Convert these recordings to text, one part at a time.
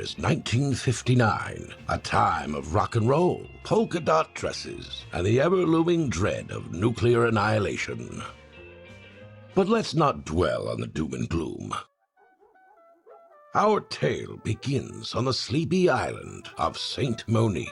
is 1959, a time of rock and roll, polka dot dresses, and the ever-looming dread of nuclear annihilation. But let's not dwell on the doom and gloom. Our tale begins on the sleepy island of Saint Monique.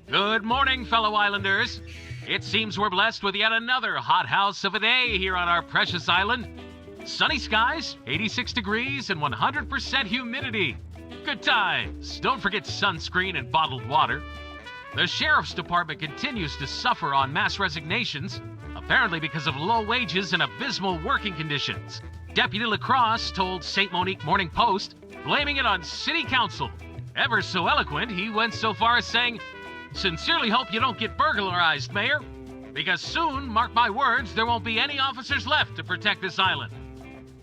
Good morning, fellow islanders. It seems we're blessed with yet another hothouse of a day here on our precious island. Sunny skies, 86 degrees, and 100% humidity. Good times. Don't forget sunscreen and bottled water. The Sheriff's Department continues to suffer on mass resignations, apparently because of low wages and abysmal working conditions. Deputy Lacrosse told St. Monique Morning Post, blaming it on City Council. Ever so eloquent, he went so far as saying, "Sincerely hope you don't get burglarized, Mayor, because soon, mark my words, there won't be any officers left to protect this island."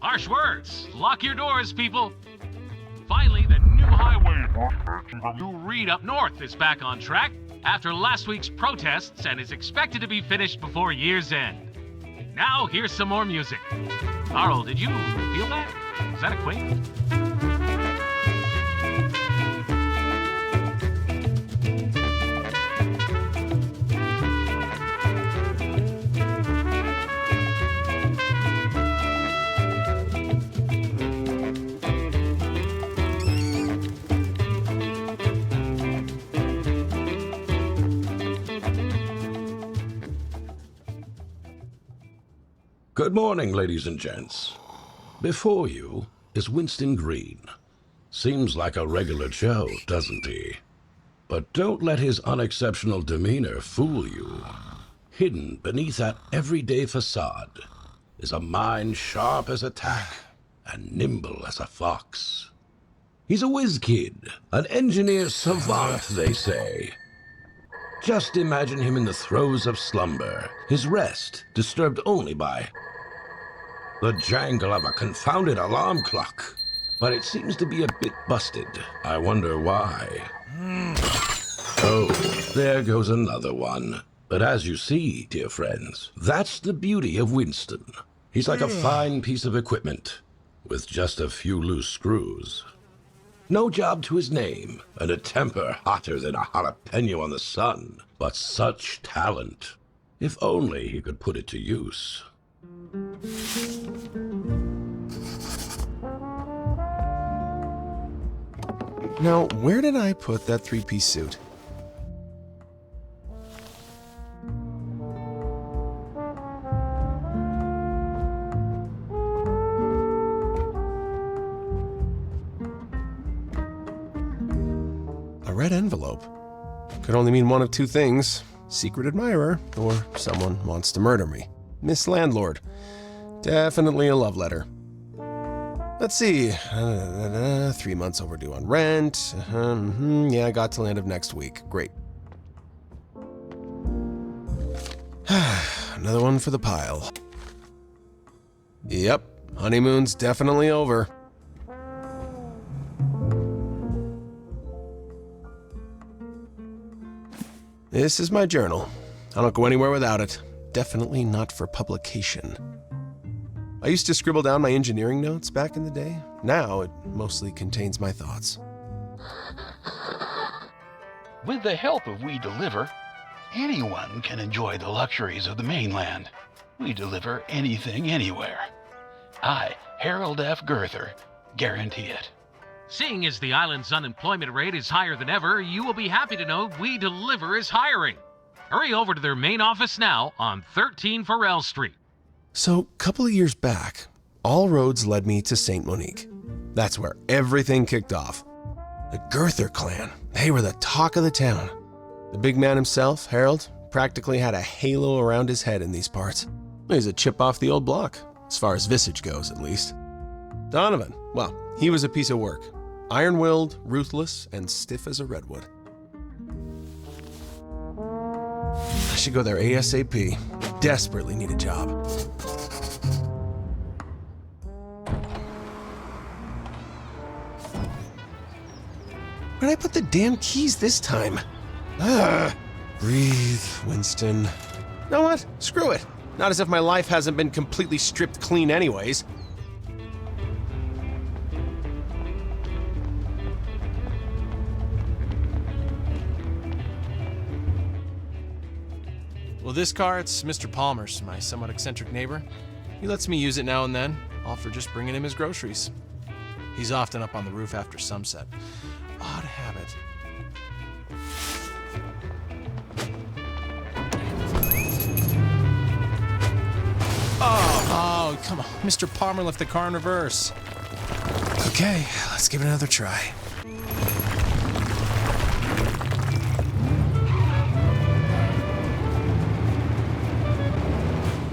Harsh words. Lock your doors, people. Finally, the new highway from New Reed up north is back on track after last week's protests and is expected to be finished before year's end. Now, here's some more music. Harald, did you feel that? Is that a quake? Good morning, ladies and gents. Before you is Winston Green. Seems like a regular Joe, doesn't he? But don't let his unexceptional demeanor fool you. Hidden beneath that everyday facade is a mind sharp as a tack and nimble as a fox. He's a whiz kid, an engineer savant, they say. Just imagine him in the throes of slumber, his rest disturbed only by the jangle of a confounded alarm clock. But it seems to be a bit busted. I wonder why. Oh, there goes another one. But as you see, dear friends, that's the beauty of Winston. He's like a fine piece of equipment, with just a few loose screws. No job to his name, and a temper hotter than a jalapeno on the sun. But such talent. If only he could put it to use. Now, where did I put that three-piece suit? A red envelope. Could only mean one of two things. Secret admirer, or someone wants to murder me. Miss Landlord. Definitely a love letter. Let's see. 3 months overdue on rent. Yeah, I got till end of next week. Great. Another one for the pile. Yep, honeymoon's definitely over. This is my journal. I don't go anywhere without it. Definitely not for publication. I used to scribble down my engineering notes back in the day. Now it mostly contains my thoughts. With the help of We Deliver, anyone can enjoy the luxuries of the mainland. We deliver anything, anywhere. I, Harald F. Girther, guarantee it. Seeing as the island's unemployment rate is higher than ever, you will be happy to know We Deliver is hiring. Hurry over to their main office now on 13 Farrell Street. So, a couple of years back, all roads led me to St. Monique. That's where everything kicked off. The Girther clan, they were the talk of the town. The big man himself, Harald, practically had a halo around his head in these parts. He's a chip off the old block, as far as visage goes at least. Donovan, well, he was a piece of work. Iron-willed, ruthless, and stiff as a redwood. should go there ASAP. Desperately need a job. Where'd I put the damn keys this time? Breathe, Winston. You know what? Screw it. Not as if my life hasn't been completely stripped clean anyways. Well, this car, it's Mr. Palmer's, my somewhat eccentric neighbor. He lets me use it now and then, all for just bringing him his groceries. He's often up on the roof after sunset. Odd habit. Oh, come on. Mr. Palmer left the car in reverse. Okay, let's give it another try.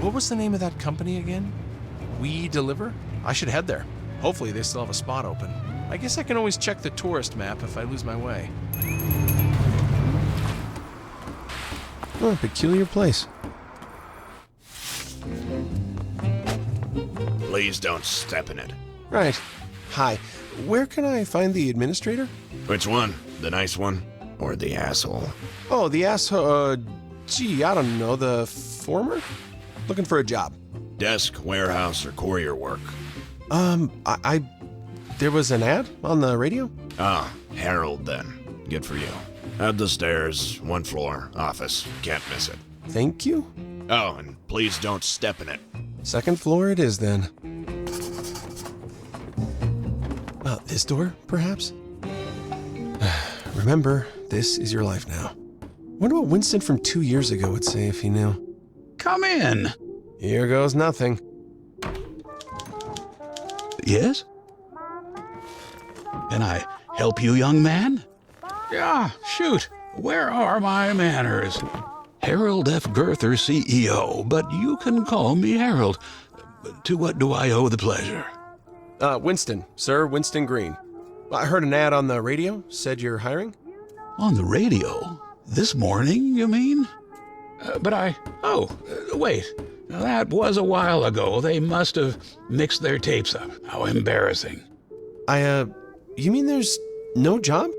What was the name of that company again? We Deliver? I should head there. Hopefully they still have a spot open. I guess I can always check the tourist map if I lose my way. Oh, a peculiar place. Please don't step in it. Right. Hi. Where can I find the administrator? Which one? The nice one? Or the asshole? Oh, the asshole. Gee, I don't know. The former? Looking for a job. Desk, warehouse, or courier work? There was an ad on the radio? Ah, Harald then. Good for you. At the stairs, 1 floor, office. Can't miss it. Thank you. Oh, and please don't step in it. 2nd floor it is then. This door, perhaps? Remember, this is your life now. Wonder what Winston from 2 years ago would say if he knew. Come in. Here goes nothing. Yes? Can I help you, young man? Yeah, shoot. Where are my manners? Harold F. Girther, CEO, but you can call me Harald. To what do I owe the pleasure? Winston, sir, Winston Green. I heard an ad on the radio, said you're hiring? On the radio? This morning, you mean? Wait. That was a while ago. They must have mixed their tapes up. How embarrassing. You mean there's no job?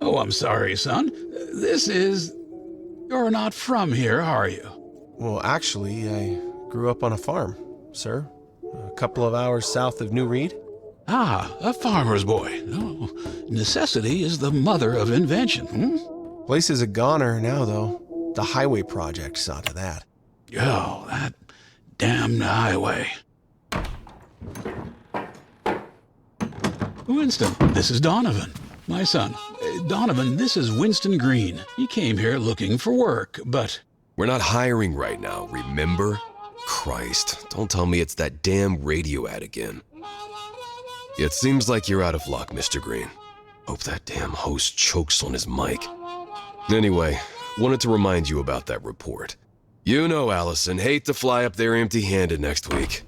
Oh, I'm sorry, son. You're not from here, are you? Well, actually, I grew up on a farm, sir. A couple of hours south of New Reed. Ah, a farmer's boy. Oh, necessity is the mother of invention. Place is a goner now, though. The highway project saw to that. Oh, that damned highway. Winston, this is Donovan, my son. Donovan, this is Winston Green. He came here looking for work, but... We're not hiring right now, remember? Christ, don't tell me it's that damn radio ad again. It seems like you're out of luck, Mr. Green. Hope that damn host chokes on his mic. Anyway, wanted to remind you about that report. You know, Allison, hate to fly up there empty-handed next week.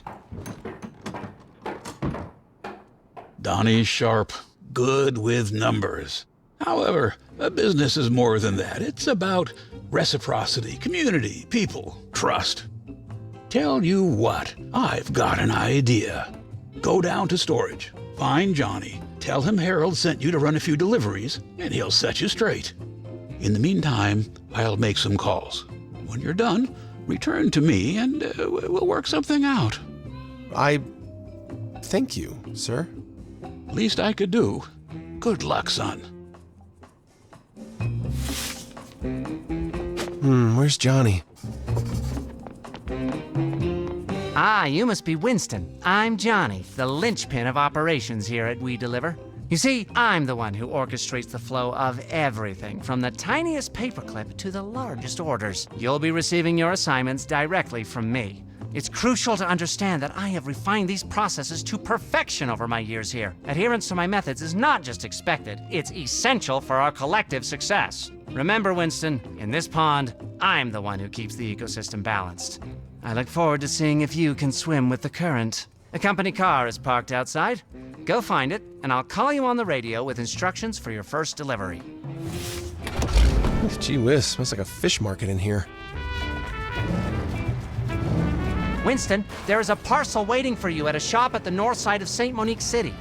Donnie's sharp, good with numbers. However, a business is more than that. It's about reciprocity, community, people, trust. Tell you what, I've got an idea. Go down to storage, find Johnny, tell him Harold sent you to run a few deliveries, and he'll set you straight. In the meantime, I'll make some calls. When you're done, return to me and we'll work something out. Thank you, sir. Least I could do. Good luck, son. Where's Johnny? Ah, you must be Winston. I'm Johnny, the linchpin of operations here at We Deliver. You see, I'm the one who orchestrates the flow of everything, from the tiniest paperclip to the largest orders. You'll be receiving your assignments directly from me. It's crucial to understand that I have refined these processes to perfection over my years here. Adherence to my methods is not just expected, it's essential for our collective success. Remember, Winston, in this pond, I'm the one who keeps the ecosystem balanced. I look forward to seeing if you can swim with the current. A company car is parked outside. Go find it, and I'll call you on the radio with instructions for your first delivery. Gee whiz, smells like a fish market in here. Winston, there is a parcel waiting for you at a shop at the north side of St. Monique City.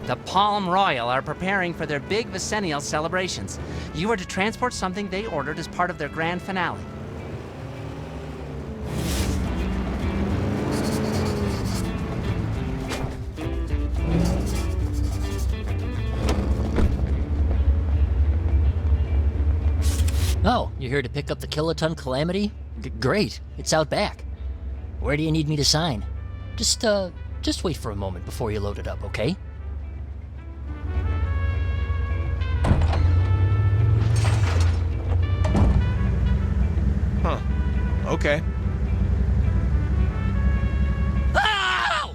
The Palm Royal are preparing for their big Vicennial celebrations. You are to transport something they ordered as part of their grand finale. Oh, you're here to pick up the kiloton Calamity? Great, it's out back. Where do you need me to sign? Just wait for a moment before you load it up, okay? Huh. Okay. Ow!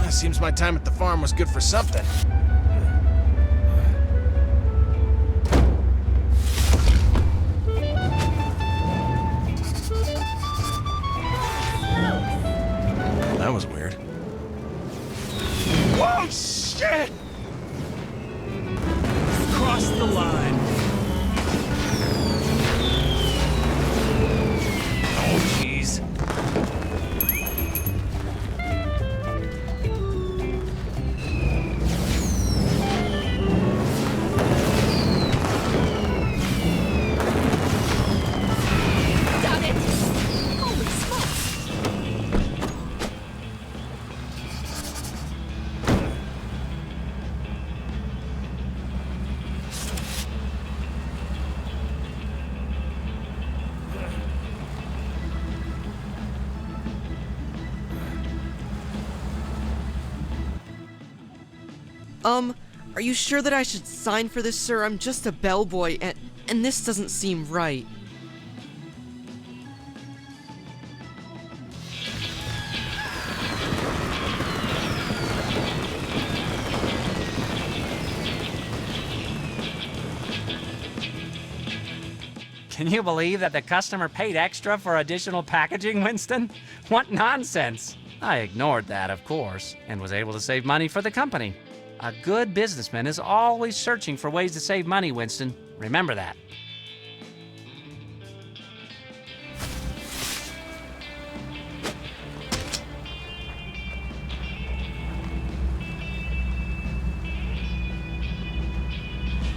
Seems my time at the farm was good for something. That was weird. Whoa, shit! Cross the line. Oh, jeez. Are you sure that I should sign for this, sir? I'm just a bellboy, and this doesn't seem right. Can you believe that the customer paid extra for additional packaging, Winston? What nonsense! I ignored that, of course, and was able to save money for the company. A good businessman is always searching for ways to save money, Winston. Remember that.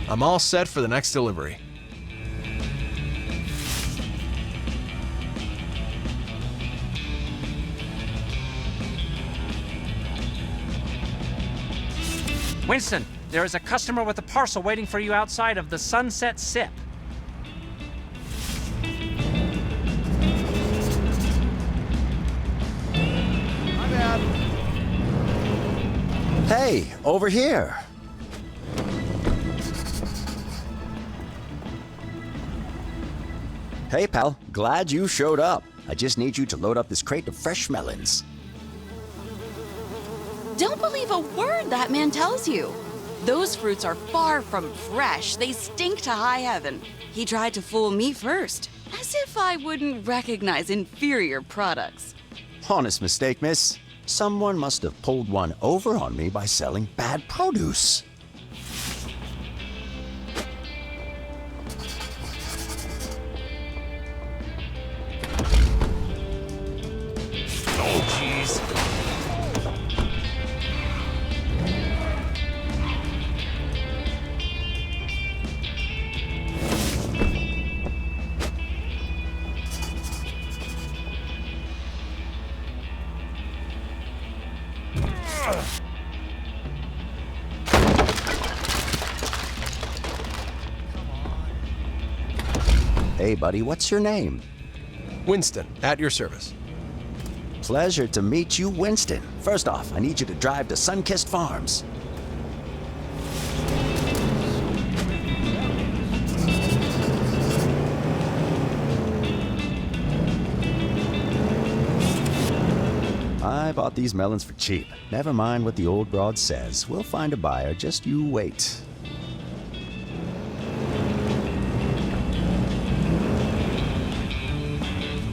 I'm all set for the next delivery. Winston, there is a customer with a parcel waiting for you outside of the Sunset Sip. My bad. Hey, over here. Hey, pal. Glad you showed up. I just need you to load up this crate of fresh melons. Don't believe a word that man tells you. Those fruits are far from fresh. They stink to high heaven. He tried to fool me first, as if I wouldn't recognize inferior products. Honest mistake, miss. Someone must have pulled one over on me by selling bad produce. Oh, jeez. Hey, buddy, what's your name? Winston, at your service. Pleasure to meet you, Winston. First off, I need you to drive to Sunkissed Farms. I bought these melons for cheap. Never mind what the old broad says. We'll find a buyer, just you wait.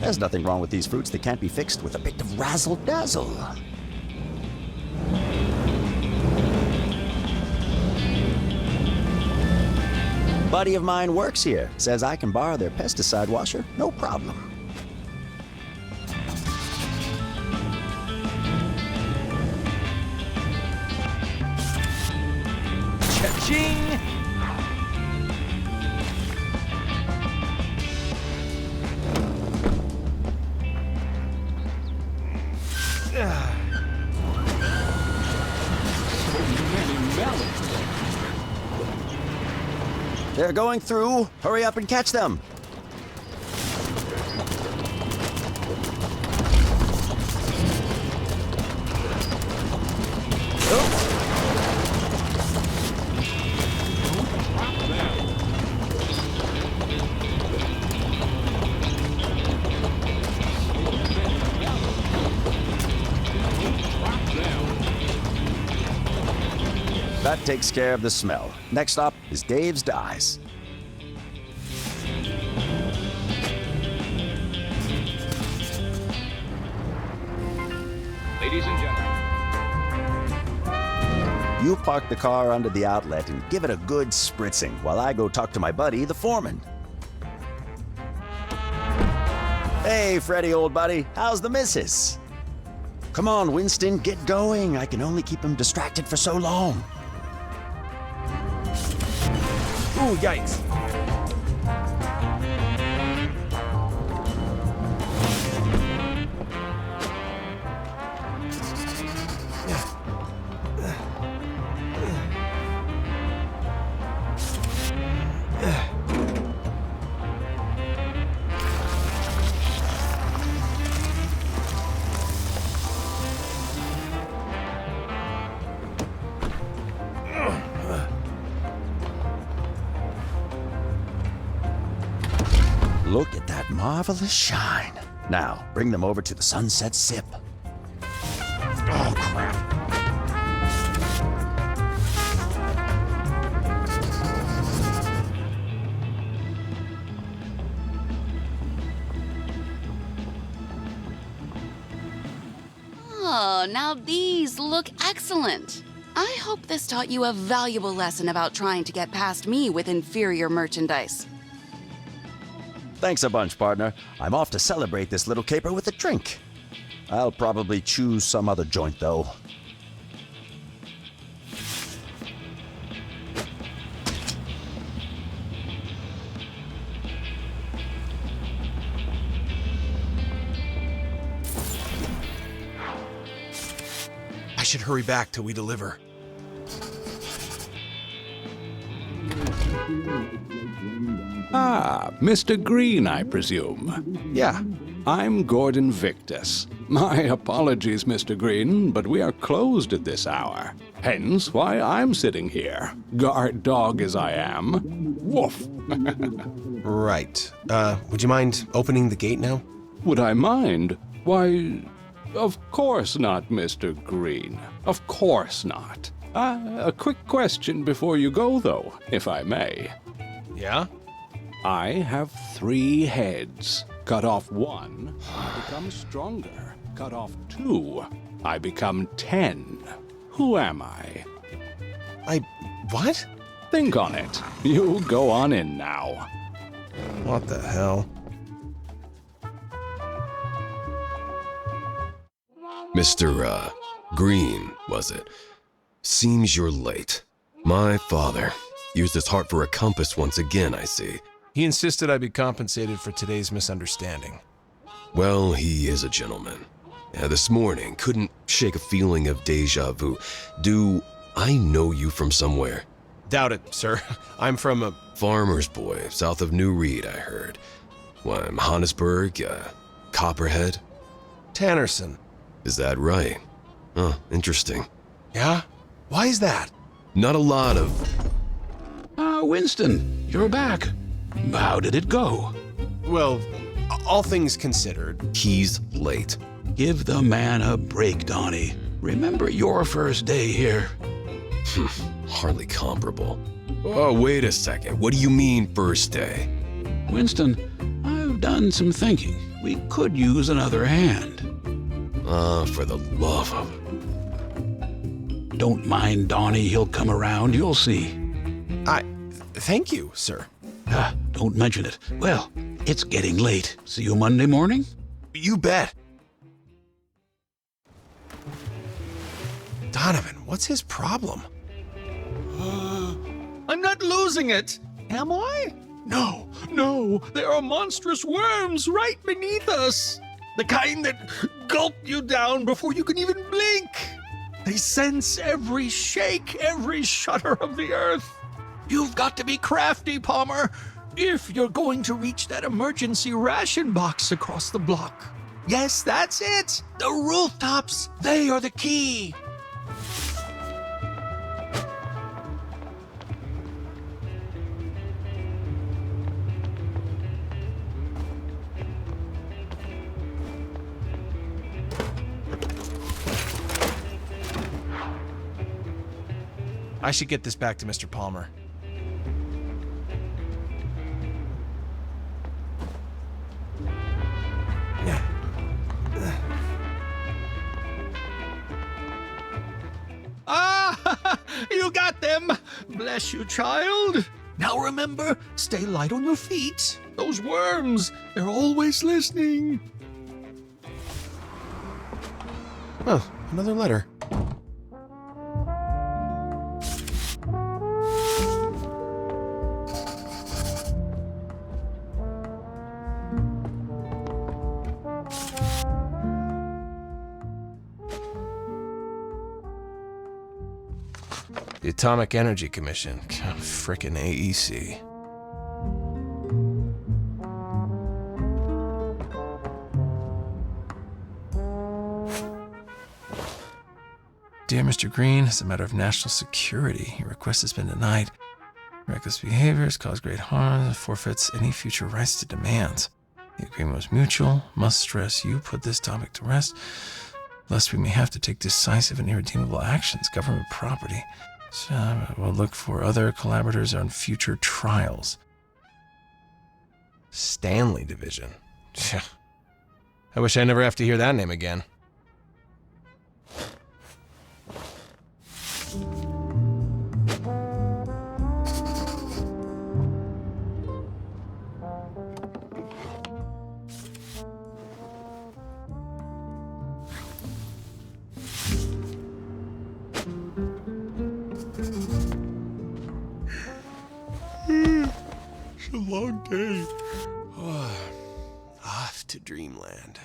There's nothing wrong with these fruits that can't be fixed with a bit of razzle-dazzle. Buddy of mine works here. Says I can borrow their pesticide washer, no problem. Cha-ching! They're going through. Hurry up and catch them. That takes care of the smell. Next up is Dave's dyes. Ladies and gentlemen. You park the car under the outlet and give it a good spritzing while I go talk to my buddy, the foreman. Hey, Freddie, old buddy. How's the missus? Come on, Winston, get going. I can only keep him distracted for so long. Ooh, yikes. Look at that marvelous shine. Now, bring them over to the sunset sip. Oh, crap. Oh, now these look excellent. I hope this taught you a valuable lesson about trying to get past me with inferior merchandise. Thanks a bunch, partner. I'm off to celebrate this little caper with a drink. I'll probably choose some other joint, though. I should hurry back till we deliver. Ah, Mr. Green, I presume. Yeah. I'm Gordon Victus. My apologies, Mr. Green, but we are closed at this hour. Hence why I'm sitting here, guard dog as I am. Woof. Right. Would you mind opening the gate now? Would I mind? Why, of course not, Mr. Green. Of course not. A quick question before you go, though, if I may. Yeah? I have 3 heads. Cut off 1, I become stronger. Cut off 2, I become 10. Who am I? What? Think on it. You go on in now. What the hell? Mr. Green, was it? Seems you're late. My father used his heart for a compass once again, I see. He insisted I be compensated for today's misunderstanding. Well, he is a gentleman. This morning, couldn't shake a feeling of deja vu. Do I know you from somewhere? Doubt it, sir. I'm from a... Farmer's boy, south of New Reed, I heard. Why, Johannesburg, Copperhead? Tannerson. Is that right? Oh, interesting. Yeah? Why is that? Not a lot of... Winston, you're back. How did it go? Well, all things considered... He's late. Give the man a break, Donnie. Remember your first day here. Hardly comparable. Oh, wait a second. What do you mean, first day? Winston, I've done some thinking. We could use another hand. For the love of... Don't mind Donnie, he'll come around, you'll see. Thank you, sir. Don't mention it. Well, it's getting late. See you Monday morning? You bet. Donovan, what's his problem? I'm not losing it. Am I? No, there are monstrous worms right beneath us. The kind that gulp you down before you can even blink. They sense every shake, every shudder of the earth. You've got to be crafty, Palmer, if you're going to reach that emergency ration box across the block. Yes, that's it. The rooftops, they are the key. I should get this back to Mr. Palmer. You got them. Bless you, child. Now remember, stay light on your feet. Those worms, they're always listening. Oh, another letter. The Atomic Energy Commission. Frickin' AEC. Dear Mr. Green, as a matter of national security, your request has been denied. Reckless behaviors cause great harm and forfeits any future rights to demands. The agreement was mutual. Must stress you put this topic to rest, lest we may have to take decisive and irredeemable actions. Government property. So we'll look for other collaborators on future trials. Stanley Division. I wish I never have to hear that name again. It's a long day. Off to dreamland.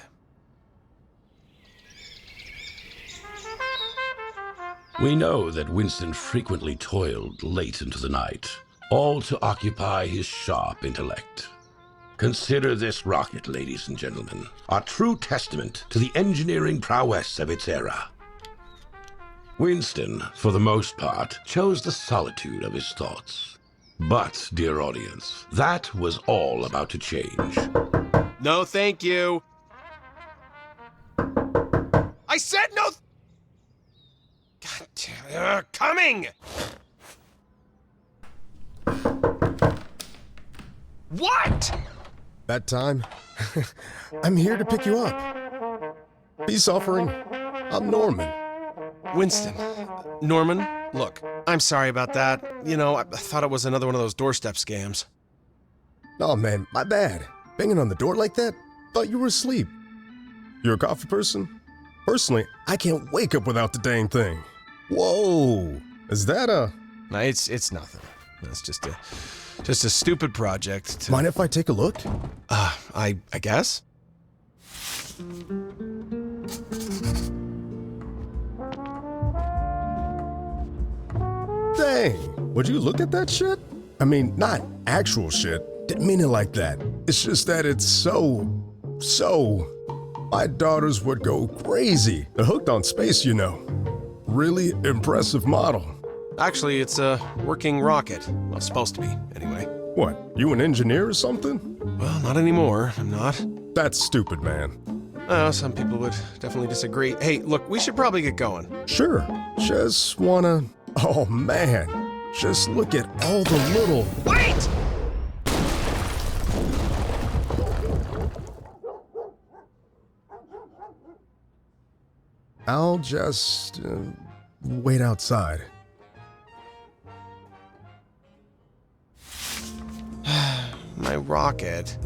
We know that Winston frequently toiled late into the night, all to occupy his sharp intellect. Consider this rocket, ladies and gentlemen, a true testament to the engineering prowess of its era. Winston, for the most part, chose the solitude of his thoughts. But, dear audience, that was all about to change. No, thank you. I said no. God damn it. Coming! What? That time, I'm here to pick you up. Peace offering. I'm Norman. Winston. Norman, look, I'm sorry about that. You know, I thought it was another one of those doorstep scams. Oh man, my bad. Banging on the door like that? Thought you were asleep. You're a coffee person? Personally, I can't wake up without the dang thing. Whoa! Is that a... No, it's nothing. It's just a stupid project to... Mind if I take a look? I guess? Dang, would you look at that shit? I mean, not actual shit. Didn't mean it like that. It's just that it's so... My daughters would go crazy. They're hooked on space, you know. Really impressive model. Actually, it's a working rocket. Well, supposed to be, anyway. What, you an engineer or something? Well, not anymore. I'm not. That's stupid, man. Some people would definitely disagree. Hey, look, we should probably get going. Sure. Just wanna... Oh, man. Just look at all the little... Wait! I'll just wait outside. My rocket.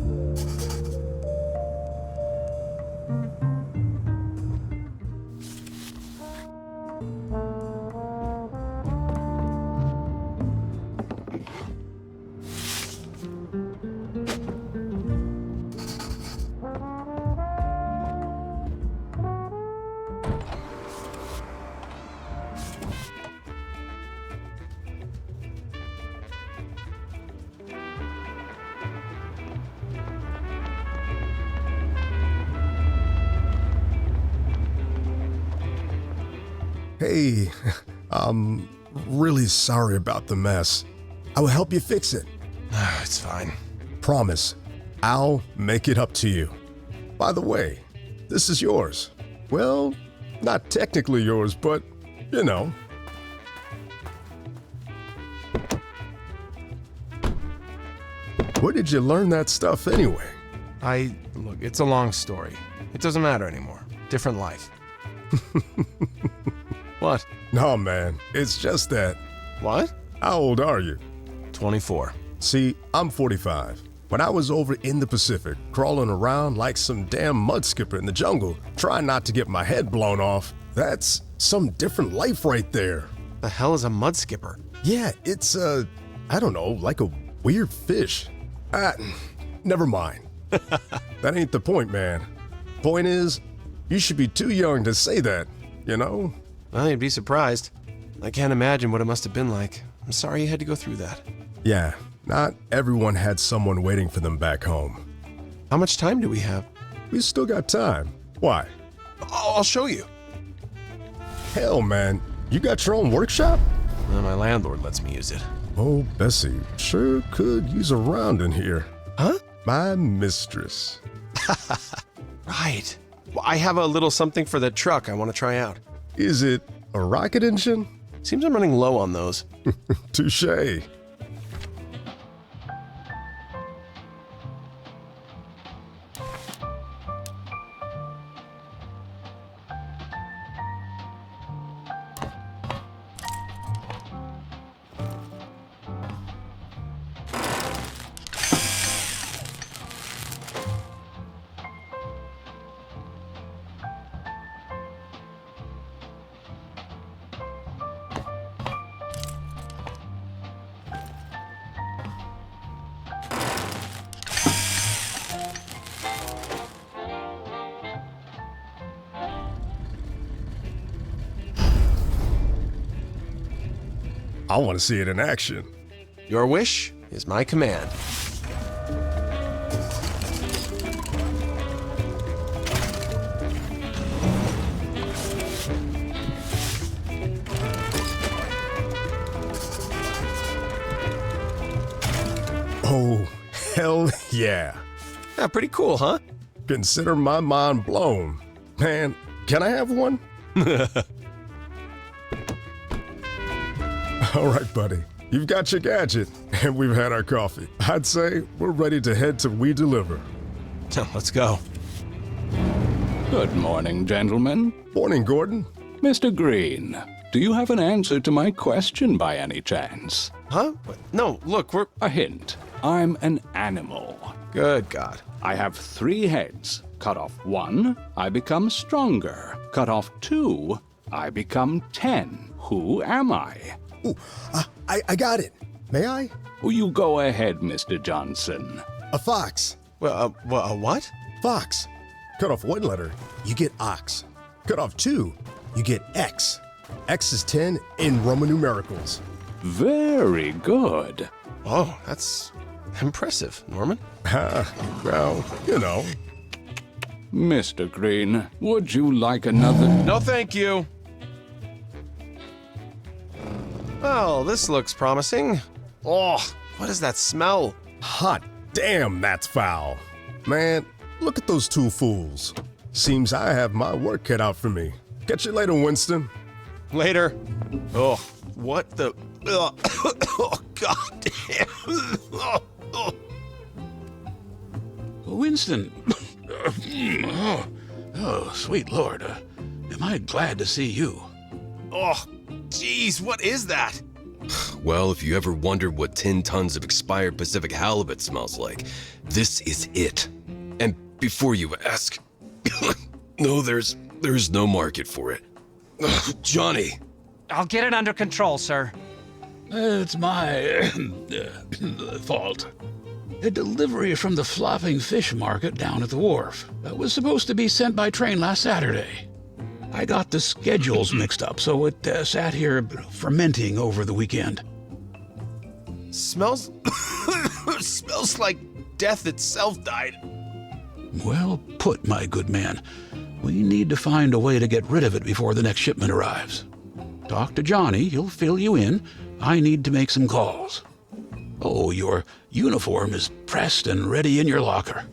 Hey, I'm really sorry about the mess. I will help you fix it. It's fine. Promise, I'll make it up to you. By the way, this is yours. Well, not technically yours, but, you know. Where did you learn that stuff anyway? Look, it's a long story. It doesn't matter anymore. Different life. What? No, man, it's just that. What? How old are you? 24. See, I'm 45. When I was over in the Pacific, crawling around like some damn mud skipper in the jungle, trying not to get my head blown off, that's some different life right there. The hell is a mud skipper? Yeah, it's I don't know, like a weird fish. Never mind. That ain't the point, man. Point is, you should be too young to say that, you know? Well, you'd be surprised. I can't imagine what it must have been like. I'm sorry you had to go through that. Yeah, not everyone had someone waiting for them back home. How much time do we have? We still got time. Why? I'll show you. Hell, man, you got your own workshop? Well, my landlord lets me use it. Oh, Bessie, sure could use a round in here. Huh? My mistress. Right. Well, I have a little something for that truck I want to try out. Is it a rocket engine? Seems I'm running low on those. Touché. I want to see it in action. Your wish is my command. Oh, hell yeah. Yeah, pretty cool, huh? Consider my mind blown. Man, can I have one? All right, buddy. You've got your gadget, and we've had our coffee. I'd say we're ready to head to We Deliver. Let's go. Good morning, gentlemen. Morning, Gordon. Mr. Green, do you have an answer to my question by any chance? Huh? No, look, we're... A hint. I'm an animal. Good God. I have 3 heads. Cut off 1, I become stronger. Cut off 2, I become 10. Who am I? Ooh, I got it. May I? Oh, you go ahead, Mr. Johnson. A fox. Well, a what? Fox. Cut off 1 letter, you get ox. Cut off 2, you get X. X is 10 in Roman numericals. Very good. Oh, that's impressive, Norman. Well, you know. Mr. Green, would you like another? No, thank you. Well, this looks promising. Oh, what is that smell? Hot damn, that's foul. Man, look at those 2 fools. Seems I have my work cut out for me. Catch you later, Winston. Later. Oh, what the... Oh, God damn. Winston. Oh, sweet Lord. Am I glad to see you? Oh, geez, what is that? Well, if you ever wondered what 10 tons of expired Pacific halibut smells like, this is it. And before you ask, no, there's no market for it. Johnny. I'll get it under control, sir. It's my fault. A delivery from the flopping fish market down at the wharf that was supposed to be sent by train last Saturday. I got the schedules mixed up, so it sat here fermenting over the weekend. Smells like death itself died. Well put, my good man. We need to find a way to get rid of it before the next shipment arrives. Talk to Johnny, he'll fill you in. I need to make some calls. Oh, your uniform is pressed and ready in your locker.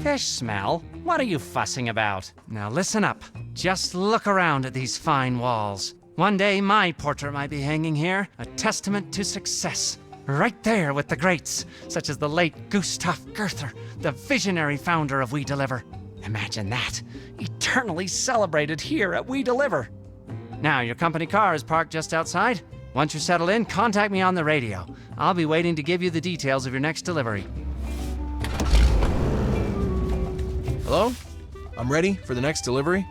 Fish smell? What are you fussing about? Now listen up. Just look around at these fine walls. One day my portrait might be hanging here, a testament to success. Right there with the greats, such as the late Gustav Girther, the visionary founder of We Deliver. Imagine that, eternally celebrated here at We Deliver. Now, your company car is parked just outside. Once you're settled in, contact me on the radio. I'll be waiting to give you the details of your next delivery. Hello? I'm ready for the next delivery.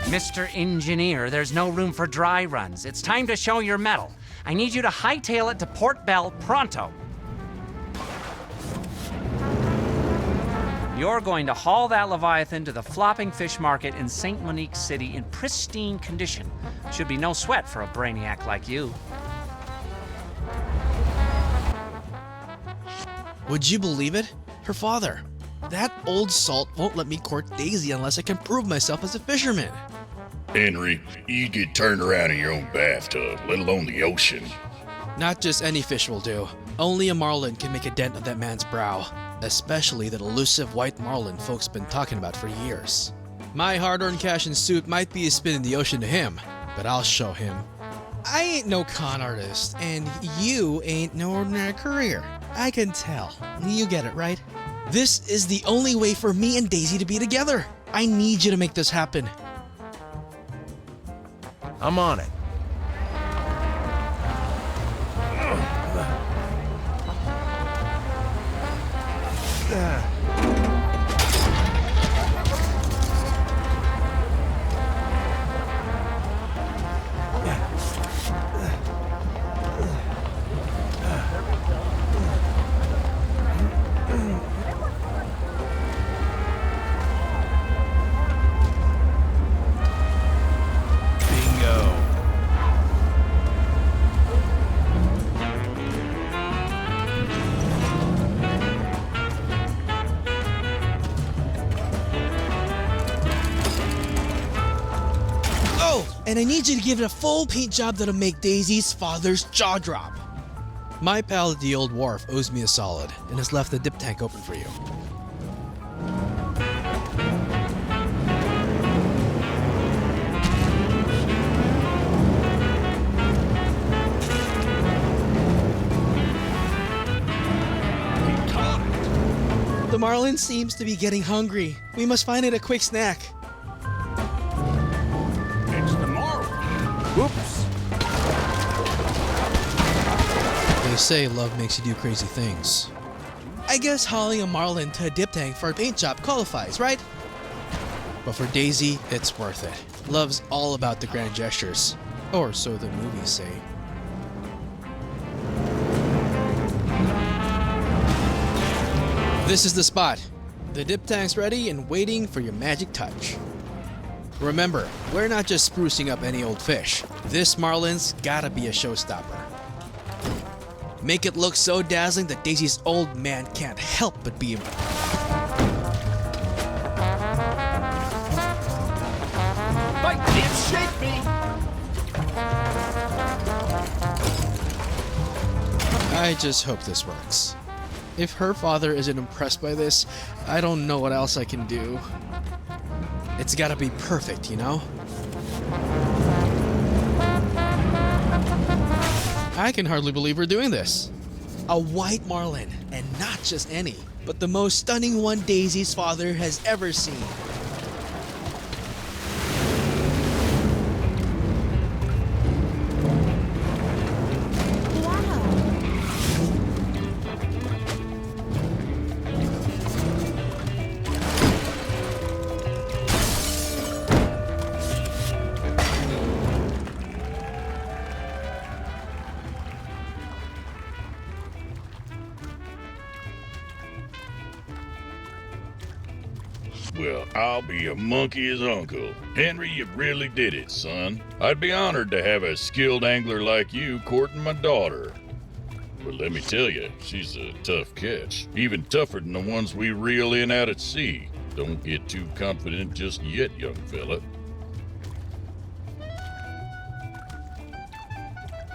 Mr. Engineer, there's no room for dry runs. It's time to show your mettle. I need you to hightail it to Port Bell pronto. You're going to haul that Leviathan to the flopping fish market in St. Monique City in pristine condition. Should be no sweat for a brainiac like you. Would you believe it? Her father. That old salt won't let me court Daisy unless I can prove myself as a fisherman. Henry, you get turned around in your own bathtub, let alone the ocean. Not just any fish will do. Only a marlin can make a dent on that man's brow. Especially that elusive white marlin folks been talking about for years. My hard-earned cash and suit might be a spin in the ocean to him, but I'll show him. I ain't no con artist, and you ain't no ordinary career. I can tell. You get it, right? This is the only way for me and Daisy to be together. I need you to make this happen. I'm on it. And I need you to give it a full paint job that'll make Daisy's father's jaw drop. My pal at the old wharf owes me a solid and has left the dip tank open for you. The marlin seems to be getting hungry. We must find it a quick snack. Whoops. They say love makes you do crazy things. I guess hauling a marlin to a dip tank for a paint job qualifies, right? But for Daisy, it's worth it. Love's all about the grand gestures. Or so the movies say. This is the spot. The dip tank's ready and waiting for your magic touch. Remember, we're not just sprucing up any old fish. This marlin's gotta be a showstopper. Make it look so dazzling that Daisy's old man can't help but be impressed. I just hope this works. If her father isn't impressed by this, I don't know what else I can do. It's gotta be perfect, you know? I can hardly believe we're doing this. A white marlin, and not just any, but the most stunning one Daisy's father has ever seen. Well, I'll be a monkey's uncle. Henry, you really did it, son. I'd be honored to have a skilled angler like you courting my daughter. But let me tell you, she's a tough catch. Even tougher than the ones we reel in out at sea. Don't get too confident just yet, young fella.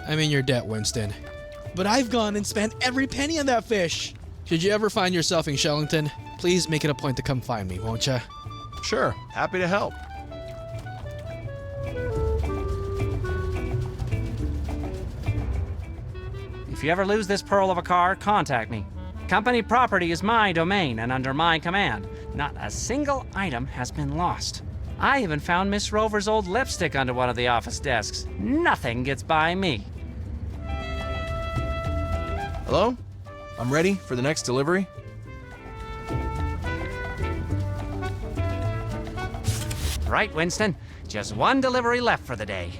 I'm in your debt, Winston. But I've gone and spent every penny on that fish. Should you ever find yourself in Shellington, please make it a point to come find me, won't ya? Sure, happy to help. If you ever lose this pearl of a car, contact me. Company property is my domain and under my command. Not a single item has been lost. I even found Miss Rover's old lipstick under one of the office desks. Nothing gets by me. Hello? I'm ready for the next delivery. Right, Winston. Just one delivery left for the day.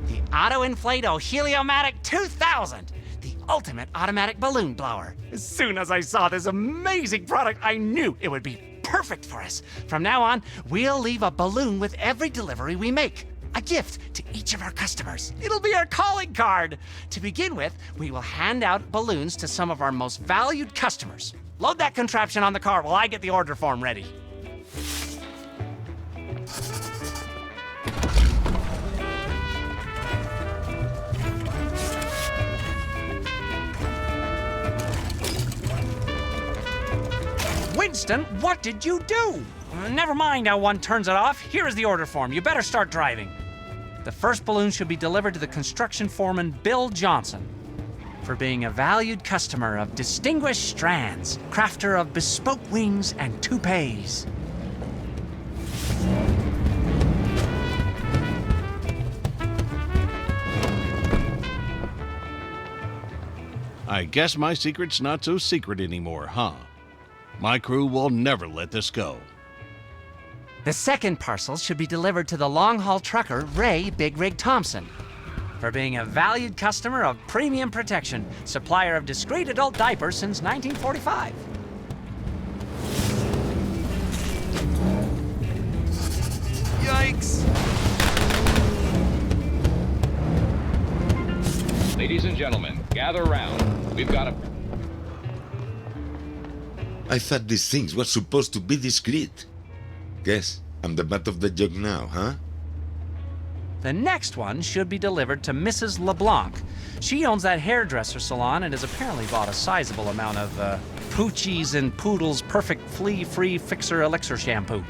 The Auto-Inflato Heliomatic 2000. The ultimate automatic balloon blower. As soon as I saw this amazing product, I knew it would be perfect for us. From now on, we'll leave a balloon with every delivery we make. A gift to each of our customers. It'll be our calling card. To begin with, we will hand out balloons to some of our most valued customers. Load that contraption on the car while I get the order form ready. Winston, what did you do? Never mind how one turns it off. Here is the order form. You better start driving. The first balloon should be delivered to the construction foreman, Bill Johnson, for being a valued customer of Distinguished Strands, crafter of bespoke wings and toupees. I guess my secret's not so secret anymore, huh? My crew will never let this go. The second parcel should be delivered to the long-haul trucker, Ray Big Rig Thompson, for being a valued customer of Premium Protection, supplier of discreet adult diapers since 1945. Yikes! Ladies and gentlemen, gather round. We've got a... I thought these things were supposed to be discreet. Guess I'm the butt of the joke now, huh? The next one should be delivered to Mrs. LeBlanc. She owns that hairdresser salon and has apparently bought a sizable amount of Poochie's and Poodle's Perfect Flea-Free Fixer Elixir Shampoo.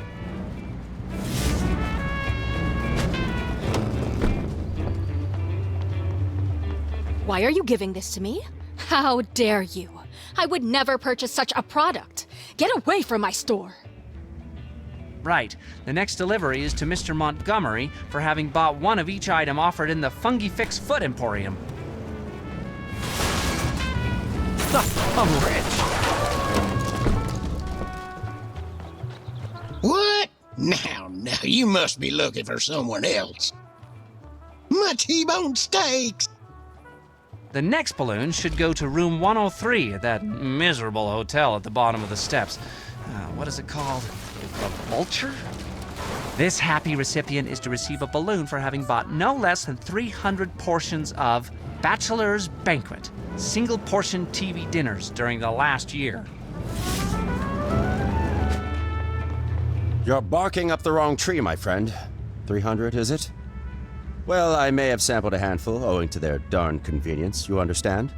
Why are you giving this to me? How dare you? I would never purchase such a product. Get away from my store. Right. The next delivery is to Mr. Montgomery for having bought one of each item offered in the Fungi Fix Foot Emporium. I'm rich. What? Now, you must be looking for someone else. My T-bone steaks. The next balloon should go to room 103 at that miserable hotel at the bottom of the steps. What is it called? The Vulture? This happy recipient is to receive a balloon for having bought no less than 300 portions of Bachelor's Banquet, single-portion TV dinners during the last year. You're barking up the wrong tree, my friend. 300, is it? Well, I may have sampled a handful, owing to their darn convenience, you understand?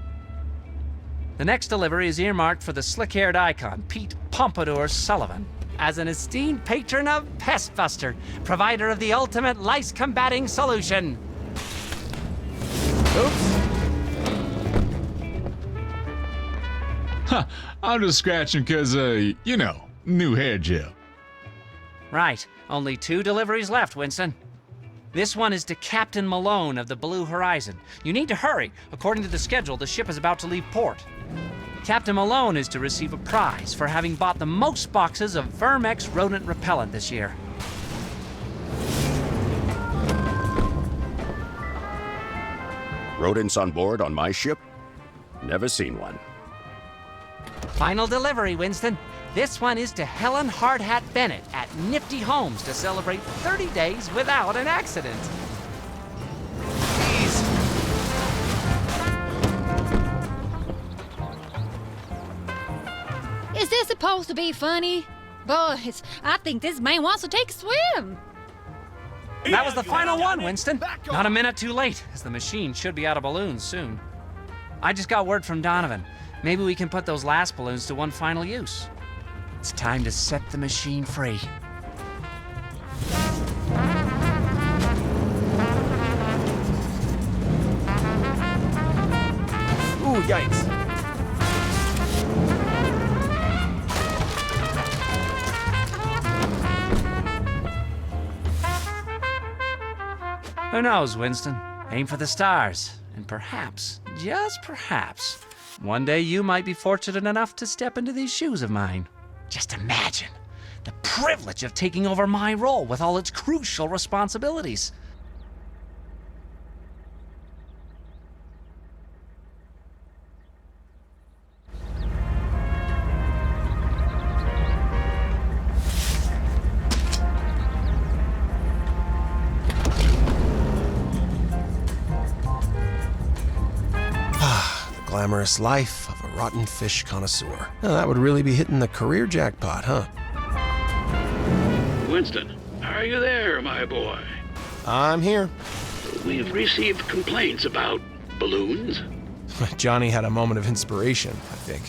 The next delivery is earmarked for the slick-haired icon, Pete Pompadour Sullivan, as an esteemed patron of Pestbuster, provider of the ultimate lice-combating solution. Oops. Huh, I'm just scratching because, you know, new hair gel. Right, only 2 deliveries left, Winston. This one is to Captain Malone of the Blue Horizon. You need to hurry. According to the schedule, the ship is about to leave port. Captain Malone is to receive a prize for having bought the most boxes of Vermex rodent repellent this year. Rodents on board on my ship? Never seen one. Final delivery, Winston. This one is to Helen Hardhat Bennett at Nifty Homes to celebrate 30 days without an accident. Please. Is this supposed to be funny? Boys, I think this man wants to take a swim. That was the final one, Winston. Not a minute too late, as the machine should be out of balloons soon. I just got word from Donovan. Maybe we can put those last balloons to one final use. It's time to set the machine free. Ooh, yikes. Who knows, Winston? Aim for the stars, and perhaps, just perhaps, one day you might be fortunate enough to step into these shoes of mine. Just imagine the privilege of taking over my role with all its crucial responsibilities. Glamorous life of a rotten fish connoisseur. Now, that would really be hitting the career jackpot, huh? Winston, are you there, my boy? I'm here. We've received complaints about balloons. Johnny had a moment of inspiration, I think.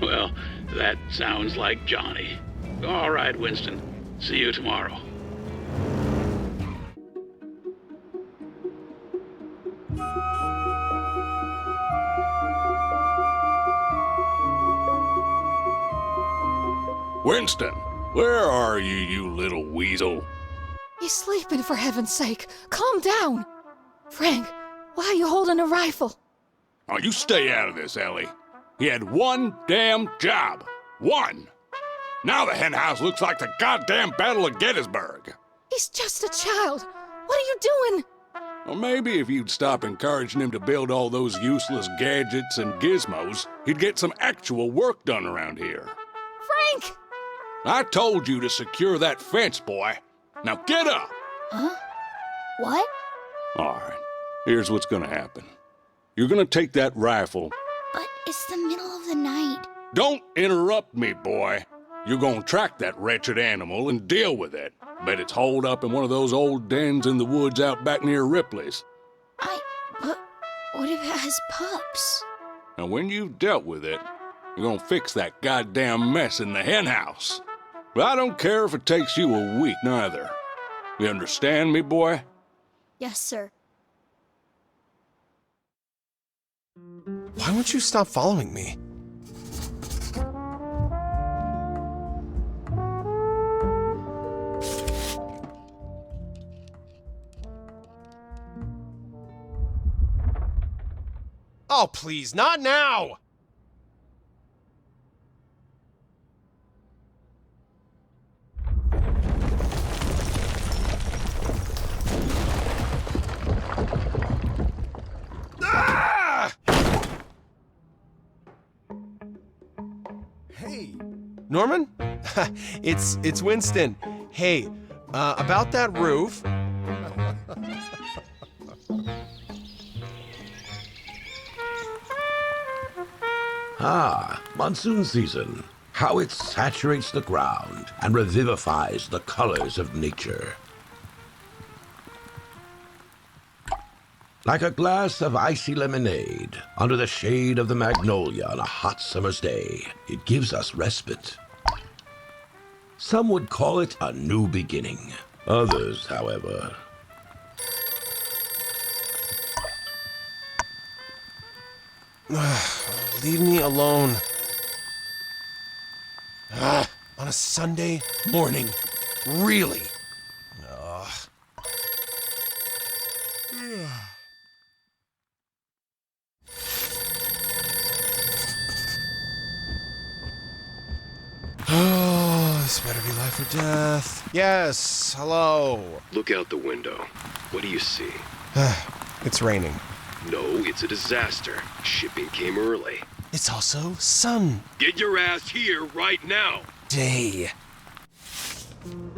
Well, that sounds like Johnny. All right, Winston. See you tomorrow. Winston, where are you, you little weasel? He's sleeping, for heaven's sake. Calm down. Frank, why are you holding a rifle? Oh, you stay out of this, Ellie. He had one damn job. One. Now the hen house looks like the goddamn Battle of Gettysburg. He's just a child. What are you doing? Well, maybe if you'd stop encouraging him to build all those useless gadgets and gizmos, he'd get some actual work done around here. Frank! I told you to secure that fence, boy. Now get up! Huh? What? All right, here's what's gonna happen. You're gonna take that rifle. But it's the middle of the night. Don't interrupt me, boy. You're gonna track that wretched animal and deal with it. Bet it's holed up in one of those old dens in the woods out back near Ripley's. But what if it has pups? Now, when you've dealt with it, you're gonna fix that goddamn mess in the hen house. But I don't care if it takes you a week, neither. You understand me, boy? Yes, sir. Why won't you stop following me? Oh, please, not now! Ah! Hey, Norman? it's Winston. Hey, about that roof. Ah, monsoon season. how it saturates the ground and revivifies the colors of nature. Like a glass of icy lemonade under the shade of the magnolia on a hot summer's day, it gives us respite. Some would call it a new beginning. Others, however, leave me alone. On a Sunday morning. Really? Oh, this better be life or death. Yes, hello. Look out the window. What do you see? It's raining. No, it's a disaster. Shipping came early. It's also sun. Get your ass here right now. Day.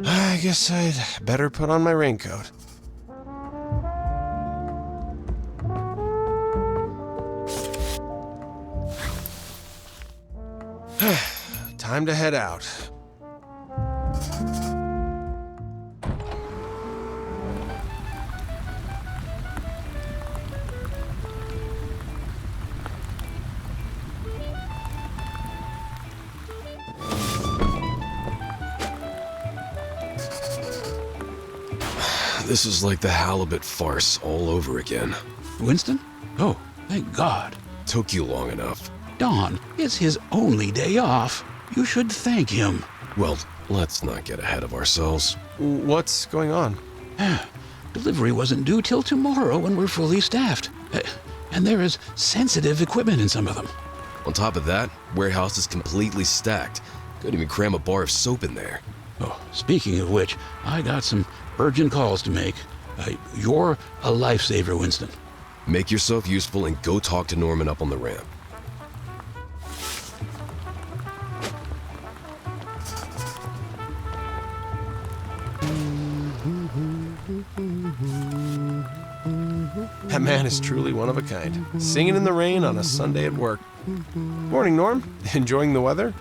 I guess I'd better put on my raincoat. Time to head out. This is like the halibut farce all over again. Winston? Oh, thank God. Took you long enough. Don, it's his only day off. You should thank him. Well, let's not get ahead of ourselves. What's going on? Delivery wasn't due till tomorrow when we're fully staffed. And there is sensitive equipment in some of them. On top of that, warehouse is completely stacked. Couldn't even cram a bar of soap in there. Oh, speaking of which, I got some urgent calls to make. You're a lifesaver, Winston. Make yourself useful and go talk to Norman up on the ramp. That man is truly one of a kind. Singing in the rain on a Sunday at work. Morning, Norm. Enjoying the weather?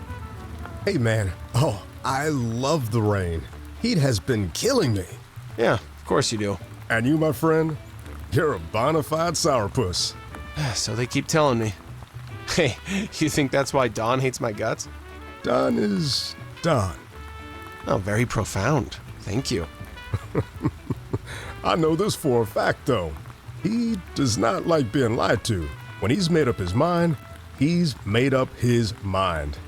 Hey, man. Oh, I love the rain. Heat has been killing me. Yeah, of course you do. And you, my friend, you're a bona fide sourpuss. So they keep telling me. Hey, you think that's why Don hates my guts? Don is Don. Oh, very profound. Thank you. I know this for a fact, though. He does not like being lied to. When he's made up his mind, he's made up his mind.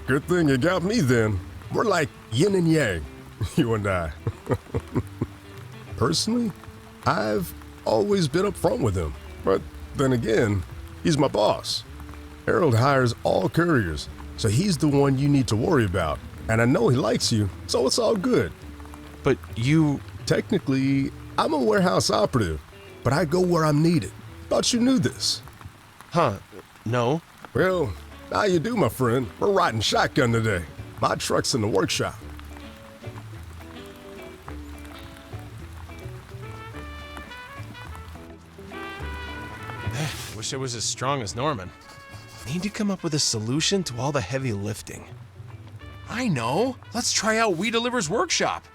Good thing you got me then. We're like yin and yang, you and I. Personally, I've always been upfront with him. But then again, he's my boss. Harald hires all couriers, so he's the one you need to worry about. And I know he likes you, so it's all good. But you... Technically, I'm a warehouse operative, but I go where I'm needed. Thought you knew this. Huh, no. Well, now you do, my friend. We're riding shotgun today. My truck's in the workshop. Wish I was as strong as Norman. Need to come up with a solution to all the heavy lifting. I know. Let's try out We Deliver's workshop.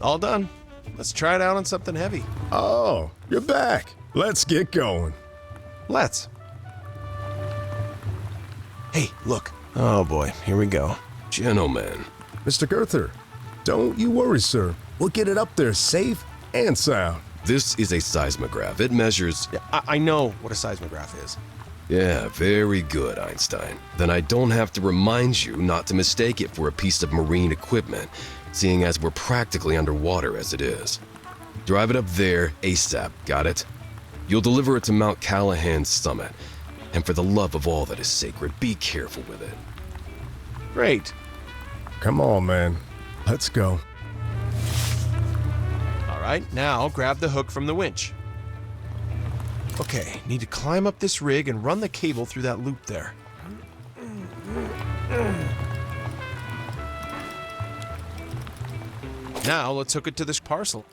All done. Let's try it out on something heavy. Oh, you're back. Let's get going. Let's. Hey, look. Oh boy, here we go. Gentlemen. Mr. Girther, don't you worry, sir. We'll get it up there safe and sound. This is a seismograph. It measures... Yeah, I know what a seismograph is. Yeah, very good, Einstein. Then I don't have to remind you not to mistake it for a piece of marine equipment, seeing as we're practically underwater as it is. Drive it up there ASAP, got it? You'll deliver it to Mount Calahan's summit. And for the love of all that is sacred, be careful with it. Great. Come on, man. Let's go. All right, now grab the hook from the winch. Okay, need to climb up this rig and run the cable through that loop there. Now let's hook it to this parcel.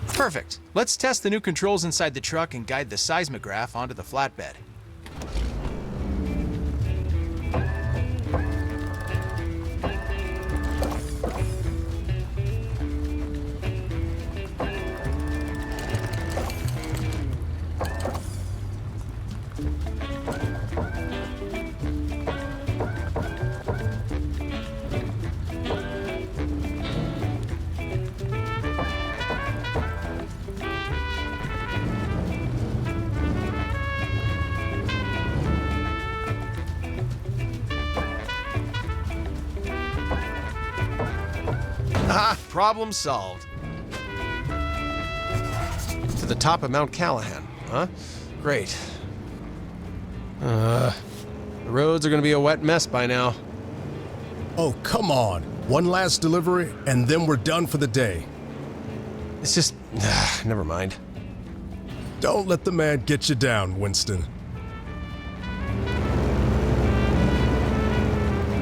Perfect. Let's test the new controls inside the truck and guide the seismograph onto the flatbed. Ah, problem solved. To the top of Mount Calahan, huh? Great. The roads are gonna be a wet mess by now. Oh, come on. One last delivery, and then we're done for the day. It's just... never mind. Don't let the man get you down, Winston.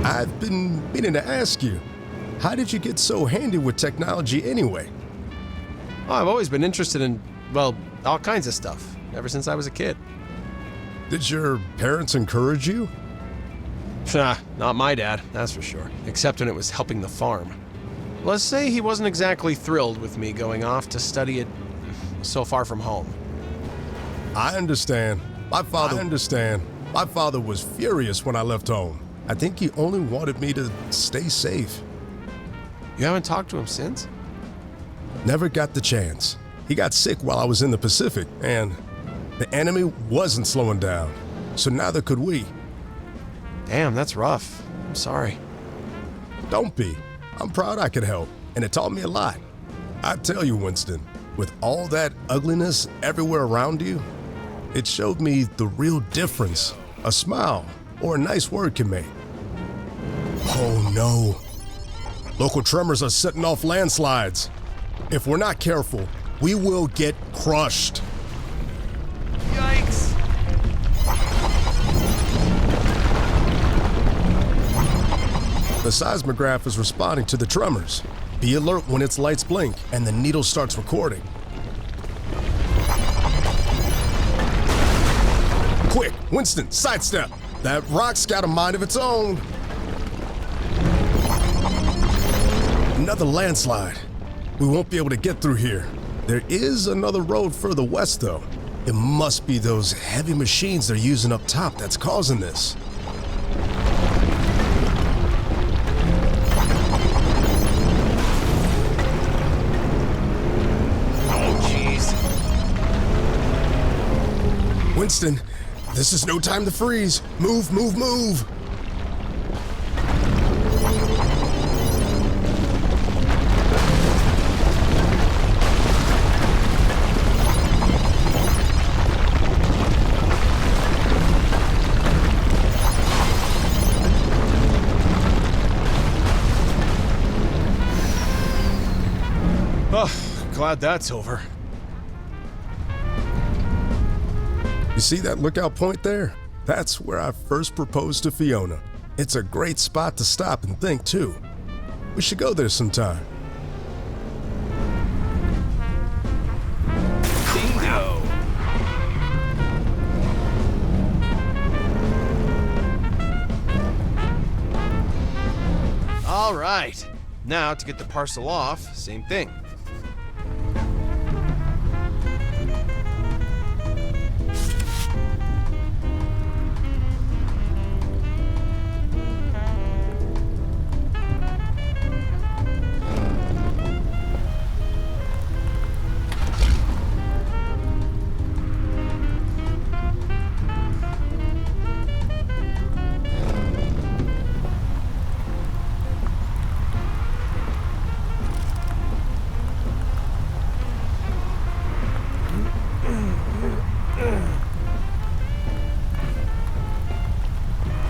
I've been meaning to ask you, how did you get so handy with technology anyway? Oh, I've always been interested in, well, all kinds of stuff, ever since I was a kid. Did your parents encourage you? Not my dad, that's for sure. Except when it was helping the farm. Let's say he wasn't exactly thrilled with me going off to study it so far from home. I understand. My father was furious when I left home. I think he only wanted me to stay safe. You haven't talked to him since? Never got the chance. He got sick while I was in the Pacific, and the enemy wasn't slowing down, so neither could we. Damn, that's rough. I'm sorry. Don't be. I'm proud I could help, and it taught me a lot. I tell you, Winston, with all that ugliness everywhere around you, it showed me the real difference a smile or a nice word can make. Oh no. Local tremors are setting off landslides. If we're not careful, we will get crushed. Yikes! The seismograph is responding to the tremors. Be alert when its lights blink and the needle starts recording. Quick, Winston, sidestep. That rock's got a mind of its own. Another landslide. We won't be able to get through here. There is another road further west, though. It must be those heavy machines they're using up top that's causing this. Oh, jeez. Winston, this is no time to freeze. Move, move, move. Glad that's over. You see that lookout point there? That's where I first proposed to Fiona. It's a great spot to stop and think, too. We should go there sometime. Bingo! All right. Now, to get the parcel off, same thing.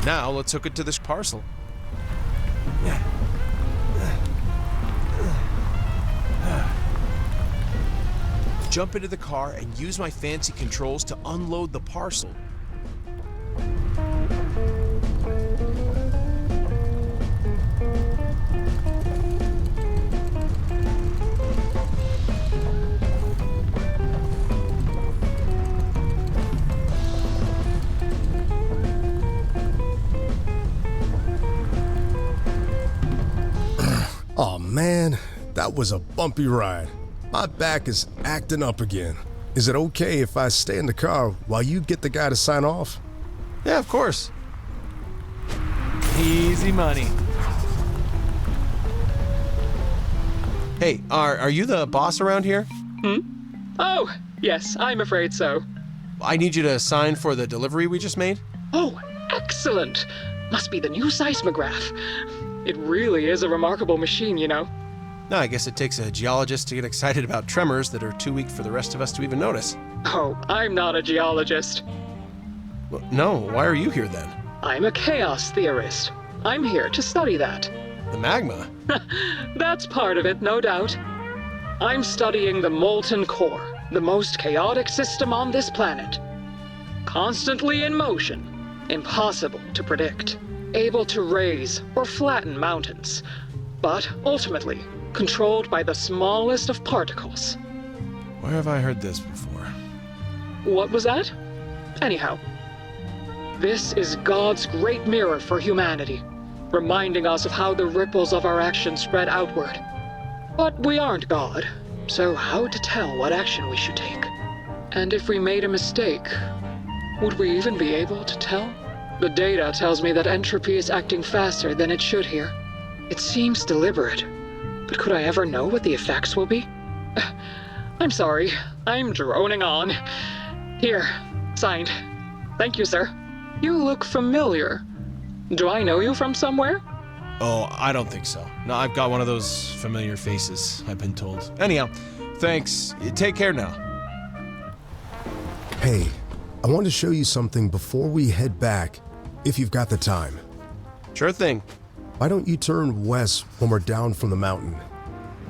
Now let's hook it to this parcel. Jump into the car and use my fancy controls to unload the parcel. Oh man, that was a bumpy ride. My back is acting up again. Is it okay if I stay in the car while you get the guy to sign off? Yeah, of course. Easy money. Hey, are you the boss around here? Oh, yes, I'm afraid so. I need you to sign for the delivery we just made. Oh, excellent. Must be the new seismograph. It really is a remarkable machine, you know. No, I guess it takes a geologist to get excited about tremors that are too weak for the rest of us to even notice. Oh, I'm not a geologist. Well, no, why are you here then? I'm a chaos theorist. I'm here to study that. The magma? That's part of it, no doubt. I'm studying the molten core, the most chaotic system on this planet. Constantly in motion, impossible to predict. Able to raise or flatten mountains, but ultimately controlled by the smallest of particles. Where have I heard this before? What was that? Anyhow, this is God's great mirror for humanity, reminding us of how the ripples of our actions spread outward. But we aren't God, so how to tell what action we should take? And if we made a mistake, would we even be able to tell? The data tells me that entropy is acting faster than it should here. It seems deliberate, but could I ever know what the effects will be? I'm sorry, I'm droning on. Here, signed. Thank you, sir. You look familiar. Do I know you from somewhere? Oh, I don't think so. No, I've got one of those familiar faces, I've been told. Anyhow, thanks. Take care now. Hey, I want to show you something before we head back, if you've got the time. Sure thing. Why don't you turn west when we're down from the mountain?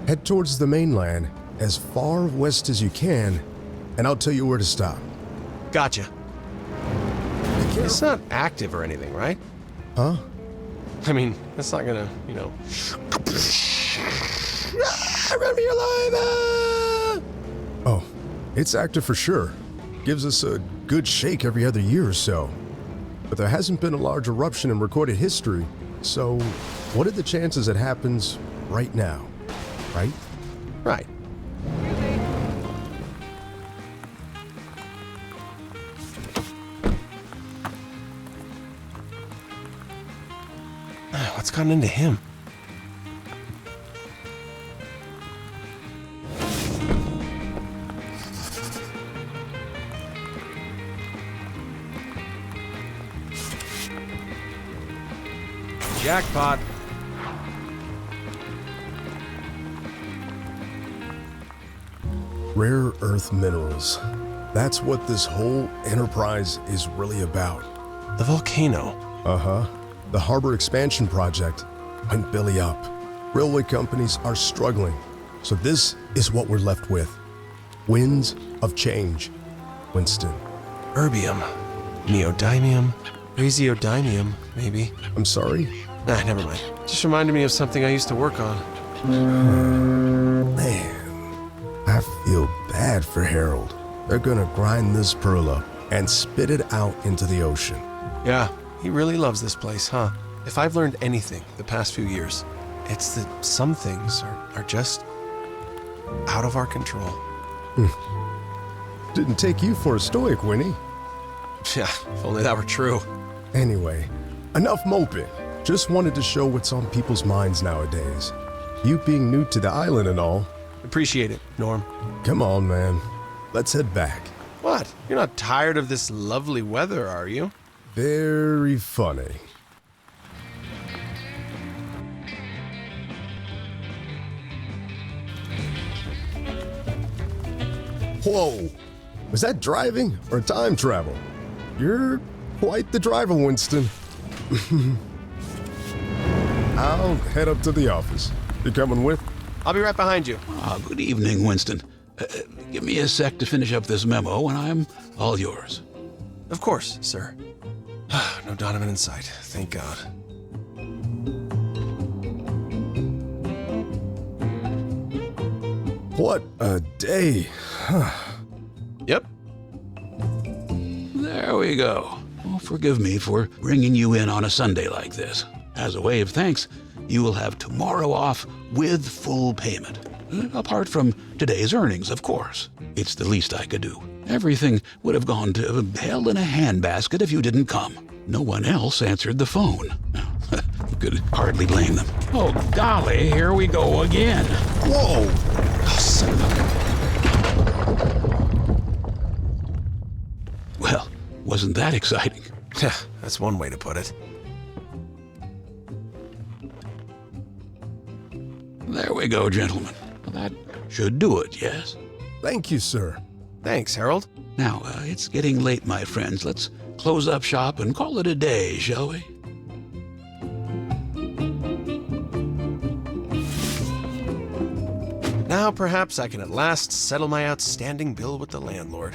Head towards the mainland as far west as you can, and I'll tell you where to stop. Gotcha. It's not active or anything, right? Huh? I mean, that's not gonna, run for your life! Oh, it's active for sure. Gives us a good shake every other year or so. But there hasn't been a large eruption in recorded history, so what are the chances it happens right now, right? Right. What's gotten into him? Jackpot. Rare earth minerals. That's what this whole enterprise is really about. The volcano. Uh-huh. The harbor expansion project went belly up. Railway companies are struggling, so this is what we're left with. Winds of change, Winston. Erbium. Neodymium. Resiodimium, maybe. I'm sorry? Never mind. Just reminded me of something I used to work on. Man, I feel bad for Harald. They're gonna grind this pearl up and spit it out into the ocean. Yeah, he really loves this place, huh? If I've learned anything the past few years, it's that some things are just out of our control. Didn't take you for a stoic, Winnie. Yeah, if only that were true. Anyway, enough moping. Just wanted to show what's on people's minds nowadays. You being new to the island and all. Appreciate it, Norm. Come on, man. Let's head back. What? You're not tired of this lovely weather, are you? Very funny. Whoa! Was that driving or time travel? You're quite the driver, Winston. I'll head up to the office. You coming with? I'll be right behind you. Good evening, Winston. Give me a sec to finish up this memo, and I'm all yours. Of course, sir. No Donovan in sight, thank God. What a day. Yep. There we go. Oh, forgive me for bringing you in on a Sunday like this. As a way of thanks, you will have tomorrow off with full payment. Apart from today's earnings, of course. It's the least I could do. Everything would have gone to hell in a handbasket if you didn't come. No one else answered the phone. You could hardly blame them. Oh, golly, here we go again. Whoa! Oh, son of a... Well, wasn't that exciting? That's one way to put it. There we go, gentlemen. That should do it, yes? Thank you, sir. Thanks, Harald. Now, it's getting late, my friends. Let's close up shop and call it a day, shall we? Now perhaps I can at last settle my outstanding bill with the landlord.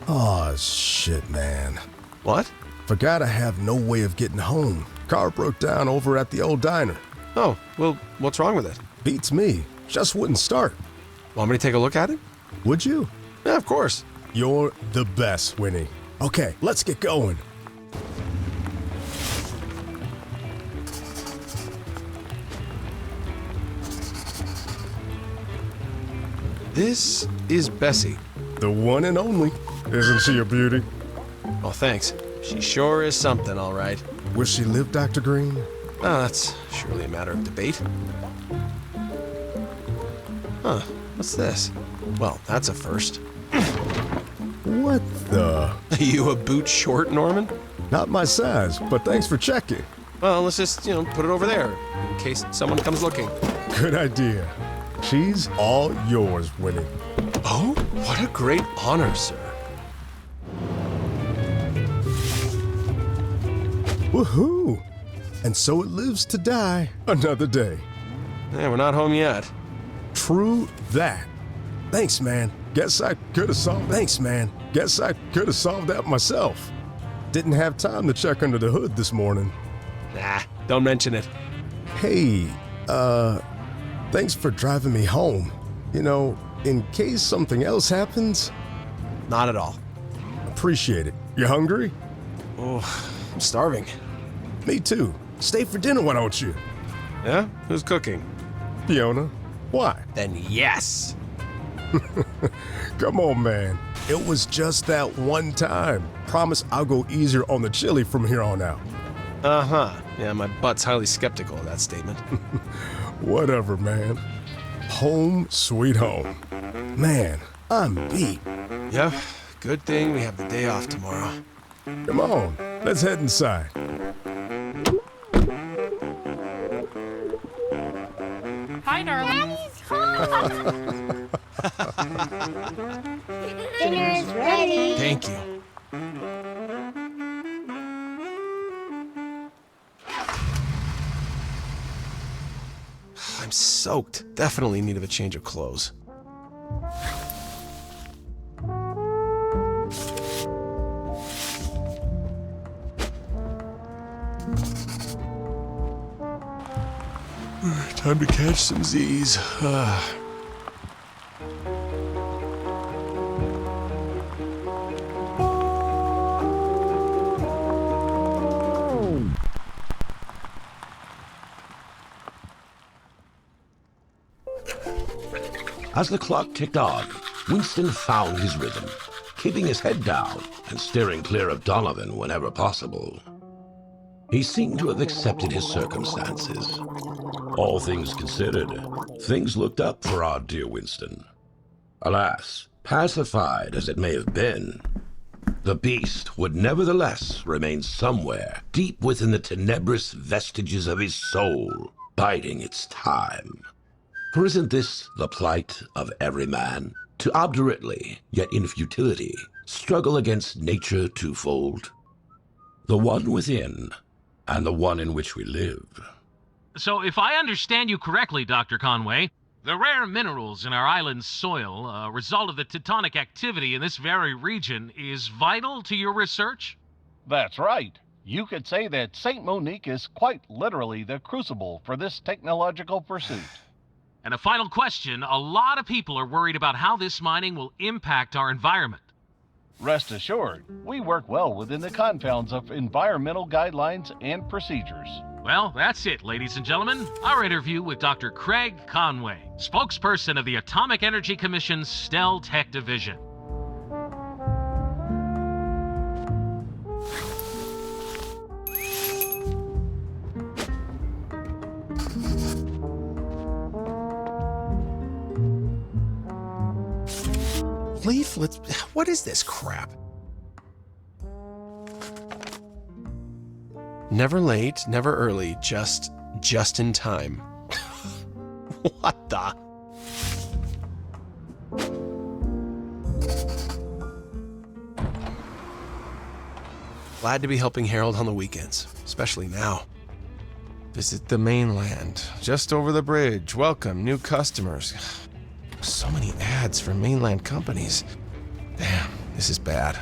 Aw, shit, man. What? Forgot I have no way of getting home. Car broke down over at the old diner. Oh, well, what's wrong with it? Beats me. Just wouldn't start. Want me to take a look at it? Would you? Yeah, of course. You're the best, Winnie. Okay, let's get going. This is Bessie. The one and only. Isn't she a beauty? Oh, thanks. She sure is something, all right. Will she live, Dr. Green? Oh, that's surely a matter of debate. Huh, what's this? Well, that's a first. What the? Are you a boot short, Norman? Not my size, but thanks for checking. Well, let's just, put it over there, in case someone comes looking. Good idea. She's all yours, Winnie. Oh, what a great honor, sir. Woohoo! And so it lives to die another day. Yeah, we're not home yet. True that. Thanks, man. Guess I could have solved that myself. Didn't have time to check under the hood this morning. Nah, don't mention it. Hey, thanks for driving me home. In case something else happens. Not at all. Appreciate it. You hungry? Oh, I'm starving. Me too. Stay for dinner, why don't you? Yeah? Who's cooking? Fiona. Why? Then yes. Come on, man. It was just that one time. Promise I'll go easier on the chili from here on out. Uh-huh. Yeah, my butt's highly skeptical of that statement. Whatever, man. Home sweet home. Man, I'm beat. Yep. Good thing we have the day off tomorrow. Come on, let's head inside. Hi, darling. Dinner is ready. Thank you. I'm soaked. Definitely need of a change of clothes. Time to catch some Z's. As the clock ticked on, Winston found his rhythm, keeping his head down and steering clear of Donovan whenever possible. He seemed to have accepted his circumstances. All things considered, things looked up for our dear Winston. Alas, pacified as it may have been, the beast would nevertheless remain somewhere deep within the tenebrous vestiges of his soul, biding its time. For isn't this the plight of every man, to obdurately, yet in futility, struggle against nature twofold? The one within, and the one in which we live. So if I understand you correctly, Dr. Conway, the rare minerals in our island's soil, a result of the tectonic activity in this very region, is vital to your research? That's right. You could say that St. Monique is quite literally the crucible for this technological pursuit. And a final question, a lot of people are worried about how this mining will impact our environment. Rest assured, we work well within the confines of environmental guidelines and procedures. Well, that's it, ladies and gentlemen. Our interview with Dr. Craig Conway, spokesperson of the Atomic Energy Commission's Stel Tech Division. Leaflets? What is this crap? Never late, never early, just in time. What the? Glad to be helping Harald on the weekends, especially now. Visit the mainland, just over the bridge. Welcome new customers. So many ads for mainland companies. Damn, this is bad.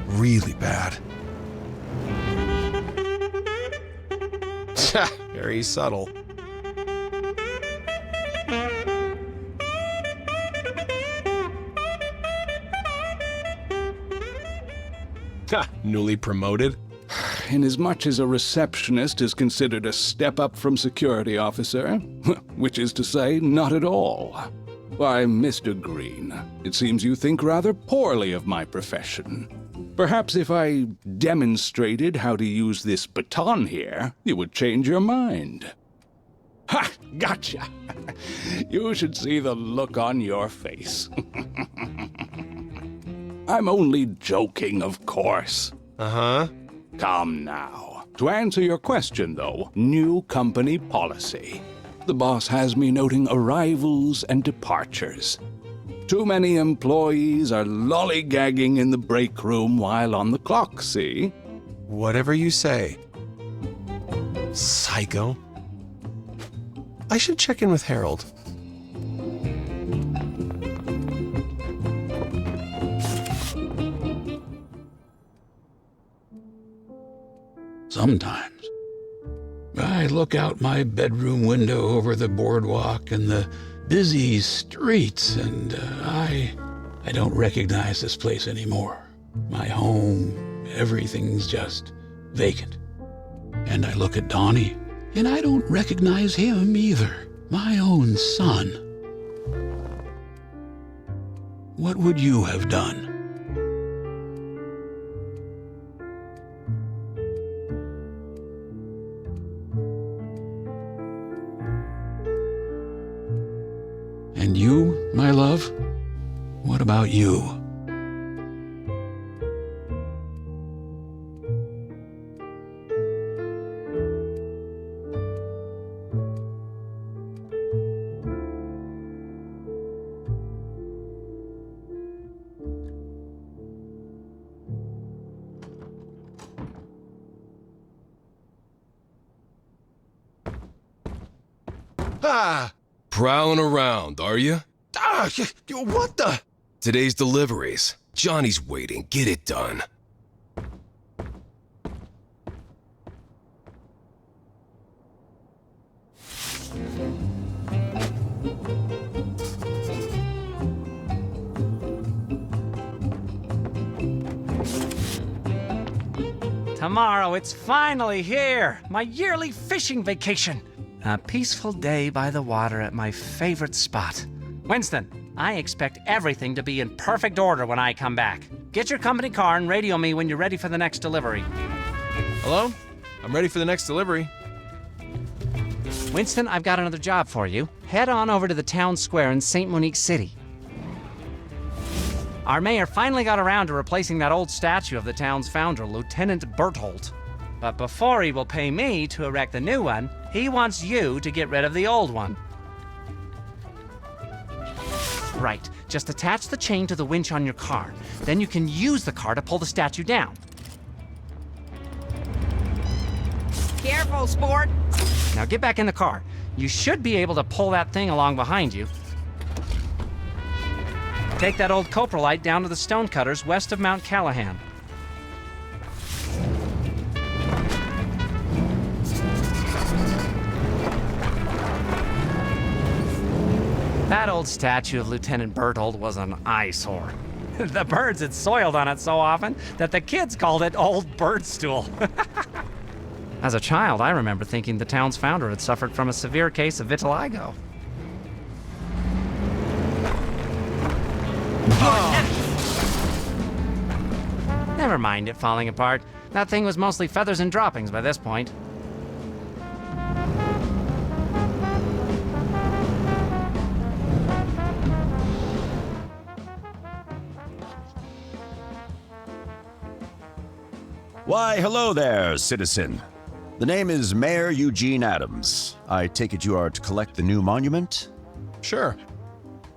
Really bad. Very subtle. Newly promoted? Inasmuch as a receptionist is considered a step up from security officer, which is to say, not at all. Why, Mr. Green, it seems you think rather poorly of my profession. Perhaps if I demonstrated how to use this baton here, you would change your mind. Ha! Gotcha! You should see the look on your face. I'm only joking, of course. Uh-huh. Come now. To answer your question, though, new company policy. The boss has me noting arrivals and departures. Too many employees are lollygagging in the break room while on the clock, see? Whatever you say. Psycho. I should check in with Harald. Sometimes I look out my bedroom window over the boardwalk and the busy streets, and I don't recognize this place anymore. My home, everything's just vacant. And I look at Donnie, and I don't recognize him either. My own son. What would you have done? And you, my love? What about you? Ah! Prowling around, are you? Ah! What the? Today's deliveries. Johnny's waiting. Get it done. Tomorrow, it's finally here! My yearly fishing vacation! A peaceful day by the water at my favorite spot. Winston, I expect everything to be in perfect order when I come back. Get your company car and radio me when you're ready for the next delivery. Hello? I'm ready for the next delivery. Winston, I've got another job for you. Head on over to the town square in St. Monique City. Our mayor finally got around to replacing that old statue of the town's founder, Lieutenant Berthold. But before he will pay me to erect the new one, he wants you to get rid of the old one. Right, just attach the chain to the winch on your car. Then you can use the car to pull the statue down. Careful, sport! Now get back in the car. You should be able to pull that thing along behind you. Take that old coprolite down to the stonecutters west of Mount Calahan. That old statue of Lieutenant Berthold was an eyesore. The birds had soiled on it so often that the kids called it Old Birdstool. As a child, I remember thinking the town's founder had suffered from a severe case of vitiligo. Never mind it falling apart. That thing was mostly feathers and droppings by this point. Why, hello there, citizen. The name is Mayor Eugene Adams. I take it you are to collect the new monument? Sure.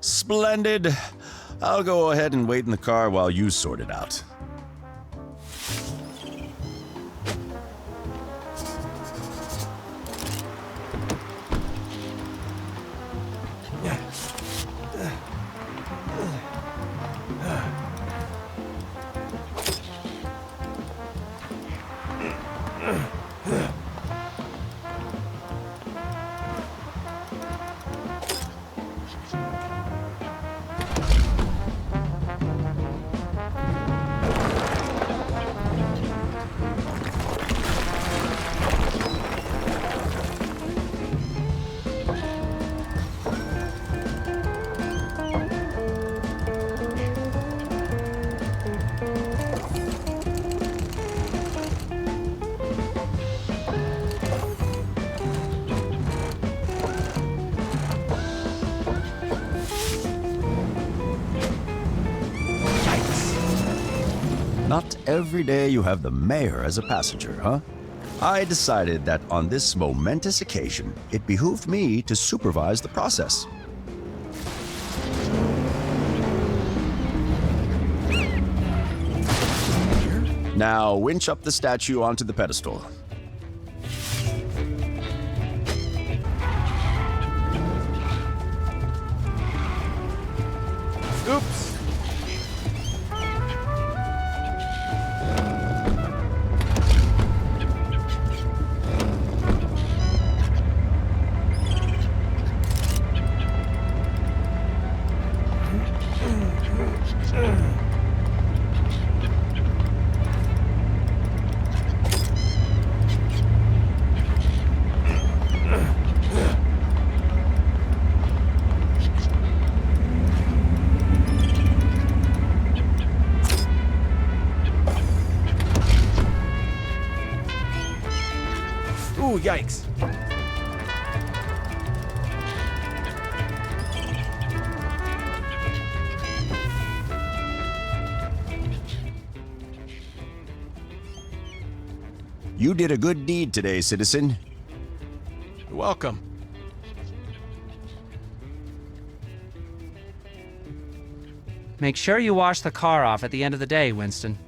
Splendid. I'll go ahead and wait in the car while you sort it out. Not every day you have the mayor as a passenger, huh? I decided that on this momentous occasion, it behooved me to supervise the process. Now winch up the statue onto the pedestal. Oops. Ooh, yikes. You did a good deed today, citizen. You're welcome. Make sure you wash the car off at the end of the day, Winston.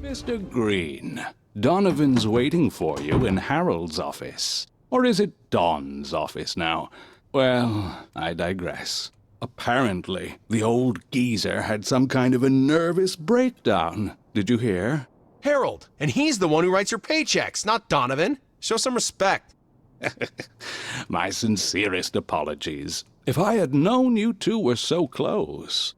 Mr. Green, Donovan's waiting for you in Harald's office. Or is it Don's office now? Well, I digress. Apparently, the old geezer had some kind of a nervous breakdown. Did you hear? Harald, and he's the one who writes your paychecks, not Donovan. Show some respect. My sincerest apologies. If I had known you two were so close.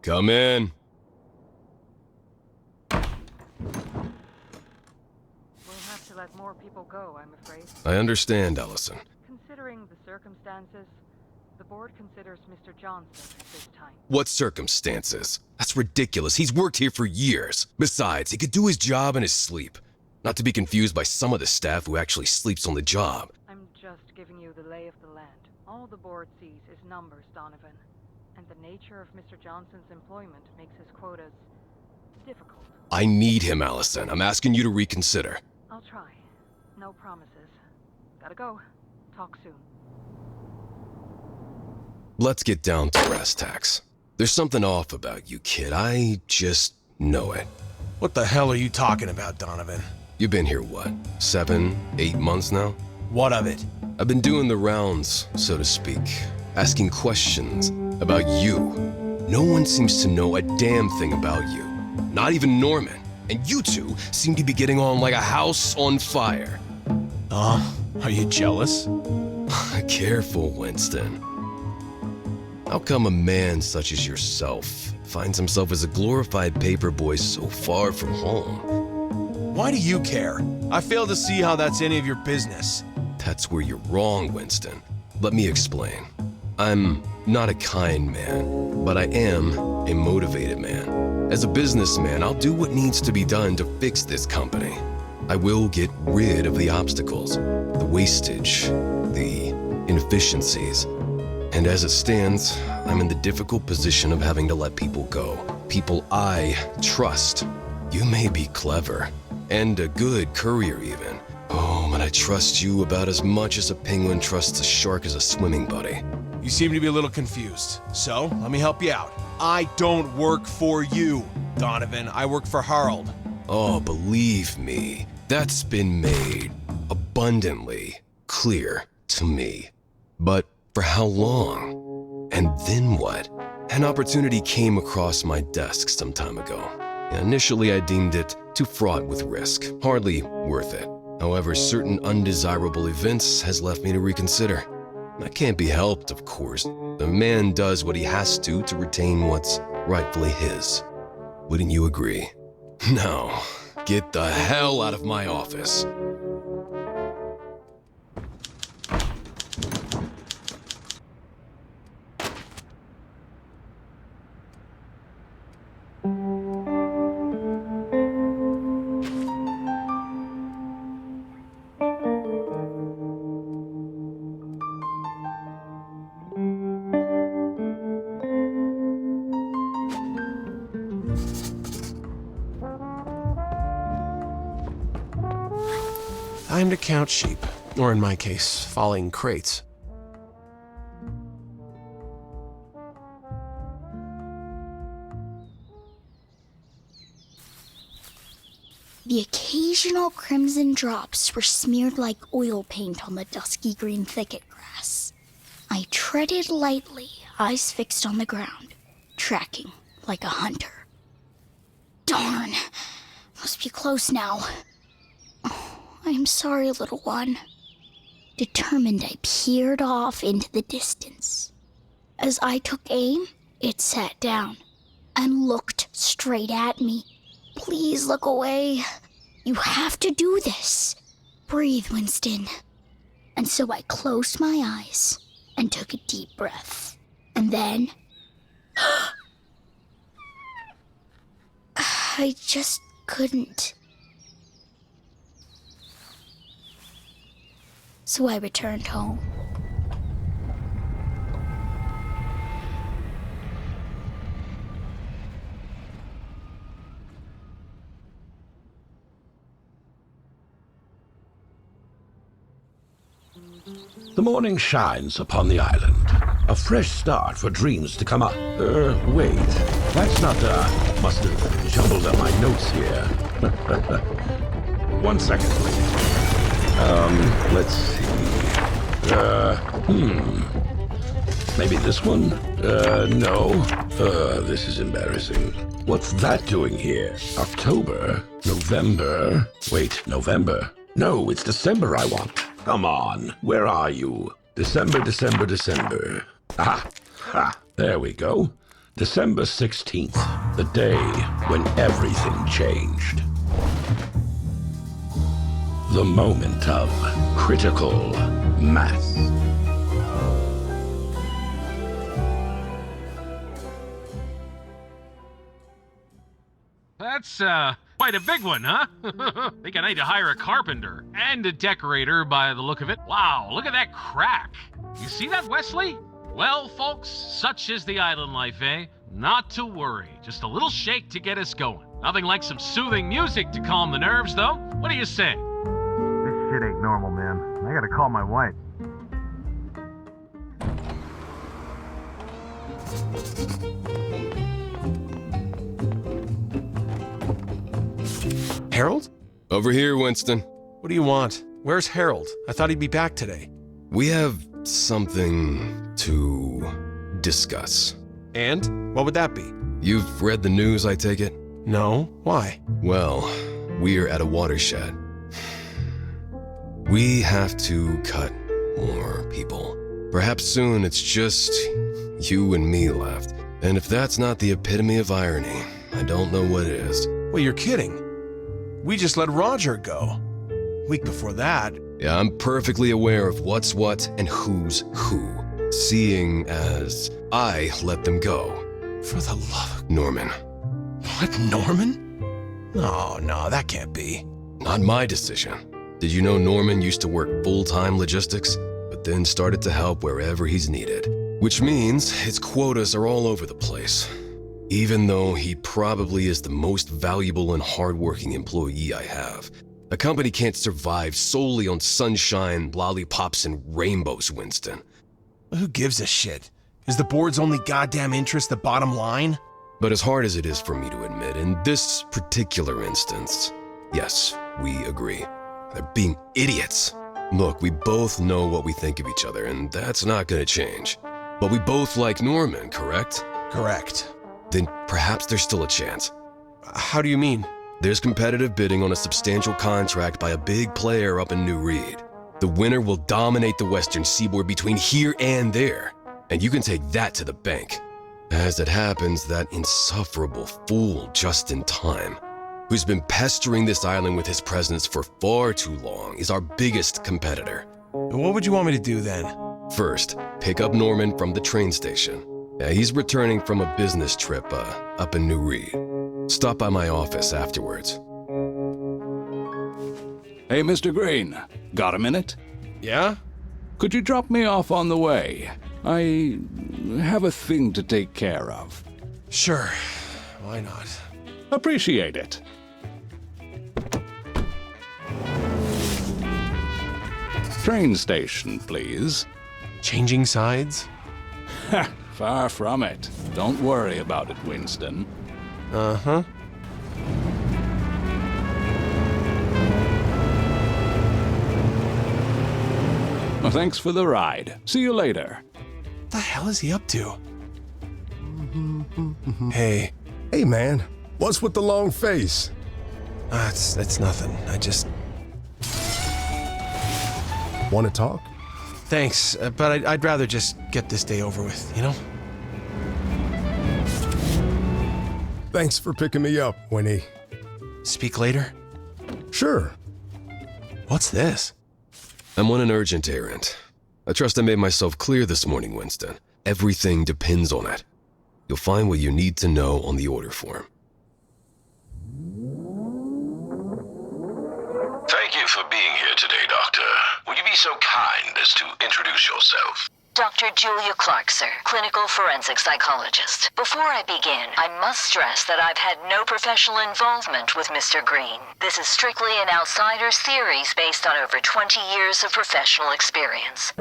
Come in. We'll have to let more people go, I'm afraid. I understand, Ellison. Considering the circumstances, the board considers Mr. Johnson at this time. What circumstances? That's ridiculous. He's worked here for years. Besides, he could do his job in his sleep. Not to be confused by some of the staff who actually sleeps on the job. I'm just giving you the lay of the land. All the board sees is numbers, Donovan. And the nature of Mr. Johnson's employment makes his quotas difficult. I need him, Allison. I'm asking you to reconsider. I'll try. No promises. Gotta go. Talk soon. Let's get down to brass tacks. There's something off about you, kid. I just know it. What the hell are you talking about, Donovan? You've been here, what, 7, 8 months now? What of it? I've been doing the rounds, so to speak, asking questions about you. No one seems to know a damn thing about you. Not even Norman. And you two seem to be getting on like a house on fire. Are you jealous? Careful, Winston. How come a man such as yourself finds himself as a glorified paperboy so far from home? Why do you care? I fail to see how that's any of your business. That's where you're wrong, Winston. Let me explain. I'm not a kind man, but I am a motivated man. As a businessman, I'll do what needs to be done to fix this company. I will get rid of the obstacles, the wastage, the inefficiencies. And as it stands, I'm in the difficult position of having to let people go. People I trust. You may be clever, and a good courier even. Oh, but I trust you about as much as a penguin trusts a shark as a swimming buddy. You seem to be a little confused. So, let me help you out. I don't work for you, Donovan. I work for Harald. Oh, believe me, that's been made abundantly clear to me. But for how long? And then what? An opportunity came across my desk some time ago. Initially, I deemed it too fraught with risk, hardly worth it. However, certain undesirable events has left me to reconsider. That can't be helped, of course. The man does what he has to retain what's rightfully his. Wouldn't you agree? Now, get the hell out of my office. Time to count sheep, or in my case, falling crates. The occasional crimson drops were smeared like oil paint on the dusky green thicket grass. I treaded lightly, eyes fixed on the ground, tracking like a hunter. Darn, must be close now. I am sorry, little one. Determined, I peered off into the distance. As I took aim, it sat down and looked straight at me. Please look away. You have to do this. Breathe, Winston. And so I closed my eyes and took a deep breath. And then... I just couldn't. So I returned home. The morning shines upon the island. A fresh start for dreams to come up. Wait. That's not, must have jumbled up my notes here. 1 second, please. Let's see. Maybe this one? No. This is embarrassing. What's that doing here? October? November? Wait, November? No, it's December I want. Come on, where are you? December. Ah, ha, there we go. December 16th, the day when everything changed. The moment of critical mass. That's, quite a big one, huh? Think I need to hire a carpenter and a decorator by the look of it. Wow, look at that crack. You see that, Wesley? Well, folks, such is the island life, eh? Not to worry. Just a little shake to get us going. Nothing like some soothing music to calm the nerves, though. What do you say? This shit ain't normal, man. I gotta call my wife. Harald? Over here, Winston. What do you want? Where's Harald? I thought he'd be back today. We have something to discuss. And? What would that be? You've read the news, I take it? No. Why? Well, we're at a watershed. We have to cut more people. Perhaps soon it's just you and me left. And if that's not the epitome of irony, I don't know what is. Well, you're kidding. We just let Roger go. Week before that. Yeah, I'm perfectly aware of what's what and who's who, seeing as I let them go. For the love of... Norman. What, Norman? No, that can't be. Not my decision. Did you know Norman used to work full-time logistics, but then started to help wherever he's needed? Which means his quotas are all over the place. Even though he probably is the most valuable and hardworking employee I have. A company can't survive solely on sunshine, lollipops, and rainbows, Winston. Who gives a shit? Is the board's only goddamn interest the bottom line? But as hard as it is for me to admit, in this particular instance, yes, we agree. They're being idiots. Look, we both know what we think of each other, and that's not gonna change. But we both like Norman, correct? Correct. Then perhaps there's still a chance. How do you mean? There's competitive bidding on a substantial contract by a big player up in New Reed. The winner will dominate the western seaboard between here and there, and you can take that to the bank. As it happens, that insufferable fool Just in Time, who's been pestering this island with his presence for far too long, is our biggest competitor. What would you want me to do then? First, pick up Norman from the train station. He's returning from a business trip up in New Reed. Stop by my office afterwards. Hey, Mr. Green, got a minute? Yeah? Could you drop me off on the way? I have a thing to take care of. Sure. Why not? Appreciate it. Train station, please. Changing sides? Ha! Far from it. Don't worry about it, Winston. Uh-huh. Well, thanks for the ride. See you later. What the hell is he up to? Hey. Hey, man. What's with the long face? It's nothing. I just... Want to talk? Thanks, but I'd rather just get this day over with, you know? Thanks for picking me up, Winnie. Speak later? Sure. What's this? I'm on an urgent errand. I trust I made myself clear this morning, Winston. Everything depends on it. You'll find what you need to know on the order form. Thank you for being here today, Doctor. Would you be so kind as to introduce yourself? Dr. Julia Clark, sir, clinical forensic psychologist. Before I begin, I must stress that I've had no professional involvement with Mr. Green. This is strictly an outsider's theories based on over 20 years of professional experience.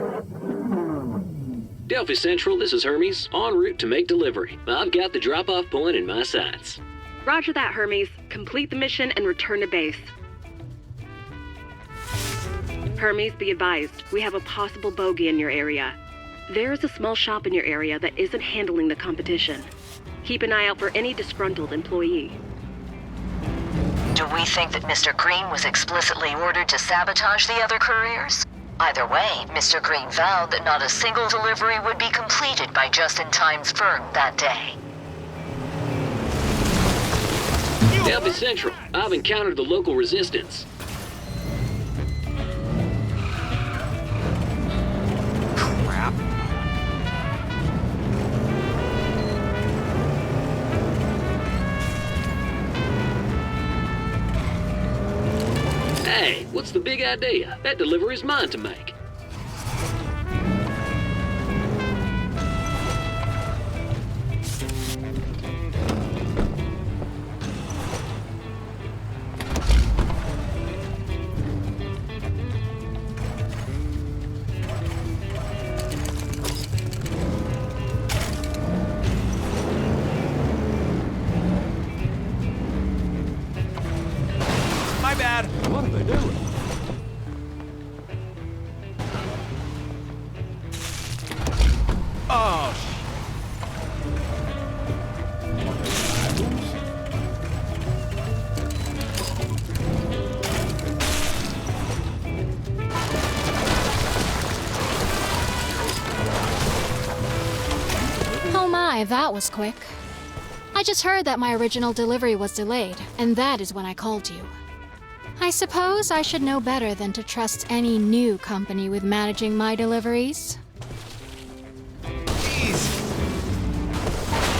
Delphi Central, this is Hermes, en route to make delivery. I've got the drop-off point in my sights. Roger that, Hermes. Complete the mission and return to base. Hermes, be advised, we have a possible bogey in your area. There is a small shop in your area that isn't handling the competition. Keep an eye out for any disgruntled employee. Do we think that Mr. Green was explicitly ordered to sabotage the other couriers? Either way, Mr. Green vowed that not a single delivery would be completed by Just-in-Time's firm that day. Delphi Central, I've encountered the local resistance. Crap. Hey, what's the big idea? That delivery's mine to make. bad. What are they doing? Oh, Oh my, that was quick. I just heard that my original delivery was delayed, and that is when I called you. I suppose I should know better than to trust any new company with managing my deliveries.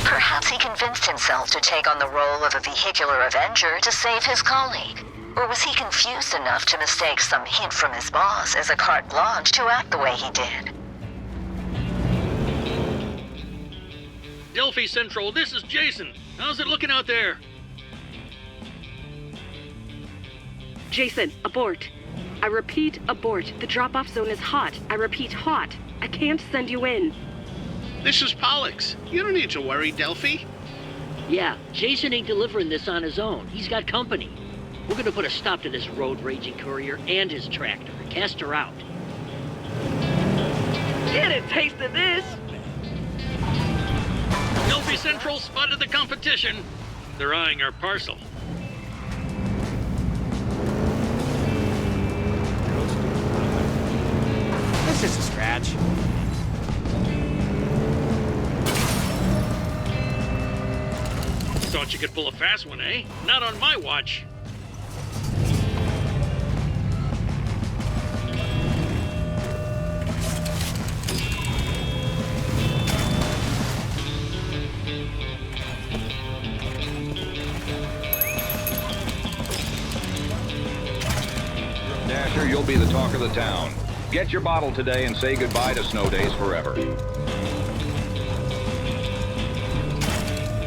Perhaps he convinced himself to take on the role of a vehicular avenger to save his colleague. Or was he confused enough to mistake some hint from his boss as a carte blanche to act the way he did? Delphi Central, this is Jason. How's it looking out there? Jason, abort. I repeat, abort. The drop-off zone is hot. I repeat, hot. I can't send you in. This is Pollux. You don't need to worry, Delphi. Yeah, Jason ain't delivering this on his own. He's got company. We're gonna put a stop to this road-raging courier and his tractor. Cast her out. Get a taste of this! Delphi Central spotted the competition. They're eyeing our parcel. it's just a scratch. Thought you could pull a fast one, eh? Not on my watch. Dasher, you'll be the talk of the town. Get your bottle today and say goodbye to snow days forever.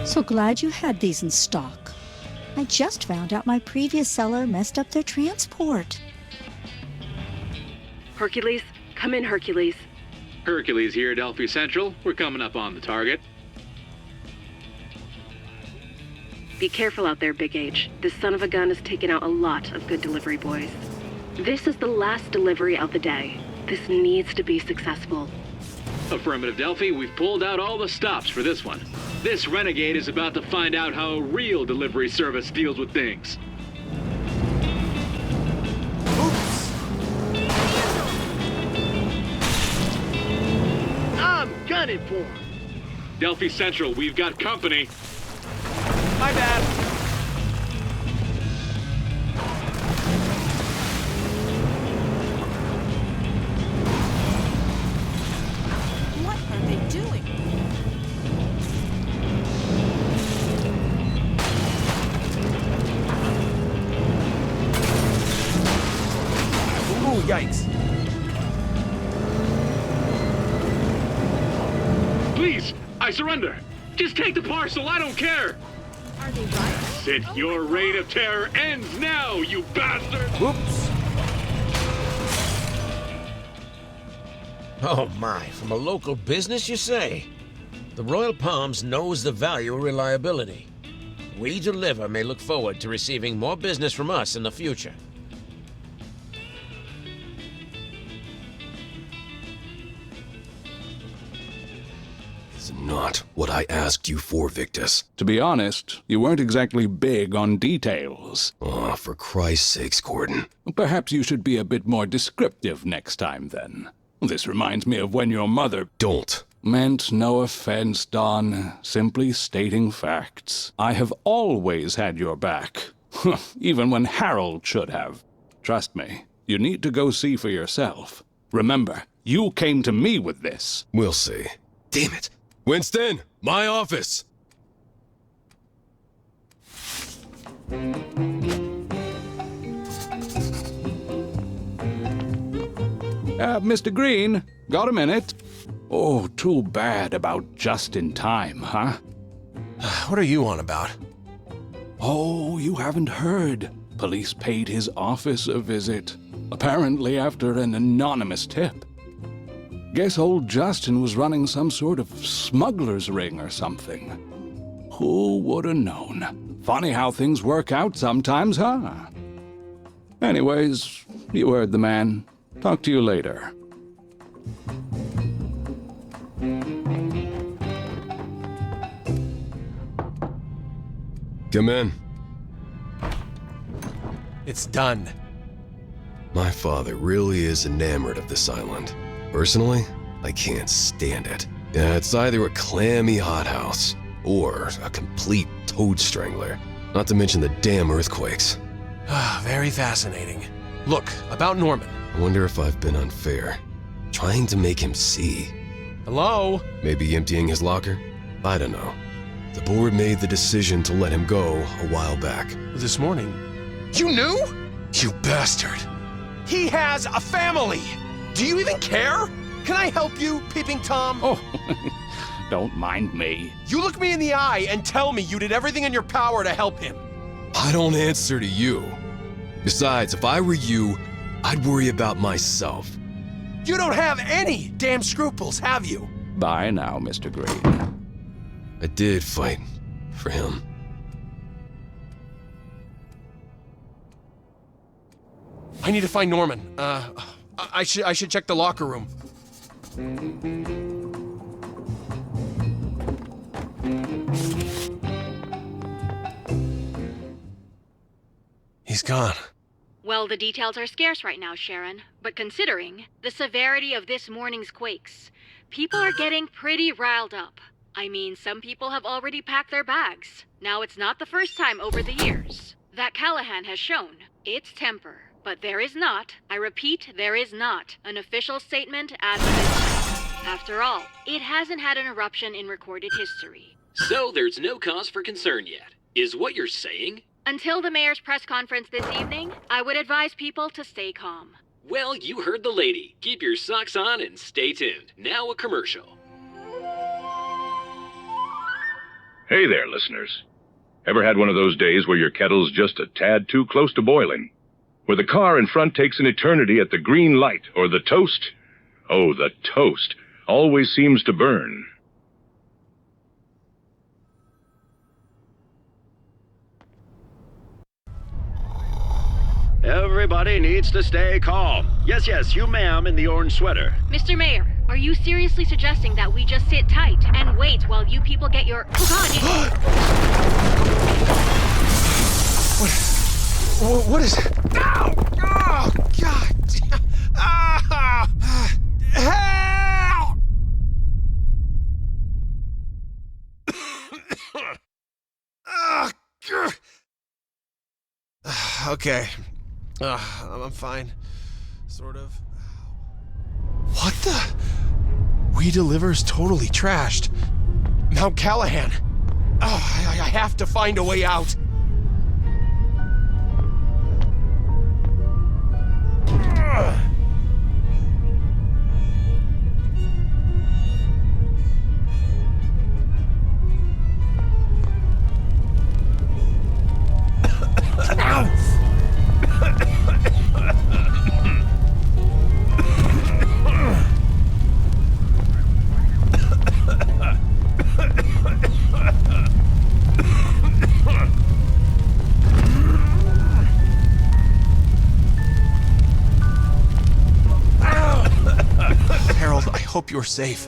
So glad you had these in stock. I just found out my previous seller messed up their transport. Hercules, come in, Hercules. Hercules here, Delphi Central. We're coming up on the target. Be careful out there, Big H. This son of a gun has taken out a lot of good delivery boys. This is the last delivery of the day. This needs to be successful. Affirmative, Delphi. We've pulled out all the stops for this one. This renegade is about to find out how a real delivery service deals with things. I'm gunning for him. Delphi Central, we've got company. My bad. What are they doing? Ooh, yikes. Please, I surrender. Just take the parcel, I don't care. Are they right? Sit, your reign of terror ends now, you bastard! Whoops. Oh my, from a local business, you say? The Royal Palms knows the value of reliability. We Deliver may look forward to receiving more business from us in the future. It's not what I asked you for, Victus. To be honest, you weren't exactly big on details. Oh, for Christ's sakes, Gordon. Perhaps you should be a bit more descriptive next time, then. This reminds me of when your mother... Don't. Meant no offense, Don. Simply stating facts. I have always had your back. Even when Harald should have. Trust me, you need to go see for yourself. Remember, you came to me with this. We'll see. Damn it. Winston, my office. Mr. Green, got a minute? Oh, too bad about just in time, huh? What are you on about? Oh, you haven't heard. Police paid his office a visit, apparently after an anonymous tip. Guess old Justin was running some sort of smuggler's ring or something. Who would have known? Funny how things work out sometimes, huh? Anyways, you heard the man. Talk to you later. Come in. It's done. My father really is enamored of this island. Personally, I can't stand it. Yeah, it's either a clammy hothouse or a complete toad strangler. Not to mention the damn earthquakes. Very fascinating. Look, about Norman. I wonder if I've been unfair. Trying to make him see. Hello? Maybe emptying his locker? I don't know. The board made the decision to let him go a while back. This morning. You knew? You bastard. He has a family. Do you even care? Can I help you, Peeping Tom? Oh, don't mind me. You look me in the eye and tell me you did everything in your power to help him. I don't answer to you. Besides, if I were you, I'd worry about myself. You don't have any damn scruples, have you? Bye now, Mr. Green. I did fight for him. I need to find Norman. I should check the locker room. He's gone. Well, the details are scarce right now, Sharon. But considering the severity of this morning's quakes, people are getting pretty riled up. I mean, some people have already packed their bags. Now, it's not the first time over the years that Calahan has shown its temper. But there is not, I repeat, there is not an official statement as of this time. After all, it hasn't had an eruption in recorded history. So there's no cause for concern yet, is what you're saying? Until the mayor's press conference this evening, I would advise people to stay calm. Well, you heard the lady. Keep your socks on and stay tuned. Now a commercial. Hey there, listeners. Ever had one of those days where your kettle's just a tad too close to boiling? Where the car in front takes an eternity at the green light, or the toast? Oh, the toast always seems to burn. Everybody needs to stay calm. Yes, you ma'am in the orange sweater. Mr. Mayor, are you seriously suggesting that we just sit tight and wait while you people get your... Oh, God! What is it? Ow! Oh, God! Ah! Help! Okay. I'm fine. Sort of. What the? We Deliver's totally trashed. Mount Calahan. Oh, I have to find a way out. Harald, I hope you're safe.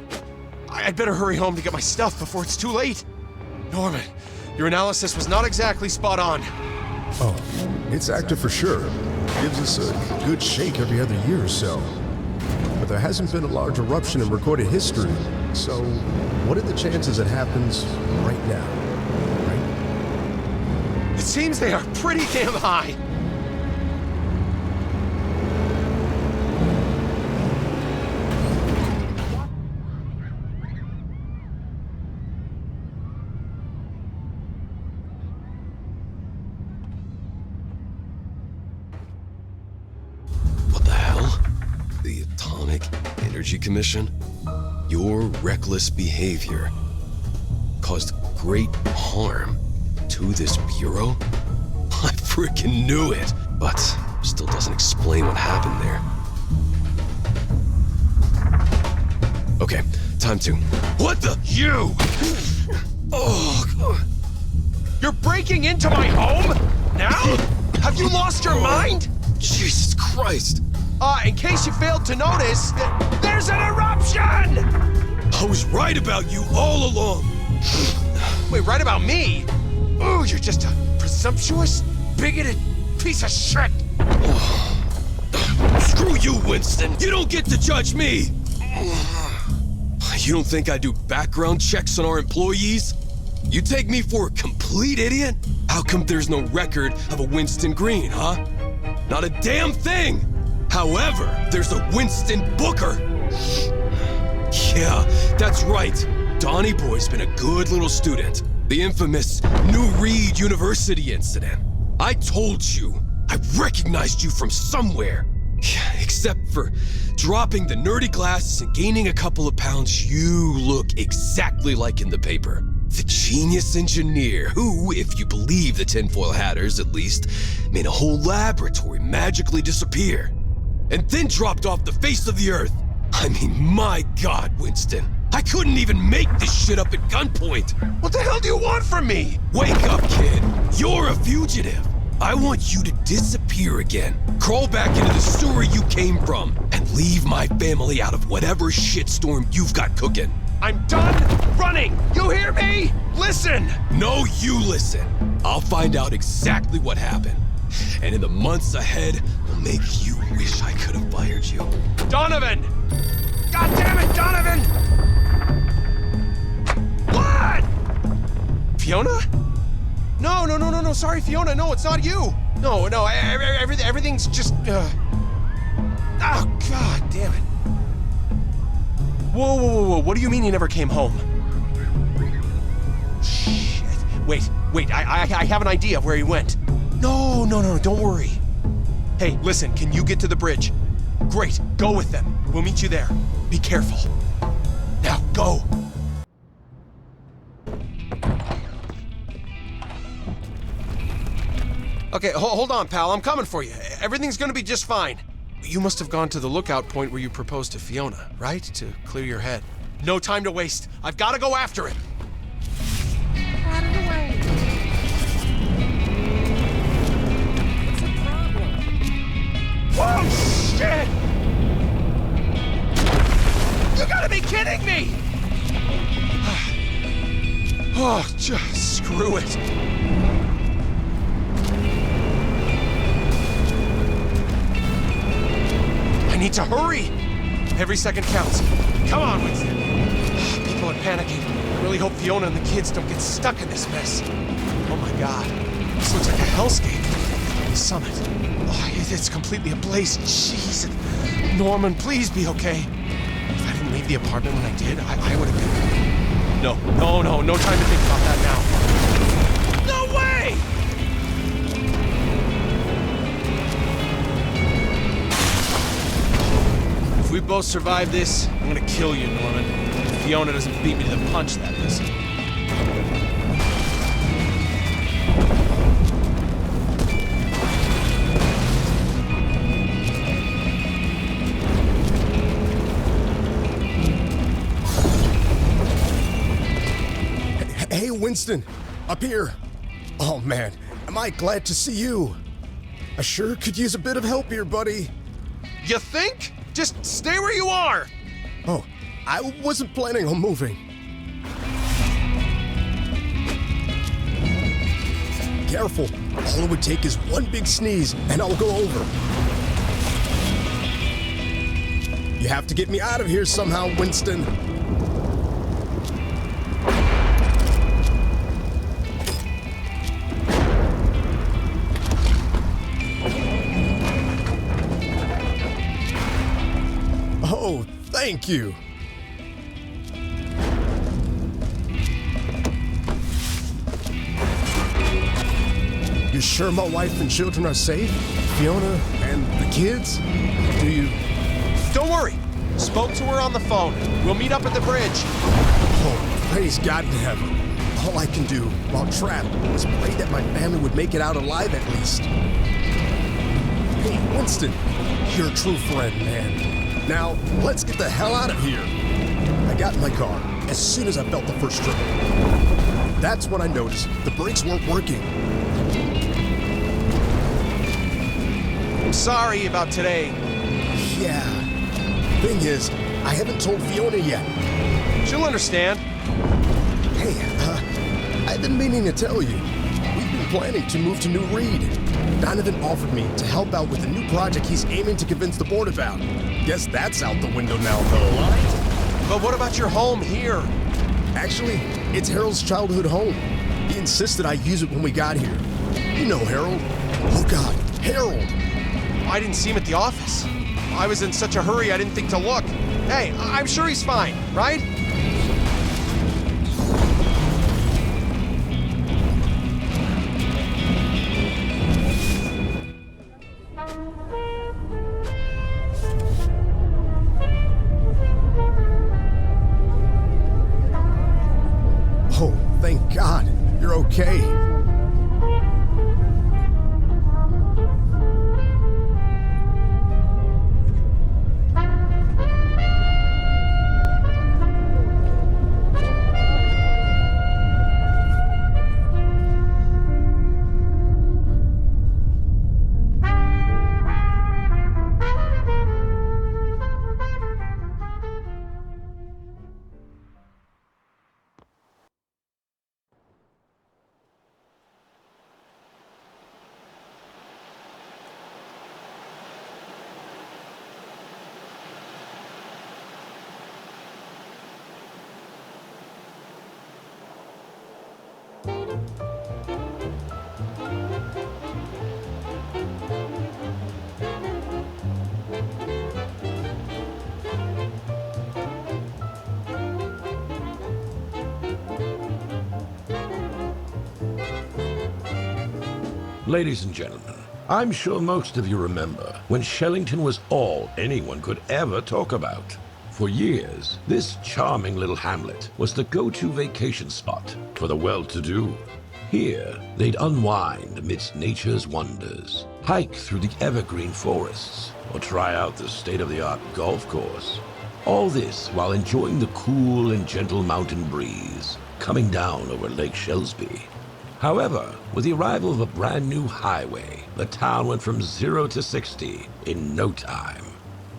I'd better hurry home to get my stuff before it's too late. Norman, your analysis was not exactly spot on. Oh, it's active for sure. Gives us a good shake every other year or so. But there hasn't been a large eruption in recorded history. So, what are the chances it happens right now? Right? It seems they are pretty damn high. Commission, your reckless behavior caused great harm to this bureau? I freaking knew it, but still doesn't explain what happened there. Okay, time to... What the... You! Oh, God. You're breaking into my home? Now? Have you lost your mind? Jesus Christ! In case you failed to notice, there's an eruption! I was right about you all along. Wait, right about me? Ooh, you're just a presumptuous, bigoted piece of shit! Screw you, Winston! You don't get to judge me! You don't think I do background checks on our employees? You take me for a complete idiot? How come there's no record of a Winston Green, huh? Not a damn thing! However, there's a Winston Booker! Yeah, that's right. Donnie Boy's been a good little student. The infamous New Reed University incident. I told you, I recognized you from somewhere. Except for dropping the nerdy glasses and gaining a couple of pounds, you look exactly like in the paper. The genius engineer who, if you believe the tinfoil hatters at least, made a whole laboratory magically disappear. And then dropped off the face of the earth. I mean, my God, Winston. I couldn't even make this shit up at gunpoint. What the hell do you want from me? Wake up, kid. You're a fugitive. I want you to disappear again. Crawl back into the sewer you came from and leave my family out of whatever shitstorm you've got cooking. I'm done running! You hear me? Listen! No, you listen. I'll find out exactly what happened. And in the months ahead, I'll make you wish I could have fired you. Donovan! God damn it, Donovan! What? Fiona? No, sorry, Fiona, no, it's not you. No, everything's just, Oh, God damn it. Whoa, what do you mean he never came home? Shit, wait, I have an idea of where he went. No, don't worry. Hey, listen, can you get to the bridge? Great, go with them. We'll meet you there. Be careful. Now, go. Okay, hold on, pal. I'm coming for you. Everything's gonna be just fine. You must have gone to the lookout point where you proposed to Fiona, right? To clear your head. No time to waste. I've got to go after him. Out of the way. What's the problem? Whoa, shit! You gotta be kidding me! Oh, just screw it. I need to hurry! Every second counts. Come on, Winston. People are panicking. I really hope Fiona and the kids don't get stuck in this mess. Oh my God. This looks like a hellscape. The summit. Oh, it's completely ablaze. Jeez. Norman, please be okay. If I didn't leave the apartment when I did, I would have been... No time to think about that now. No way! If we both survive this, I'm gonna kill you, Norman. If Fiona doesn't beat me to the punch, that is. Hey, Winston, up here. Oh man, am I glad to see you. I sure could use a bit of help here, buddy. You think? Just stay where you are! Oh, I wasn't planning on moving. Careful, all it would take is one big sneeze and I'll go over. You have to get me out of here somehow, Winston. Oh, thank you. You sure my wife and children are safe? Fiona and the kids? Do you... Don't worry. Spoke to her on the phone. We'll meet up at the bridge. Oh, praise God in heaven. All I can do while trapped was pray that my family would make it out alive at least. Hey, Winston, you're a true friend, man. Now, let's get the hell out of here. I got in my car as soon as I felt the first trigger. That's when I noticed the brakes weren't working. I'm sorry about today. Yeah. Thing is, I haven't told Fiona yet. She'll understand. Hey, I've been meaning to tell you. We've been planning to move to New Reed. Donovan offered me to help out with a new project he's aiming to convince the board about. Guess that's out the window now, though. What? But what about your home here? Actually, it's Harold's childhood home. He insisted I use it when we got here. You know Harold. Oh God, Harold! I didn't see him at the office. I was in such a hurry I didn't think to look. Hey, I'm sure he's fine, right? Oh, thank God. You're okay. Ladies and gentlemen, I'm sure most of you remember when Shellington was all anyone could ever talk about. For years, this charming little hamlet was the go-to vacation spot for the well-to-do. Here, they'd unwind amidst nature's wonders, hike through the evergreen forests, or try out the state-of-the-art golf course. All this while enjoying the cool and gentle mountain breeze coming down over Lake Shelsby. However, with the arrival of a brand new highway, the town went from 0 to 60 in no time.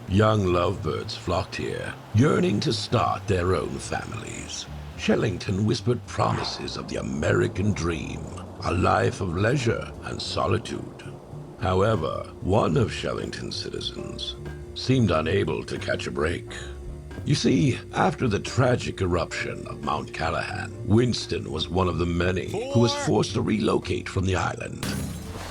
Young lovebirds flocked here, yearning to start their own families. Shellington whispered promises of the American dream, a life of leisure and solitude. However, one of Shellington's citizens seemed unable to catch a break. You see, after the tragic eruption of Mount Calahan, Winston was one of the many who was forced to relocate from the island.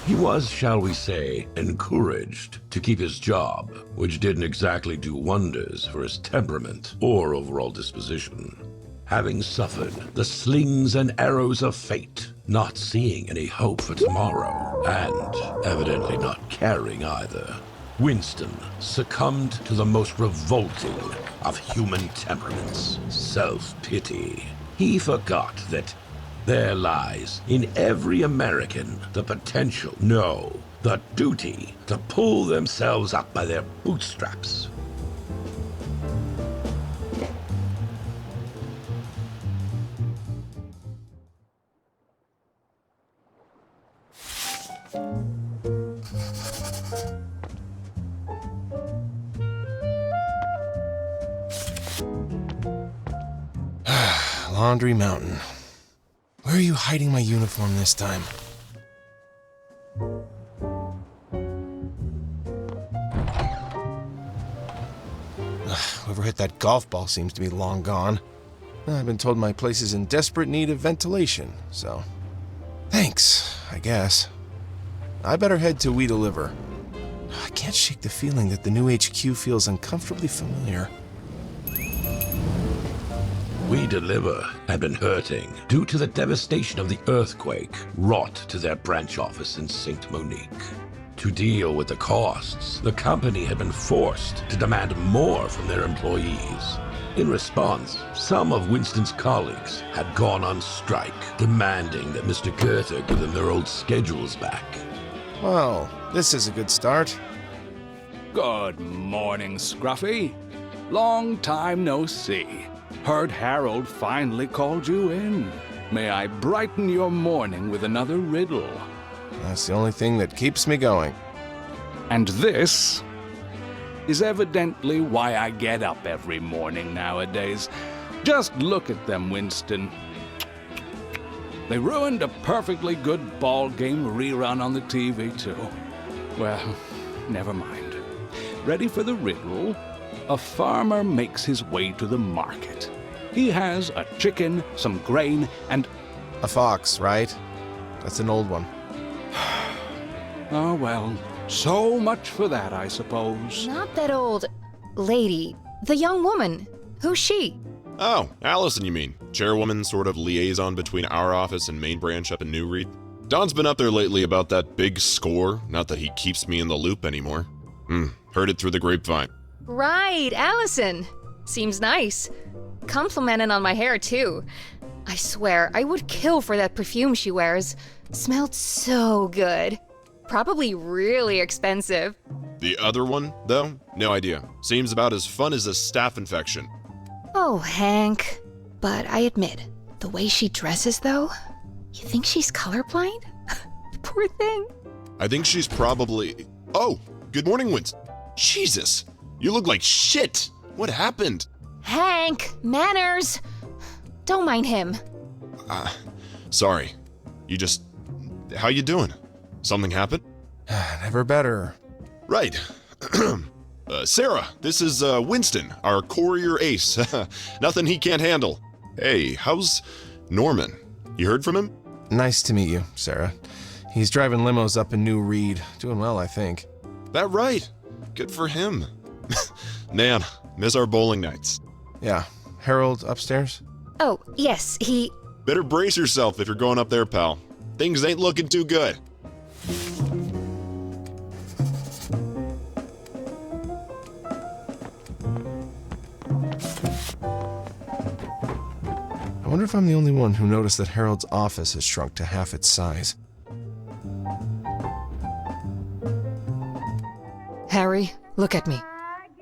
He was, shall we say, encouraged to keep his job, which didn't exactly do wonders for his temperament or overall disposition. Having suffered the slings and arrows of fate, not seeing any hope for tomorrow, and evidently not caring either, Winston succumbed to the most revolting of human temperaments, self-pity. He forgot that there lies in every American the potential, no, the duty to pull themselves up by their bootstraps. Laundry Mountain. Where are you hiding my uniform this time? Whoever hit that golf ball seems to be long gone. I've been told my place is in desperate need of ventilation, so... Thanks, I guess. I better head to We Deliver. I can't shake the feeling that the new HQ feels uncomfortably familiar. We Deliver had been hurting due to the devastation of the earthquake wrought to their branch office in St. Monique. To deal with the costs, the company had been forced to demand more from their employees. In response, some of Winston's colleagues had gone on strike, demanding that Mr. Goethe give them their old schedules back. Well, this is a good start. Good morning, Scruffy. Long time no see. Heard Harald finally called you in. May I brighten your morning with another riddle? That's the only thing that keeps me going. And this is evidently why I get up every morning nowadays. Just look at them, Winston. They ruined a perfectly good ball game rerun on the TV, too. Well, never mind. Ready for the riddle? A farmer makes his way to the market. He has a chicken, some grain, and... A fox, right? That's an old one. Oh, well, so much for that, I suppose. Not that old lady. The young woman. Who's she? Oh, Allison, you mean. Chairwoman, sort of liaison between our office and main branch up in New Reed. Don's been up there lately about that big score. Not that he keeps me in the loop anymore. Heard it through the grapevine. Right, Allison. Seems nice. Complimenting on my hair, too. I swear, I would kill for that perfume she wears. Smelled so good. Probably really expensive. The other one, though? No idea. Seems about as fun as a staph infection. Oh, Hank. But I admit, the way she dresses, though, you think she's colorblind? Poor thing. I think she's probably... Oh, good morning, Winston. Jesus, you look like shit. What happened? Hank, manners. Don't mind him. Sorry. You just... How you doing? Something happened? Never better. Right. Sarah, this is Winston, our courier ace. Nothing he can't handle. Hey, how's Norman? You heard from him? Nice to meet you, Sarah. He's driving limos up in New Reed. Doing well, I think. That right. Good for him. Man, miss our bowling nights. Yeah. Harald upstairs? Oh, yes, he... Better brace yourself if you're going up there, pal. Things ain't looking too good. I wonder if I'm the only one who noticed that Harold's office has shrunk to half its size. Harry, look at me.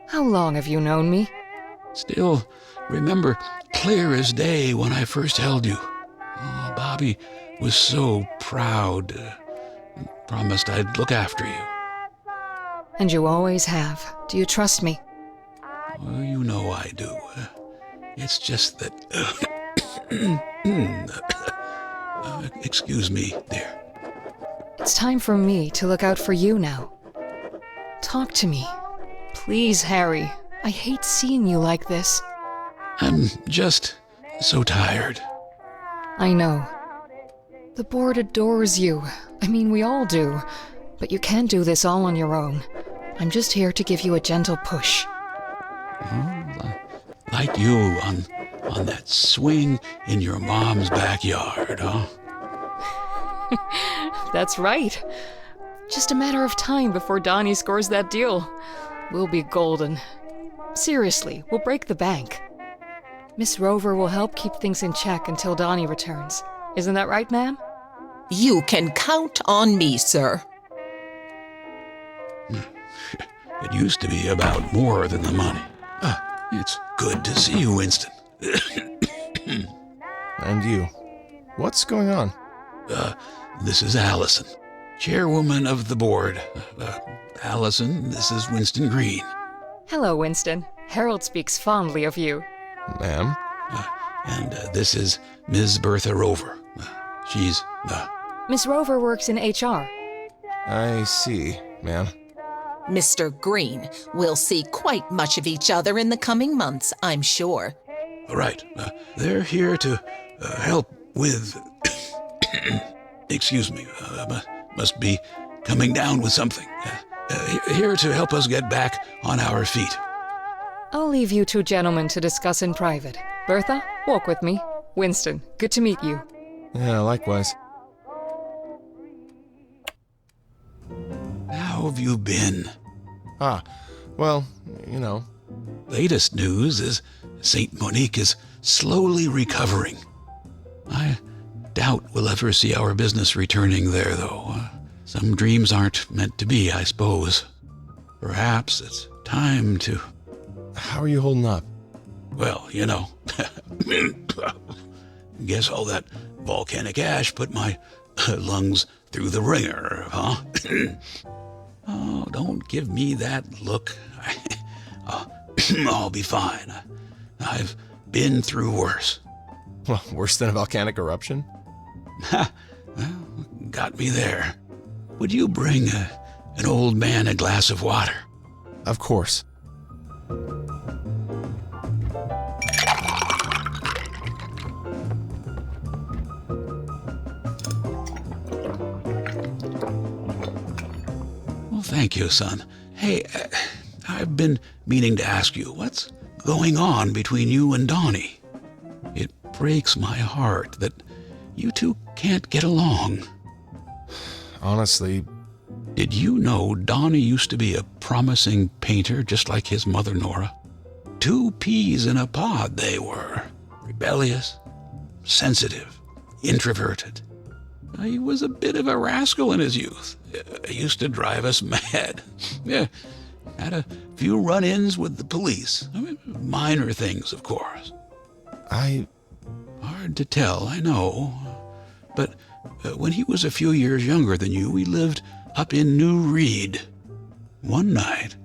How long have you known me? Still remember clear as day when I first held you. Oh, Bobby was so proud. Promised I'd look after you. And you always have. Do you trust me? Well, you know I do. It's just that... excuse me, dear. It's time for me to look out for you now. Talk to me. Please, Harry. I hate seeing you like this. I'm just so tired. I know. The board adores you. I mean, we all do. But you can't do this all on your own. I'm just here to give you a gentle push. Oh, like you on that swing in your mom's backyard, huh? That's right. Just a matter of time before Donnie scores that deal. We'll be golden. Seriously, we'll break the bank. Miss Rover will help keep things in check until Donnie returns. Isn't that right, ma'am? You can count on me, sir. It used to be about more than the money. It's good to see you, Winston. And you. What's going on? This is Allison, chairwoman of the board. Allison, this is Winston Green. Hello, Winston. Harold speaks fondly of you. Ma'am? And this is Ms. Bertha Rover. She's... Miss Rover works in HR. I see, ma'am. Mr. Green, we'll see quite much of each other in the coming months, I'm sure. Right. They're here to help with... Excuse me. Must be coming down with something. Here to help us get back on our feet. I'll leave you two gentlemen to discuss in private. Bertha, walk with me. Winston, good to meet you. Yeah, likewise. How have you been? Well, you know. Latest news is St. Monique is slowly recovering. I doubt we'll ever see our business returning there, though. Some dreams aren't meant to be, I suppose. Perhaps it's time to... How are you holding up? Well, you know. Guess all that volcanic ash put my lungs through the ringer, huh? Oh, don't give me that look. I'll be fine. I've been through worse. Well, worse than a volcanic eruption? Ha! Well, got me there. Would you bring an old man a glass of water? Of course. Well, thank you, son. Hey, I've been meaning to ask you, what's going on between you and Donnie? It breaks my heart that you two can't get along. Honestly, did you know Donnie used to be a promising painter just like his mother Nora? 2 peas in a pod they were. Rebellious, sensitive, introverted. He was a bit of a rascal in his youth. He used to drive us mad. Yeah, had a few run-ins with the police. I mean, minor things, of course. Hard to tell, I know. But when he was a few years younger than you, we lived up in New Reed. One night,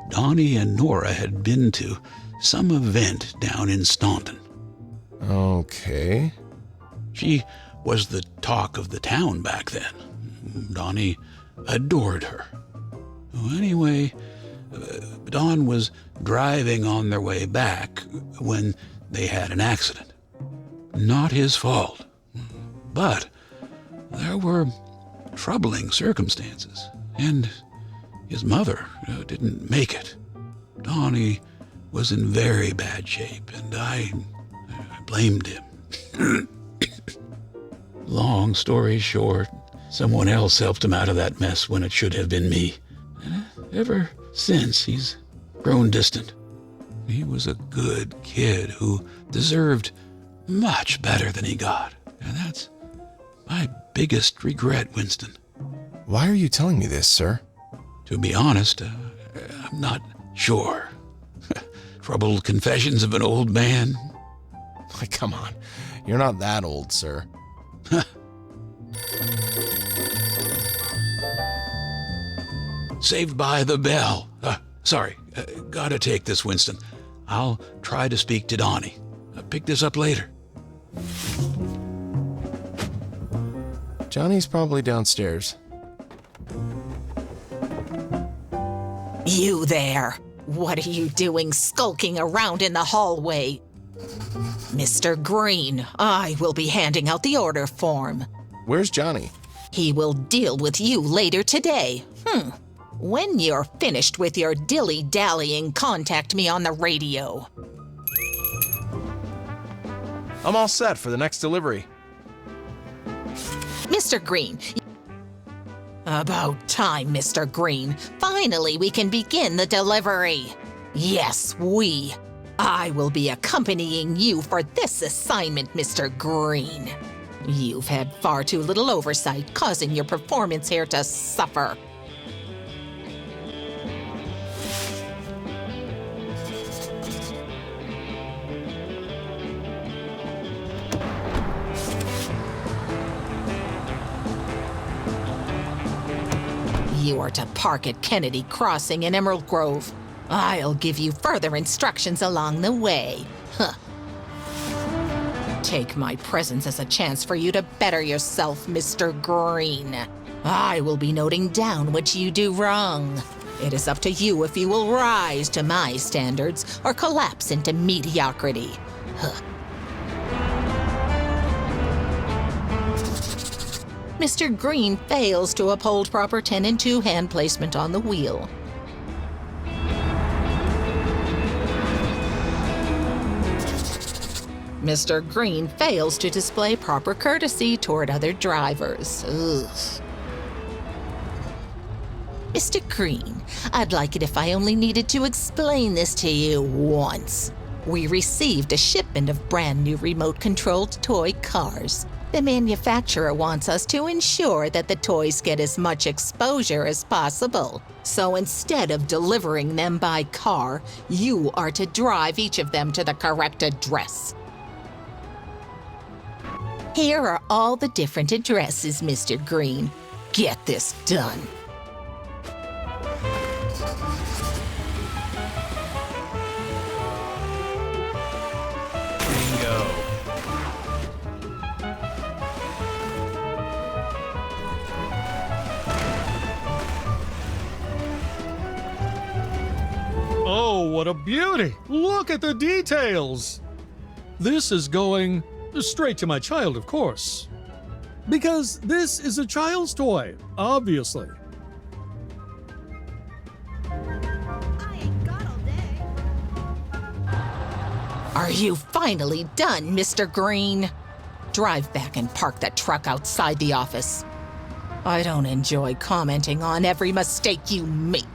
Donnie and Nora had been to some event down in Staunton. Okay. She was the talk of the town back then. Donnie adored her. Anyway, Don was driving on their way back when they had an accident. Not his fault. But there were troubling circumstances, and his mother didn't make it. Donnie was in very bad shape, and I blamed him. Long story short, someone else helped him out of that mess when it should have been me. And ever since, he's grown distant. He was a good kid who deserved much better than he got. And that's my biggest regret, Winston. Why are you telling me this, sir? To be honest, I'm not sure. Troubled confessions of an old man. Come on, you're not that old, sir. Saved by the bell. Sorry, gotta take this, Winston. I'll try to speak to Donnie. Pick this up later. Johnny's probably downstairs. You there! What are you doing skulking around in the hallway? Mr. Green, I will be handing out the order form. Where's Johnny? He will deal with you later today. When you're finished with your dilly-dallying, contact me on the radio. I'm all set for the next delivery. Mr. Green. About time, Mr. Green. Finally, we can begin the delivery. Yes, we. I will be accompanying you for this assignment, Mr. Green. You've had far too little oversight, causing your performance here to suffer. You are to park at Kennedy Crossing in Emerald Grove. I'll give you further instructions along the way. Take my presence as a chance for you to better yourself, Mr. Green. I will be noting down what you do wrong. It is up to you if you will rise to my standards or collapse into mediocrity. Mr. Green fails to uphold proper 10 and 2 hand placement on the wheel. Mr. Green fails to display proper courtesy toward other drivers. Ugh. Mr. Green, I'd like it if I only needed to explain this to you once. We received a shipment of brand new remote-controlled toy cars. The manufacturer wants us to ensure that the toys get as much exposure as possible. So instead of delivering them by car, you are to drive each of them to the correct address. Here are all the different addresses, Mr. Green. Get this done. Oh, what a beauty! Look at the details! This is going straight to my child, of course. Because this is a child's toy, obviously. Are you finally done, Mr. Green? Drive back and park that truck outside the office. I don't enjoy commenting on every mistake you make.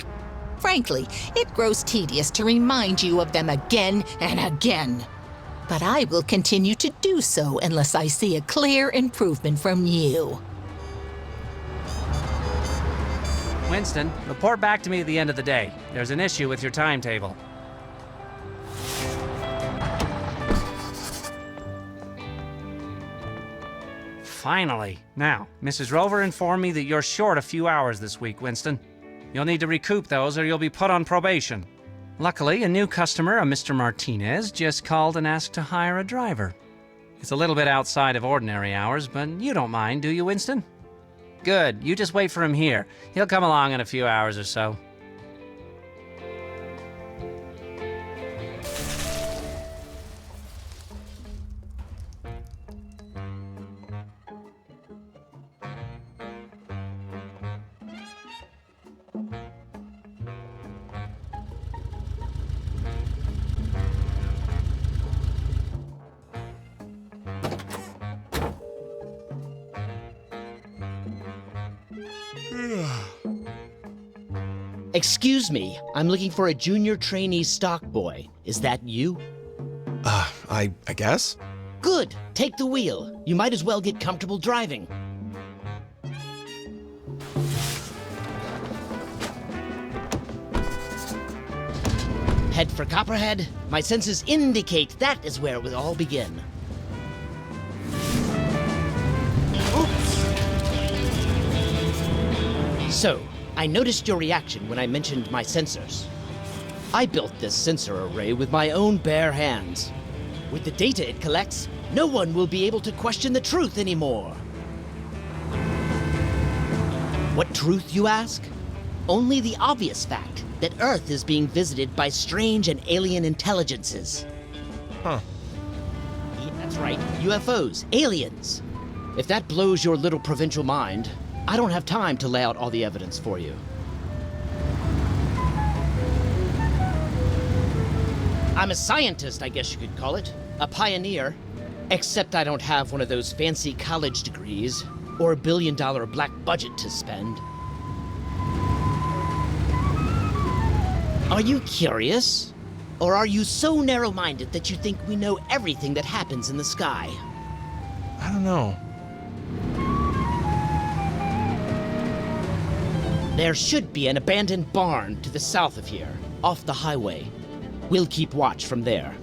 Frankly, it grows tedious to remind you of them again and again. But I will continue to do so unless I see a clear improvement from you. Winston, report back to me at the end of the day. There's an issue with your timetable. Finally. Now, Mrs. Rover informed me that you're short a few hours this week, Winston. You'll need to recoup those or you'll be put on probation. Luckily, a new customer, a Mr. Martinez, just called and asked to hire a driver. It's a little bit outside of ordinary hours, but you don't mind, do you, Winston? Good. You just wait for him here. He'll come along in a few hours or so. Excuse me, I'm looking for a junior trainee stock boy. Is that you? I guess? Good, take the wheel. You might as well get comfortable driving. Head for Copperhead. My senses indicate that is where it will all begin. So, I noticed your reaction when I mentioned my sensors. I built this sensor array with my own bare hands. With the data it collects, no one will be able to question the truth anymore. What truth, you ask? Only the obvious fact that Earth is being visited by strange and alien intelligences. Huh. Yeah, that's right, UFOs, aliens. If that blows your little provincial mind, I don't have time to lay out all the evidence for you. I'm a scientist, I guess you could call it. A pioneer. Except I don't have one of those fancy college degrees or $1 billion black budget to spend. Are you curious? Or are you so narrow-minded that you think we know everything that happens in the sky? I don't know. There should be an abandoned barn to the south of here, off the highway. We'll keep watch from there.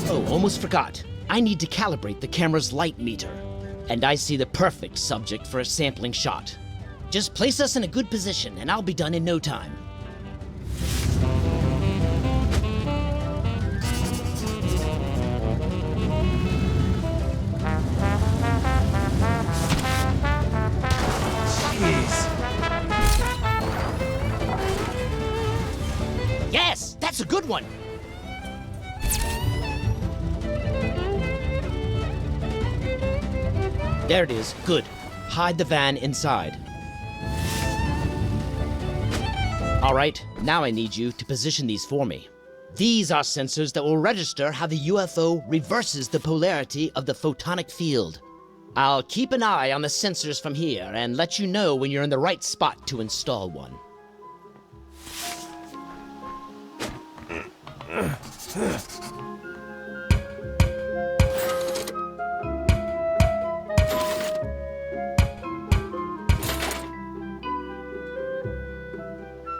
Oh, almost forgot. I need to calibrate the camera's light meter. And I see the perfect subject for a sampling shot. Just place us in a good position and I'll be done in no time. Yes, that's a good one. There it is. Good. Hide the van inside. All right, now I need you to position these for me. These are sensors that will register how the UFO reverses the polarity of the photonic field. I'll keep an eye on the sensors from here and let you know when you're in the right spot to install one.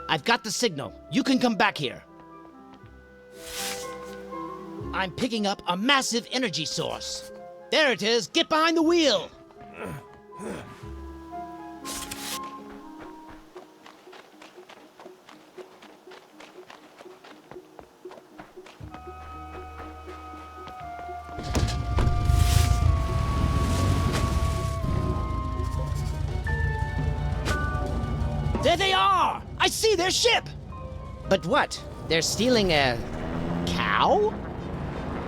I've got the signal. You can come back here. I'm picking up a massive energy source. There it is. Get behind the wheel. There they are! I see their ship! But what? They're stealing a cow?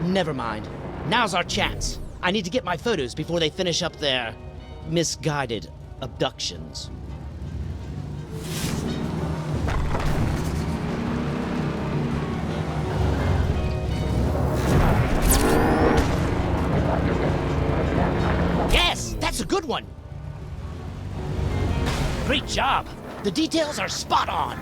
Never mind. Now's our chance. I need to get my photos before they finish up their misguided abductions. Yes, that's a good one. Great job. The details are spot on.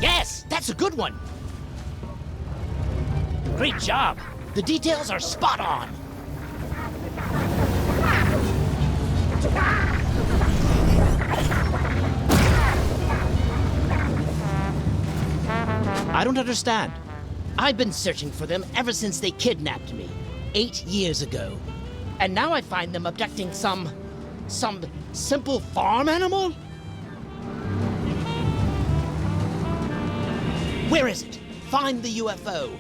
Yes, that's a good one. Great job. The details are spot on. I don't understand. I've been searching for them ever since they kidnapped me 8 years ago. And now I find them abducting some simple farm animal? Where is it? Find the UFO.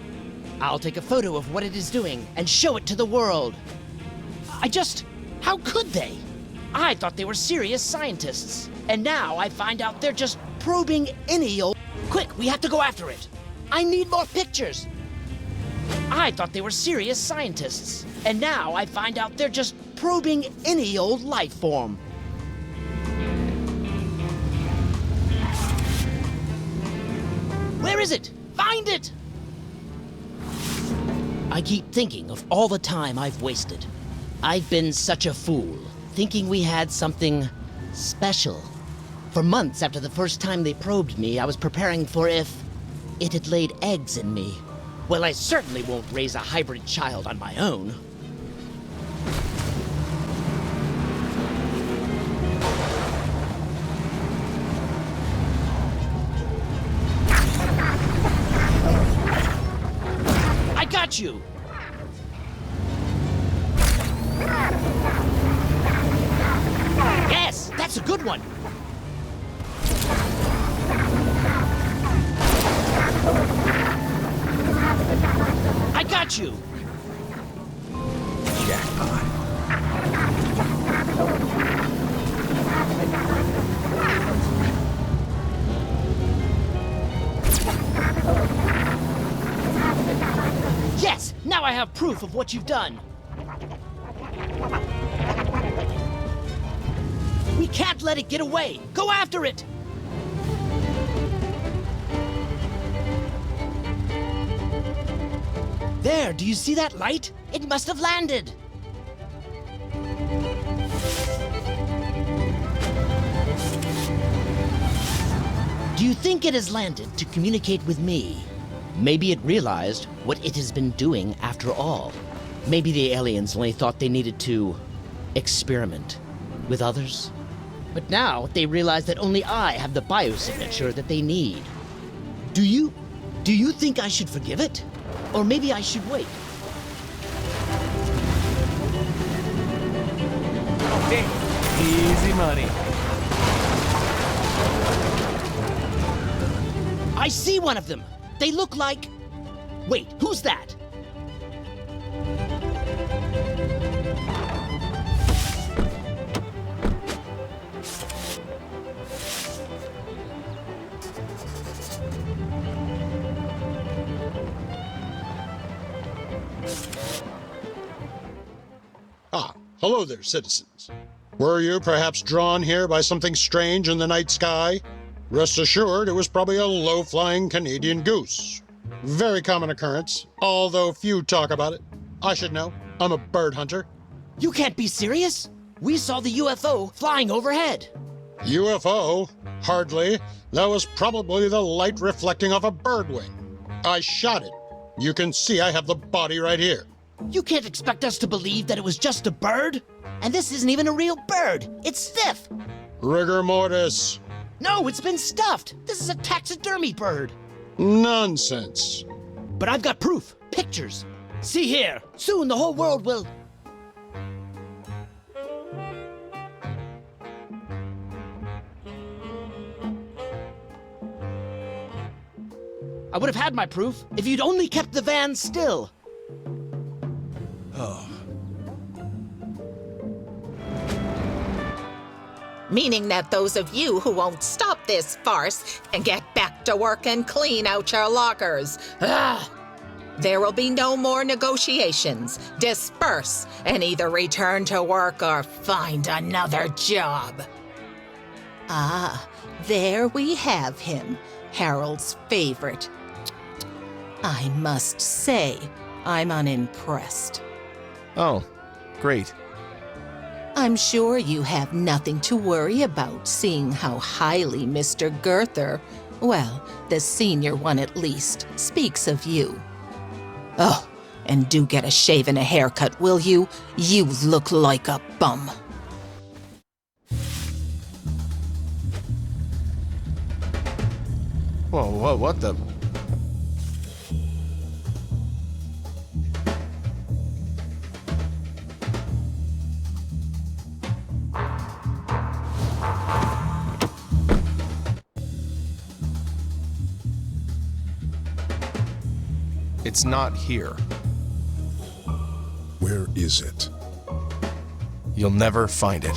I'll take a photo of what it is doing and show it to the world. How could they? I thought they were serious scientists. And now I find out they're just probing any old... Quick, we have to go after it. I need more pictures. I thought they were serious scientists. And now I find out they're just probing any old life form. Where is it? Find it! I keep thinking of all the time I've wasted. I've been such a fool, thinking we had something special. For months after the first time they probed me, I was preparing for if it had laid eggs in me. Well, I certainly won't raise a hybrid child on my own. I got you! Yes, that's a good one! I got you! Jackpot. Yes! Now I have proof of what you've done! We can't let it get away! Go after it! There, do you see that light? It must have landed! Do you think it has landed to communicate with me? Maybe it realized what it has been doing after all. Maybe the aliens only thought they needed to experiment with others. But now they realize that only I have the biosignature that they need. Do you think I should forgive it? Or maybe I should wait? Okay, easy money. I see one of them! They look like... Wait, who's that? Hello there, citizens. Were you perhaps drawn here by something strange in the night sky? Rest assured, it was probably a low-flying Canadian goose. Very common occurrence, although few talk about it. I should know. I'm a bird hunter. You can't be serious! We saw the UFO flying overhead. UFO? Hardly. That was probably the light reflecting off a bird wing. I shot it. You can see I have the body right here. You can't expect us to believe that it was just a bird? And this isn't even a real bird. It's stiff. Rigor mortis. No, it's been stuffed. This is a taxidermy bird. Nonsense. But I've got proof. Pictures. See here. Soon the whole world will... I would have had my proof if you'd only kept the van still. Oh. Meaning that those of you who won't stop this farce can get back to work and clean out your lockers. Ugh. There will be no more negotiations. Disperse and either return to work or find another job. Ah, there we have him, Harold's favorite. I must say, I'm unimpressed. Oh, great. I'm sure you have nothing to worry about, seeing how highly Mr. Girther, well, the senior one at least, speaks of you. Oh, and do get a shave and a haircut, will you? You look like a bum. Whoa, what the... It's not here. Where is it? You'll never find it.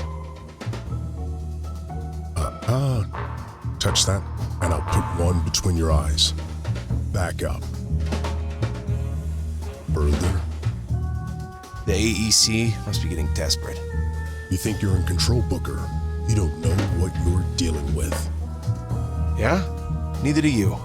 Touch that, and I'll put one between your eyes. Back up. Further. The AEC must be getting desperate. You think you're in control, Booker. You don't know what you're dealing with. Yeah? Neither do you.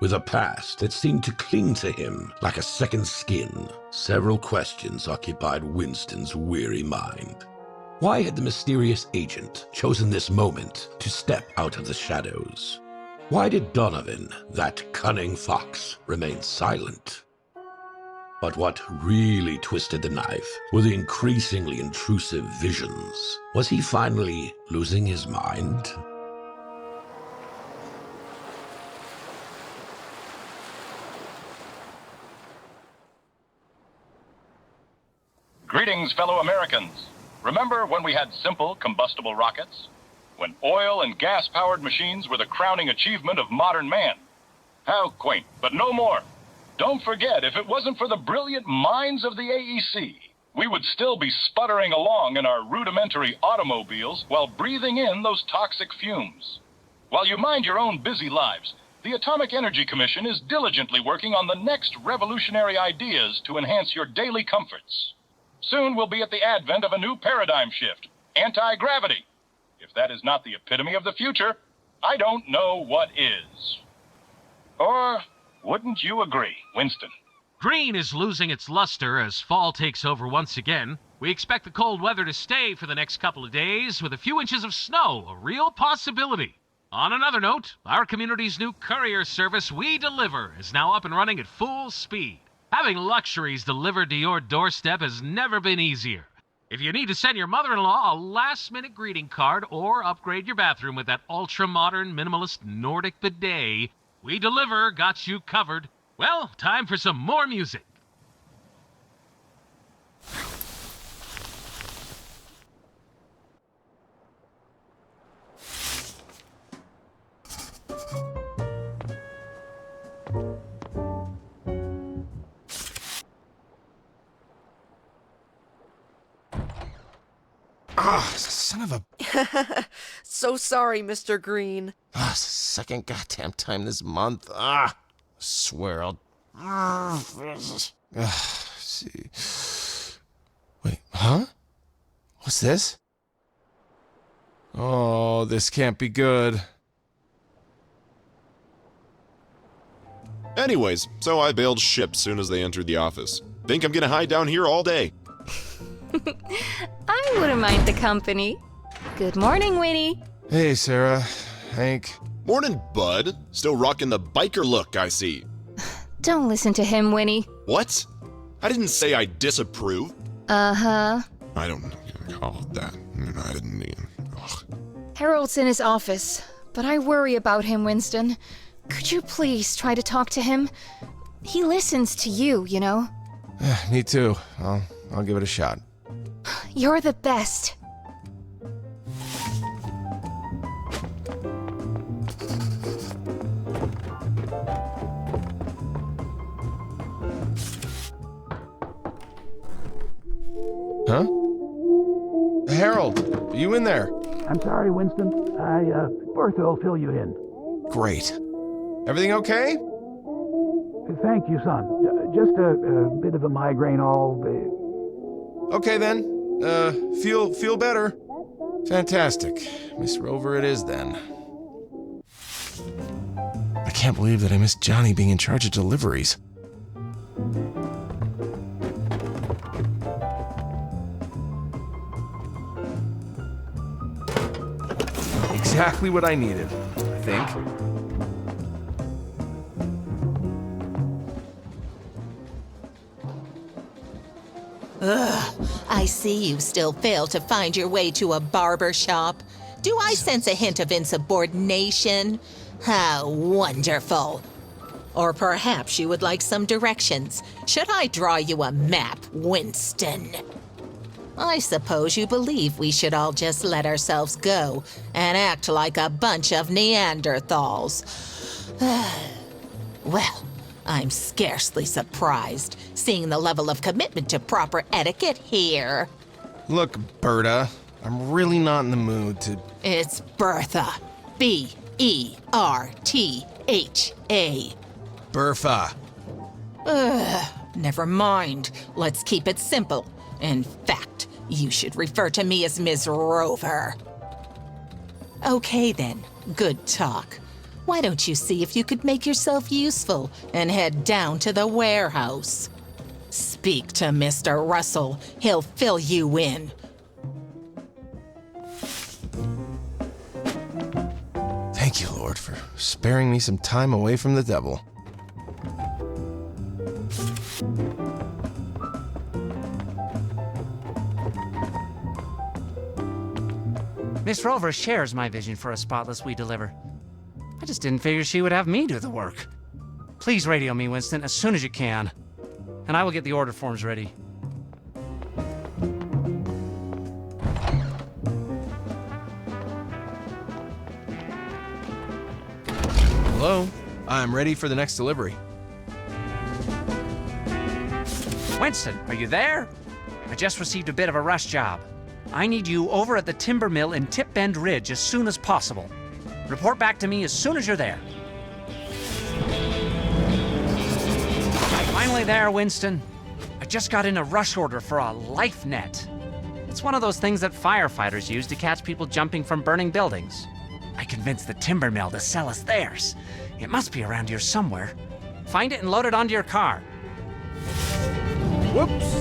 With a past that seemed to cling to him like a second skin, several questions occupied Winston's weary mind. Why had the mysterious agent chosen this moment to step out of the shadows? Why did Donovan, that cunning fox, remain silent? But what really twisted the knife were the increasingly intrusive visions. Was he finally losing his mind? Greetings, fellow Americans. Remember when we had simple combustible rockets? When oil and gas-powered machines were the crowning achievement of modern man? How quaint, but no more. Don't forget, if it wasn't for the brilliant minds of the AEC, we would still be sputtering along in our rudimentary automobiles while breathing in those toxic fumes. While you mind your own busy lives, the Atomic Energy Commission is diligently working on the next revolutionary ideas to enhance your daily comforts. Soon we'll be at the advent of a new paradigm shift, anti-gravity. If that is not the epitome of the future, I don't know what is. Or wouldn't you agree, Winston? Green is losing its luster as fall takes over once again. We expect the cold weather to stay for the next couple of days, with a few inches of snow a real possibility. On another note, our community's new courier service, We Deliver, is now up and running at full speed. Having luxuries delivered to your doorstep has never been easier. If you need to send your mother-in-law a last-minute greeting card or upgrade your bathroom with that ultra-modern minimalist Nordic bidet, We Deliver got you covered. Well, time for some more music. Ah, son of a... So sorry, Mr. Green. Ah, second goddamn time this month. Ah, swear I'll... See. Wait, huh? What's this? Oh, this can't be good. Anyways, so I bailed ship soon as they entered the office. Think I'm gonna hide down here all day. I wouldn't mind the company. Good morning, Winnie. Hey, Sarah. Hank. Morning, bud. Still rocking the biker look, I see. Don't listen to him, Winnie. What? I didn't say I disapprove. Uh-huh. I don't call it that. I didn't mean. Ugh. Harold's in his office, but I worry about him, Winston. Could you please try to talk to him? He listens to you, you know. Me too. I'll give it a shot. You're the best. Huh? Harold, are you in there? I'm sorry, Winston. Bertha will fill you in. Great. Everything okay? Thank you, son. Just a bit of a migraine all day. Okay then. Feel better? Fantastic. Miss Rover it is then. I can't believe that I missed Johnny being in charge of deliveries. Exactly what I needed, I think. Ugh, I see you still fail to find your way to a barber shop. Do I sense a hint of insubordination? How wonderful. Or perhaps you would like some directions. Should I draw you a map, Winston? I suppose you believe we should all just let ourselves go and act like a bunch of Neanderthals. Well, I'm scarcely surprised, seeing the level of commitment to proper etiquette here. Look, Berta, I'm really not in the mood to... It's Bertha. B-E-R-T-H-A. Bertha. Never mind. Let's keep it simple. In fact, you should refer to me as Ms. Rover. Okay then, good talk. Why don't you see if you could make yourself useful and head down to the warehouse? Speak to Mr. Russell. He'll fill you in. Thank you, Lord, for sparing me some time away from the devil. Miss Rover shares my vision for a spotless we deliver. I just didn't figure she would have me do the work. Please radio me, Winston, as soon as you can, and I will get the order forms ready. Hello? I'm ready for the next delivery. Winston, are you there? I just received a bit of a rush job. I need you over at the timber mill in Tip Bend Ridge as soon as possible. Report back to me as soon as you're there. Finally there, Winston. I just got in a rush order for a life net. It's one of those things that firefighters use to catch people jumping from burning buildings. I convinced the timber mill to sell us theirs. It must be around here somewhere. Find it and load it onto your car. Whoops.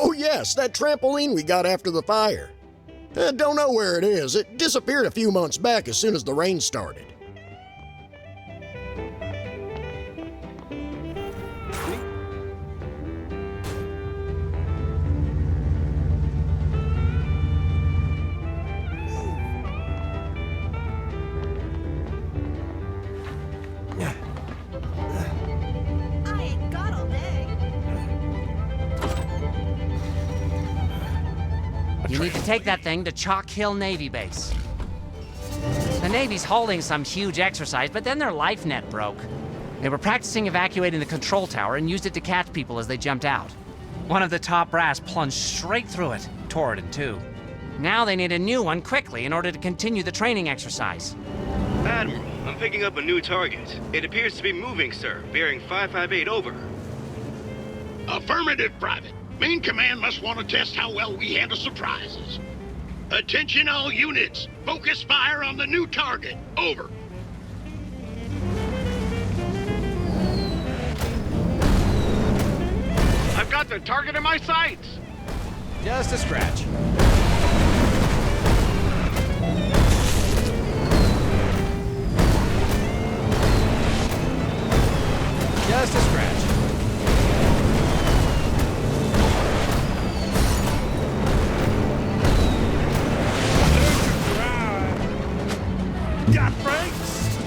Oh, yes, that trampoline we got after the fire. Don't know where it is. It disappeared a few months back as soon as the rain started. You need to take that thing to Chalk Hill Navy Base. The Navy's holding some huge exercise, but then their life net broke. They were practicing evacuating the control tower and used it to catch people as they jumped out. One of the top brass plunged straight through it, tore it in two. Now they need a new one quickly in order to continue the training exercise. Admiral, I'm picking up a new target. It appears to be moving, sir, bearing 558 over. Affirmative, Private. Main command must want to test how well we handle surprises. Attention all units. Focus fire on the new target. Over. I've got the target in my sights. Just a scratch. Just a scratch. Got brakes?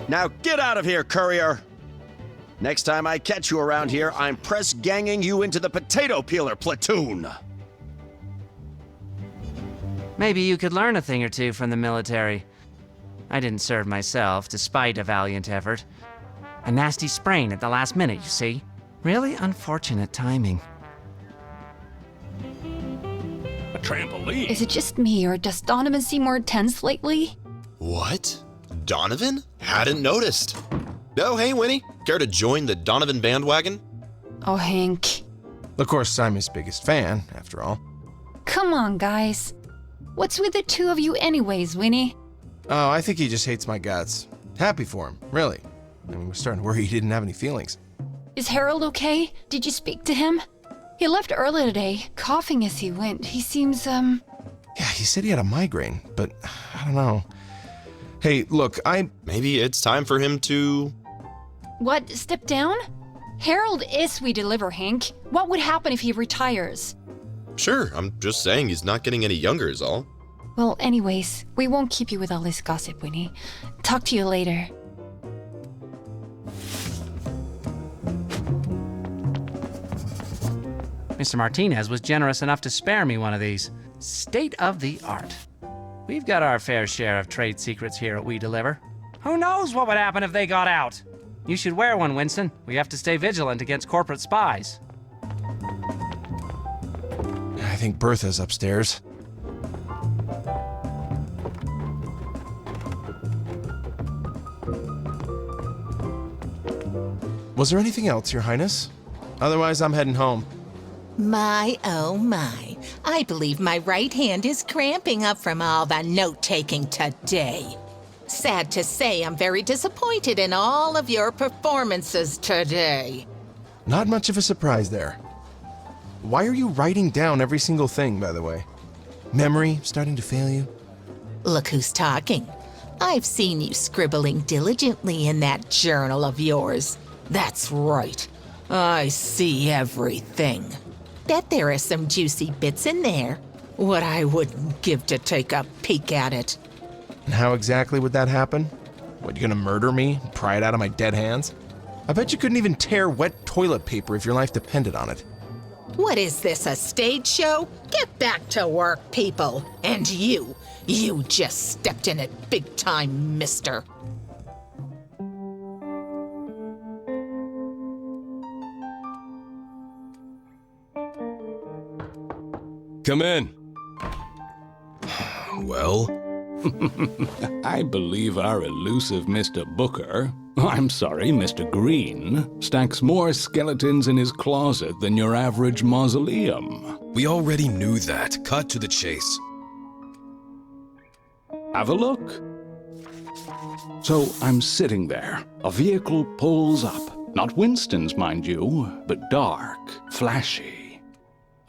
Now get out of here, courier! Next time I catch you around here, I'm press ganging you into the potato peeler platoon! Maybe you could learn a thing or two from the military. I didn't serve myself, despite a valiant effort. A nasty sprain at the last minute, you see. Really unfortunate timing. A trampoline? Is it just me, or does Donovan seem more tense lately? What? Donovan? Hadn't noticed. Oh, hey, Winnie. Care to join the Donovan bandwagon? Oh, Hank. Of course, I'm his biggest fan, after all. Come on, guys. What's with the two of you anyways, Winnie? Oh, I think he just hates my guts. Happy for him, really. I mean, we're starting to worry he didn't have any feelings. Is Harald okay? Did you speak to him? He left early today, coughing as he went. He seems, Yeah, he said he had a migraine, but I don't know. Hey, look, Maybe it's time for him to... What, step down? Harald is We Deliver, Hank. What would happen if he retires? Sure, I'm just saying he's not getting any younger is all. Well, anyways, we won't keep you with all this gossip, Winnie. Talk to you later. Mr. Martinez was generous enough to spare me one of these. State of the art. We've got our fair share of trade secrets here at We Deliver. Who knows what would happen if they got out? You should wear one, Winston. We have to stay vigilant against corporate spies. I think Bertha's upstairs. Was there anything else, Your Highness? Otherwise, I'm heading home. My, oh my. I believe my right hand is cramping up from all the note-taking today. Sad to say, I'm very disappointed in all of your performances today. Not much of a surprise there. Why are you writing down every single thing, by the way? Memory starting to fail you? Look who's talking. I've seen you scribbling diligently in that journal of yours. That's right. I see everything. Bet there are some juicy bits in there. What I wouldn't give to take a peek at it. And how exactly would that happen? What, you gonna murder me? Pry it out of my dead hands? I bet you couldn't even tear wet toilet paper if your life depended on it. What is this, a stage show? Get back to work, people. And you just stepped in it big time, mister. Come in. Well? I believe our elusive Mr. Booker, I'm sorry, Mr. Green, stacks more skeletons in his closet than your average mausoleum. We already knew that. Cut to the chase. Have a look. So I'm sitting there. A vehicle pulls up. Not Winston's, mind you, but dark, flashy.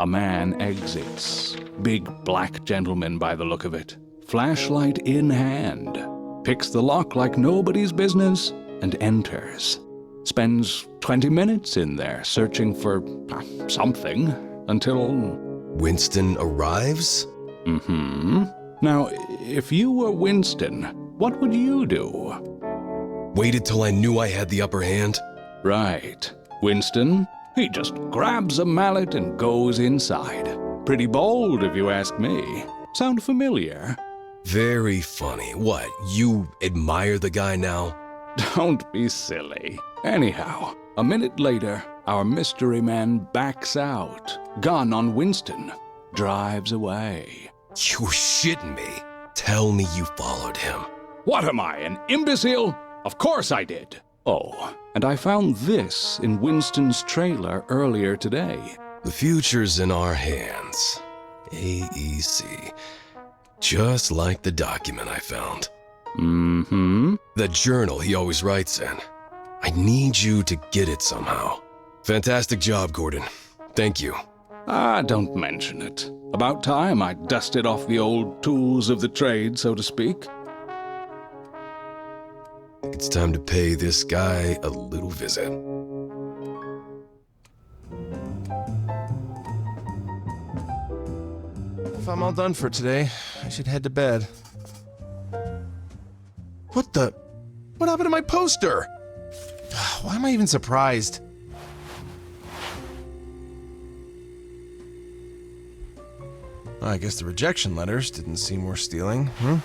A man exits. Big black gentleman by the look of it. Flashlight in hand. Picks the lock like nobody's business and enters. Spends 20 minutes in there searching for something until... Winston arrives? Mm-hmm. Now, if you were Winston, what would you do? Waited till I knew I had the upper hand? Right. Winston, he just grabs a mallet and goes inside. Pretty bold, if you ask me. Sound familiar? Very funny. What, you admire the guy now? Don't be silly. Anyhow, a minute later, our mystery man backs out, gun on Winston, drives away. You're shitting me. Tell me you followed him. What am I, an imbecile? Of course I did. Oh, and I found this in Winston's trailer earlier today. The future's in our hands. AEC. Just like the document I found. Mm-hmm. The journal he always writes in. I need you to get it somehow. Fantastic job, Gordon. Thank you. Don't mention it. About time I dusted off the old tools of the trade, so to speak. It's time to pay this guy a little visit. If I'm all done for today, I should head to bed. What happened to my poster? Why am I even surprised? I guess the rejection letters didn't seem worth stealing, huh?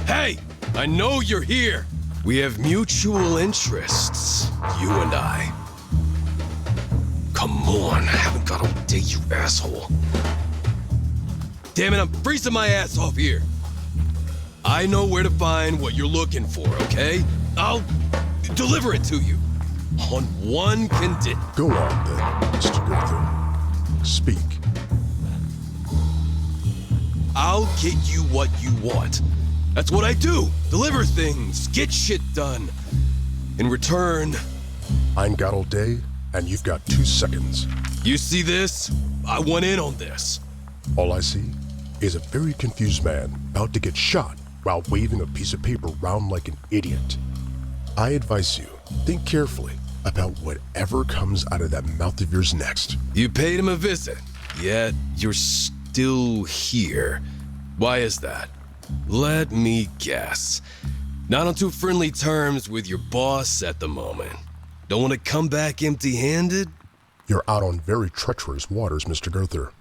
Hey, I know you're here. We have mutual interests, you and I. Come on, I haven't got all day, you asshole. Damn it, I'm freezing my ass off here. I know where to find what you're looking for, okay? I'll deliver it to you. On one condition. Go on then, Mr. Gurther. Speak. I'll get you what you want. That's what I do. Deliver things, get shit done. In return... I ain't got all day, and you've got 2 seconds. You see this? I want in on this. All I see is a very confused man about to get shot while waving a piece of paper around like an idiot. I advise you, think carefully about whatever comes out of that mouth of yours next. You paid him a visit, yet you're still here. Why is that? Let me guess. Not on too friendly terms with your boss at the moment. Don't want to come back empty-handed? You're out on very treacherous waters, Mr. Gurther.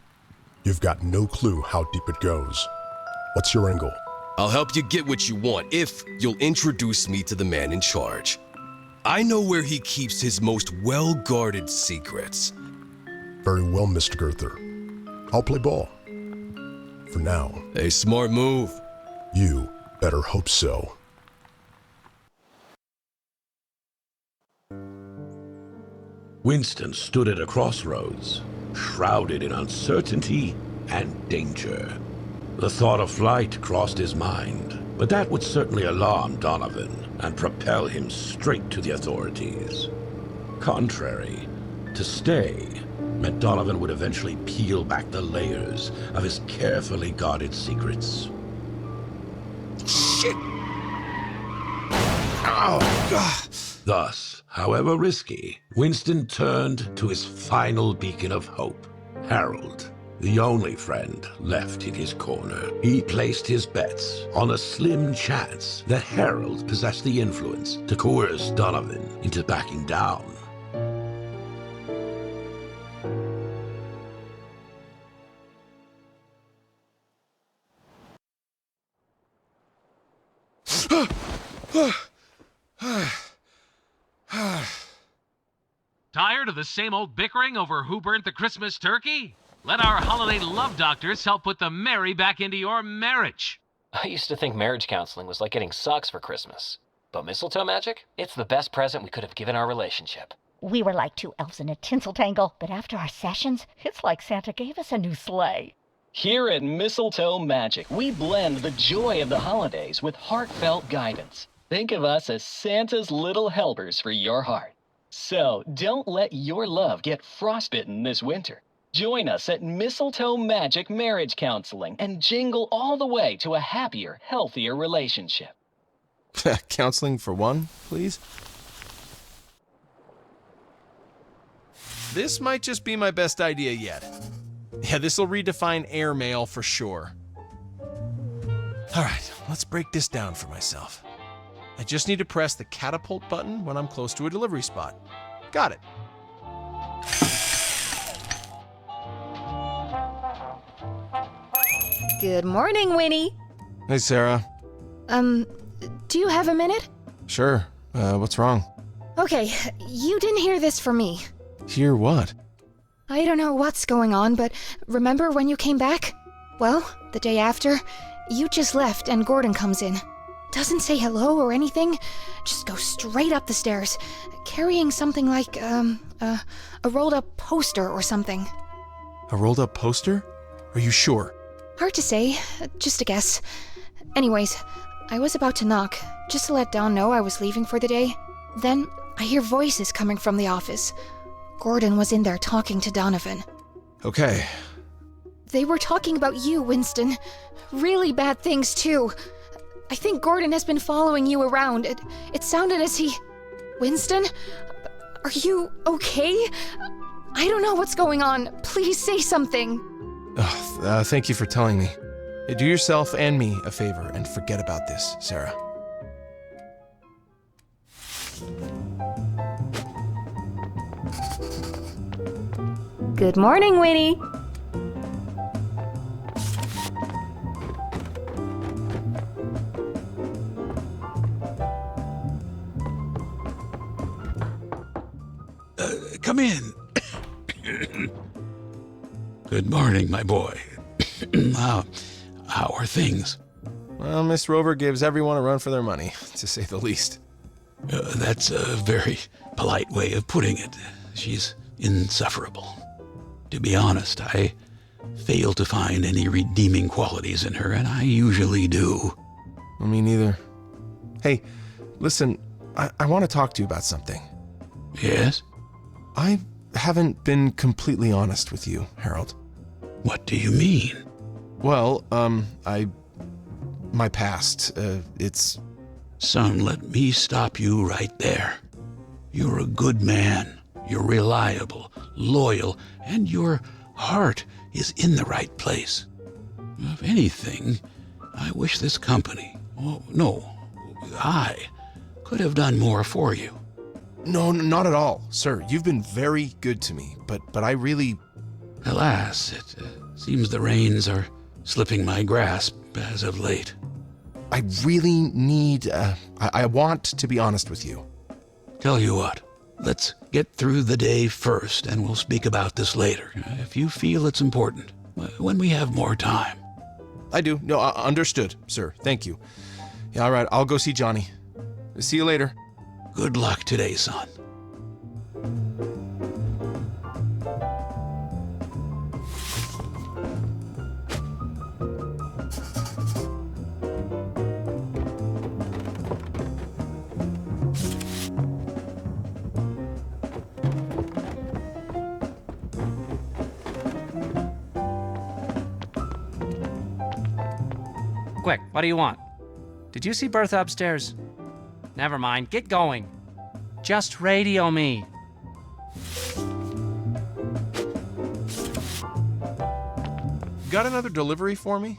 You've got no clue how deep it goes. What's your angle? I'll help you get what you want if you'll introduce me to the man in charge. I know where he keeps his most well-guarded secrets. Very well, Mr. Gurther. I'll play ball. For now. A smart move. You better hope so. Winston stood at a crossroads, shrouded in uncertainty and danger. The thought of flight crossed his mind, but that would certainly alarm Donovan and propel him straight to the authorities. Contrary, to stay meant Donovan would eventually peel back the layers of his carefully guarded secrets. Shit! Oh, God. Thus, however risky, Winston turned to his final beacon of hope, Harald, the only friend left in his corner. He placed his bets on a slim chance that Harald possessed the influence to coerce Donovan into backing down. Tired of the same old bickering over who burnt the Christmas turkey? Let our holiday love doctors help put the merry back into your marriage. I used to think marriage counseling was like getting socks for Christmas. But mistletoe magic? It's the best present we could have given our relationship. We were like 2 elves in a tinsel tangle, but after our sessions, it's like Santa gave us a new sleigh. Here at Mistletoe Magic, we blend the joy of the holidays with heartfelt guidance. Think of us as Santa's little helpers for your heart. So, don't let your love get frostbitten this winter. Join us at Mistletoe Magic Marriage Counseling and jingle all the way to a happier, healthier relationship. Counseling for one, please? This might just be my best idea yet. Yeah, this'll redefine airmail for sure. Alright, let's break this down for myself. I just need to press the catapult button when I'm close to a delivery spot. Got it. Good morning, Winnie. Hey, Sarah. Do you have a minute? Sure. What's wrong? Okay, you didn't hear this from me. Hear what? I don't know what's going on, but remember when you came back? Well, the day after, you just left and Gordon comes in. Doesn't say hello or anything, just goes straight up the stairs, carrying something like, a rolled-up poster or something. A rolled-up poster? Are you sure? Hard to say, just a guess. Anyways, I was about to knock, just to let Don know I was leaving for the day. Then, I hear voices coming from the office. Gordon was in there talking to Donovan. Okay. They were talking about you, Winston. Really bad things, too. I think Gordon has been following you around. It sounded as he... Winston? Are you okay? I don't know what's going on. Please say something. Thank you for telling me. Do yourself and me a favor and forget about this, Sarah. Good morning, Winnie. Come in. Good morning, my boy. How are things? Well, Miss Rover gives everyone a run for their money, to say the least. That's a very polite way of putting it. She's insufferable. To be honest, I fail to find any redeeming qualities in her, and I usually do. Well, me neither. Hey, listen, I want to talk to you about something. Yes? I haven't been completely honest with you, Harald. What do you mean? Well, my past, it's... Son, let me stop you right there. You're a good man. You're reliable, loyal, and your heart is in the right place. If anything, I wish this company, I could have done more for you. No, not at all, sir. You've been very good to me, but I really... Alas, it seems the reins are slipping my grasp as of late. I really need... I want to be honest with you. Tell you what, let's get through the day first, and we'll speak about this later, if you feel it's important, when we have more time. I do. No, understood, sir. Thank you. Yeah, all right, I'll go see Johnny. See you later. Good luck today, son. Quick, what do you want? Did you see Bertha upstairs? Never mind, get going. Just radio me. Got another delivery for me?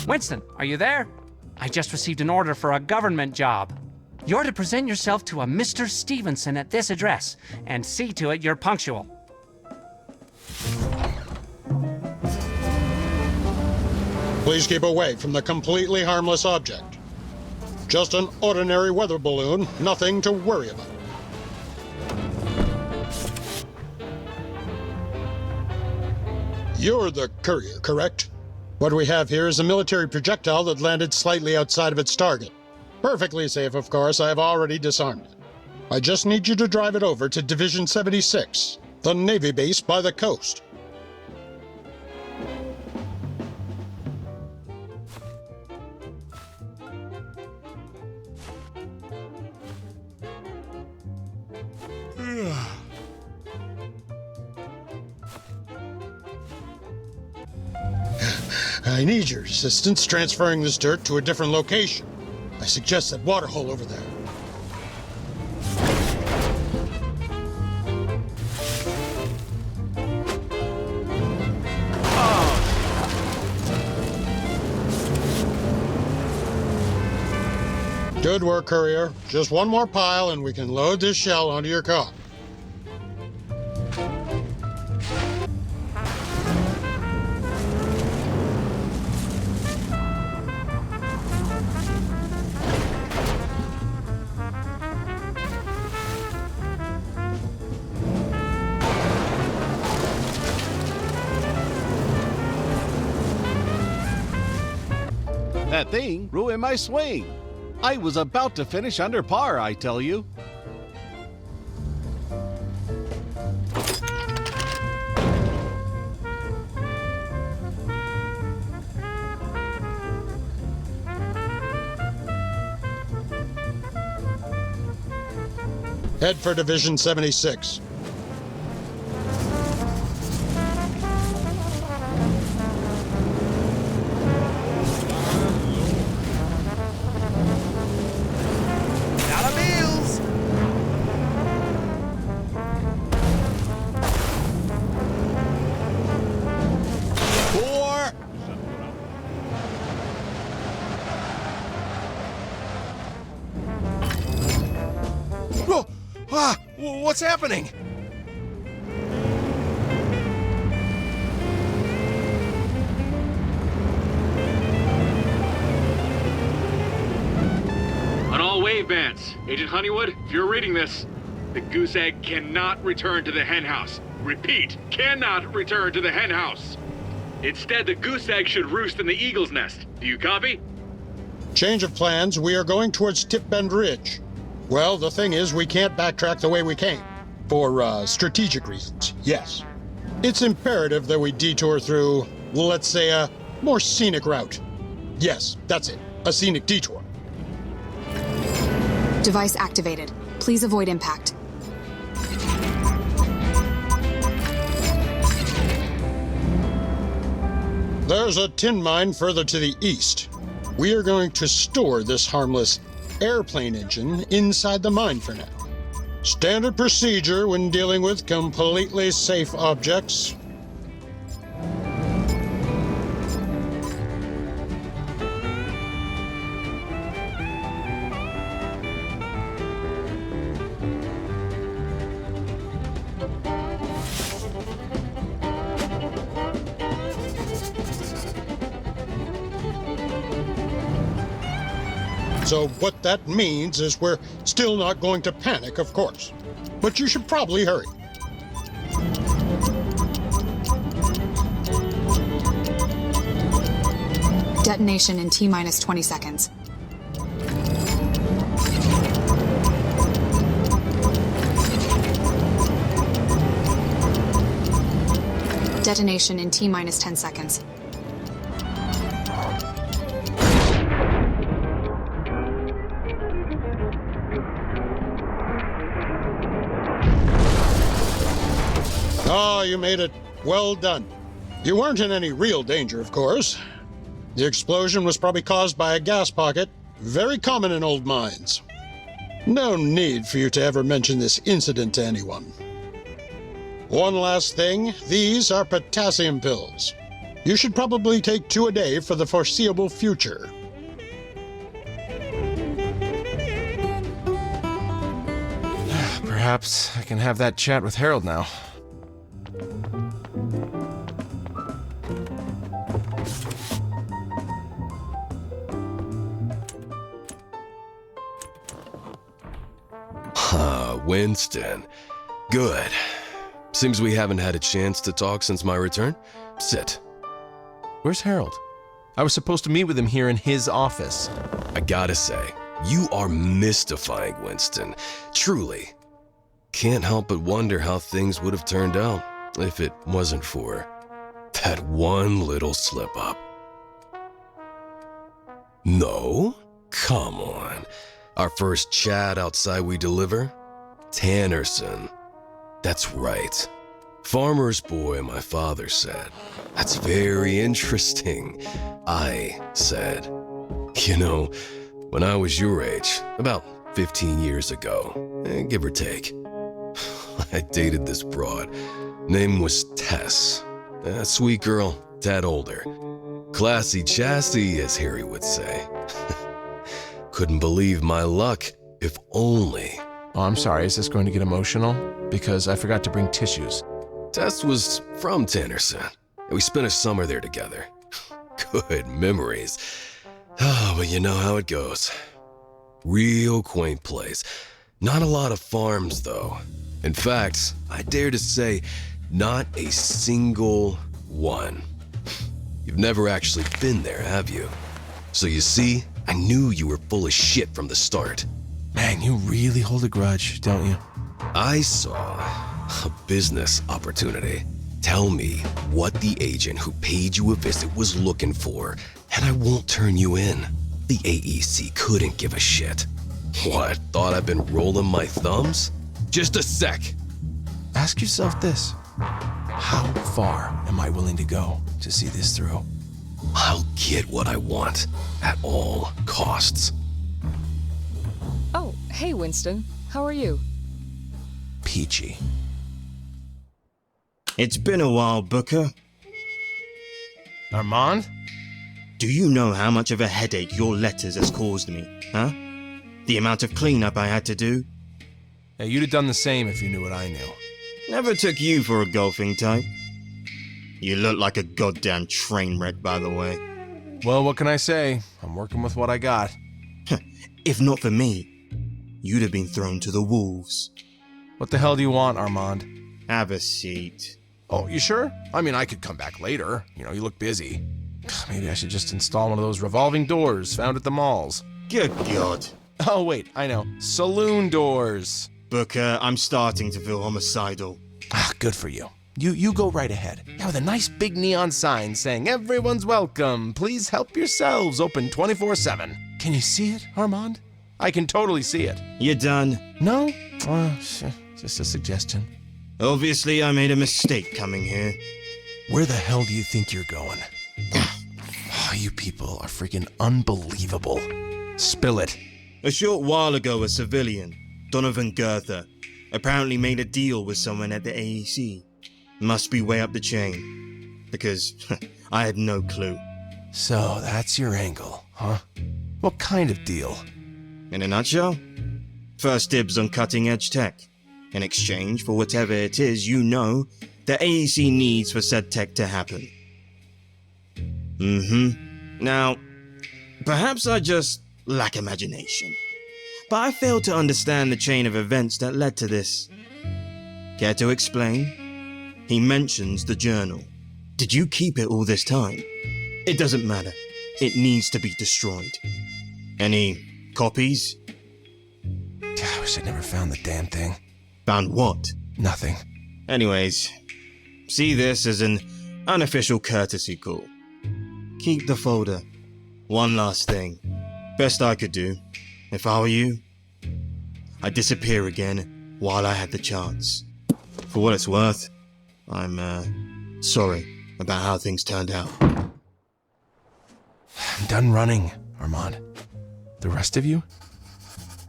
Winston, are you there? I just received an order for a government job. You're to present yourself to a Mr. Stevenson at this address, and see to it you're punctual. Please keep away from the completely harmless object. Just an ordinary weather balloon, nothing to worry about. You're the courier, correct? What we have here is a military projectile that landed slightly outside of its target. Perfectly safe, of course. I have already disarmed it. I just need you to drive it over to Division 76, the Navy base by the coast. I need your assistance transferring this dirt to a different location. I suggest that water hole over there. Good work, courier. Just one more pile and we can load this shell onto your car. That thing ruined my swing. I was about to finish under par, I tell you. Head for Division 76. What's happening? On all wave bands, Agent Honeywood, if you're reading this, the goose egg cannot return to the henhouse. Repeat, cannot return to the henhouse. Instead, the goose egg should roost in the eagle's nest. Do you copy? Change of plans. We are going towards Tip Bend Ridge. Well, the thing is, we can't backtrack the way we came. For strategic reasons, yes. It's imperative that we detour through, let's say, a more scenic route. Yes, that's it. A scenic detour. Device activated. Please avoid impact. There's a tin mine further to the east. We are going to store this harmless airplane engine inside the mine for now. Standard procedure when dealing with completely safe objects. So what that means is we're still not going to panic, of course. But you should probably hurry. Detonation in T-minus 20 seconds. Detonation in T-minus 10 seconds. Oh, you made it. Well done. You weren't in any real danger, of course. The explosion was probably caused by a gas pocket, very common in old mines. No need for you to ever mention this incident to anyone. One last thing, these are potassium pills. You should probably take 2 a day for the foreseeable future. Perhaps I can have that chat with Harald now. Winston. Good. Seems we haven't had a chance to talk since my return. Sit. Where's Harald? I was supposed to meet with him here in his office. I gotta say, you are mystifying, Winston. Truly. Can't help but wonder how things would have turned out if it wasn't for that one little slip-up. No? Come on. Our first chat outside we deliver? Tannerson. That's right. Farmer's boy, my father said. That's very interesting. I said. You know, When I was your age, about 15 years ago, give or take, I dated this broad. Name was Tess. A sweet girl, tad older. Classy chassis, as Harry would say. Couldn't believe my luck, if only. Oh, I'm sorry, is this going to get emotional? Because I forgot to bring tissues. Tess was from Tannerson, and we spent a summer there together. Good memories. Oh, but you know how it goes. Real quaint place. Not a lot of farms, though. In fact, I dare to say, not a single one. You've never actually been there, have you? So you see, I knew you were full of shit from the start. Man, you really hold a grudge, don't you? I saw a business opportunity. Tell me what the agent who paid you a visit was looking for, and I won't turn you in. The AEC couldn't give a shit. What, thought I've been rolling my thumbs? Just a sec. Ask yourself this. How far am I willing to go to see this through? I'll get what I want at all costs. Oh, hey Winston. How are you? Peachy. It's been a while, Booker. Armand? Do you know how much of a headache your letters has caused me, huh? The amount of cleanup I had to do? Yeah, you'd have done the same if you knew what I knew. Never took you for a golfing type. You look like a goddamn train wreck, by the way. Well, what can I say? I'm working with what I got. If not for me, you'd have been thrown to the wolves. What the hell do you want, Armand? Have a seat. Oh, you sure? I mean, I could come back later. You know, you look busy. Maybe I should just install one of those revolving doors found at the malls. Good God. Oh, wait, I know. Saloon doors. Booker, I'm starting to feel homicidal. Ah, good for you. You go right ahead. Yeah, with a nice big neon sign saying, "Everyone's welcome. Please help yourselves. Open 24/7. Can you see it, Armand? I can totally see it. You done? No? Just a suggestion. Obviously, I made a mistake coming here. Where the hell do you think you're going? Oh, you people are freaking unbelievable. Spill it. A short while ago, a civilian, Donovan Goethe, apparently made a deal with someone at the AEC. Must be way up the chain. Because I had no clue. So that's your angle, huh? What kind of deal? In a nutshell, first dibs on cutting-edge tech. In exchange for whatever it is you know the AEC needs for said tech to happen. Now, perhaps I just lack imagination. But I fail to understand the chain of events that led to this. Care to explain? He mentions the journal. Did you keep it all this time? It doesn't matter. It needs to be destroyed. Any copies? I wish I'd never found the damn thing. Found what? Nothing. Anyways, see this as an unofficial courtesy call. Keep the folder. One last thing. Best I could do, if I were you, I'd disappear again while I had the chance. For what it's worth, I'm sorry about how things turned out. I'm done running, Armand. The rest of you?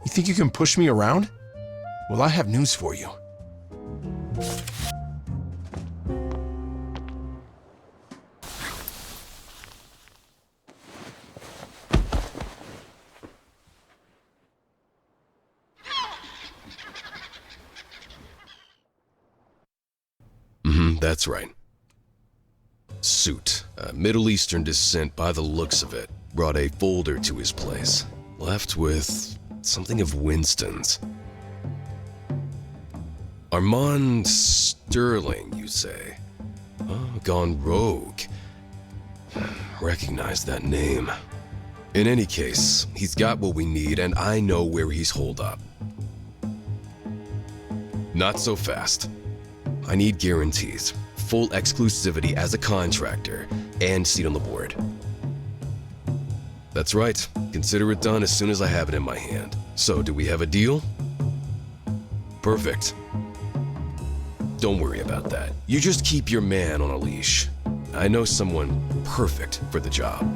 You think you can push me around? Well, I have news for you. That's right. Suit, Middle Eastern descent by the looks of it, brought a folder to his place, left with something of Winston's. Armand Sterling, you say? Oh, gone rogue. Recognize that name. In any case, he's got what we need, and I know where he's holed up. Not so fast. I need guarantees, full exclusivity as a contractor, and seat on the board. That's right. Consider it done as soon as I have it in my hand. So, do we have a deal? Perfect. Don't worry about that. You just keep your man on a leash. I know someone perfect for the job.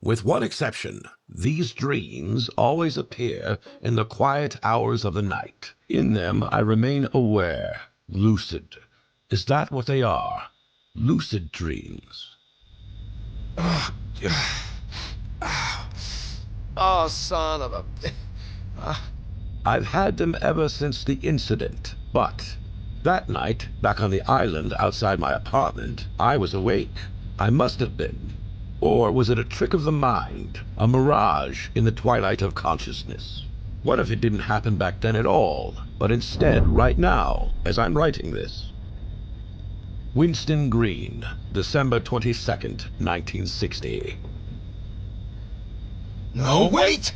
With one exception, these dreams always appear in the quiet hours of the night. In them I remain aware, lucid. Is that what they are? Lucid dreams. Oh, son of a... I've had them ever since the incident, but that night, back on the island outside my apartment, I was awake. I must have been. Or was it a trick of the mind, a mirage in the twilight of consciousness? What if it didn't happen back then at all, but instead right now, as I'm writing this? Winston Green, December 22nd, 1960. No, wait!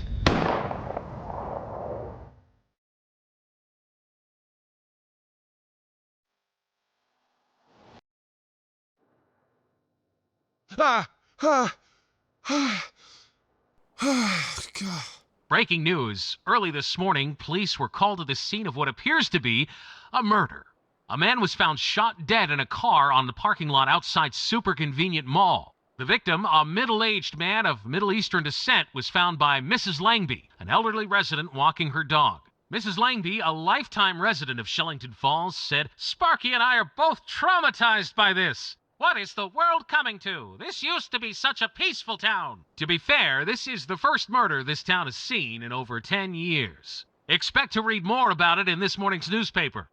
God. Breaking news. Early this morning, police were called to the scene of what appears to be a murder. A man was found shot dead in a car on the parking lot outside Super Convenient Mall. The victim, a middle-aged man of Middle Eastern descent, was found by Mrs. Langby, an elderly resident walking her dog. Mrs. Langby, a lifetime resident of Shellington Falls, said, "Sparky and I are both traumatized by this. What is the world coming to? This used to be such a peaceful town." To be fair, this is the first murder this town has seen in over 10 years. Expect to read more about it in this morning's newspaper.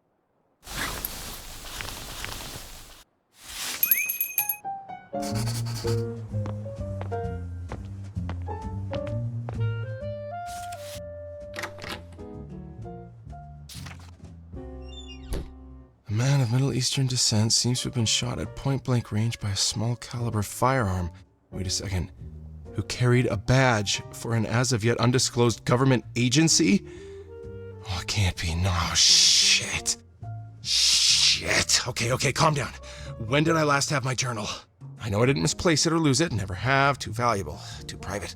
A man of Middle Eastern descent seems to have been shot at point-blank range by a small-caliber firearm. Wait a second. Who carried a badge for an as-of-yet undisclosed government agency? Oh, it can't be. No, shit. Shit. Okay, calm down. When did I last have my journal? I know I didn't misplace it or lose it. Never have. Too valuable. Too private.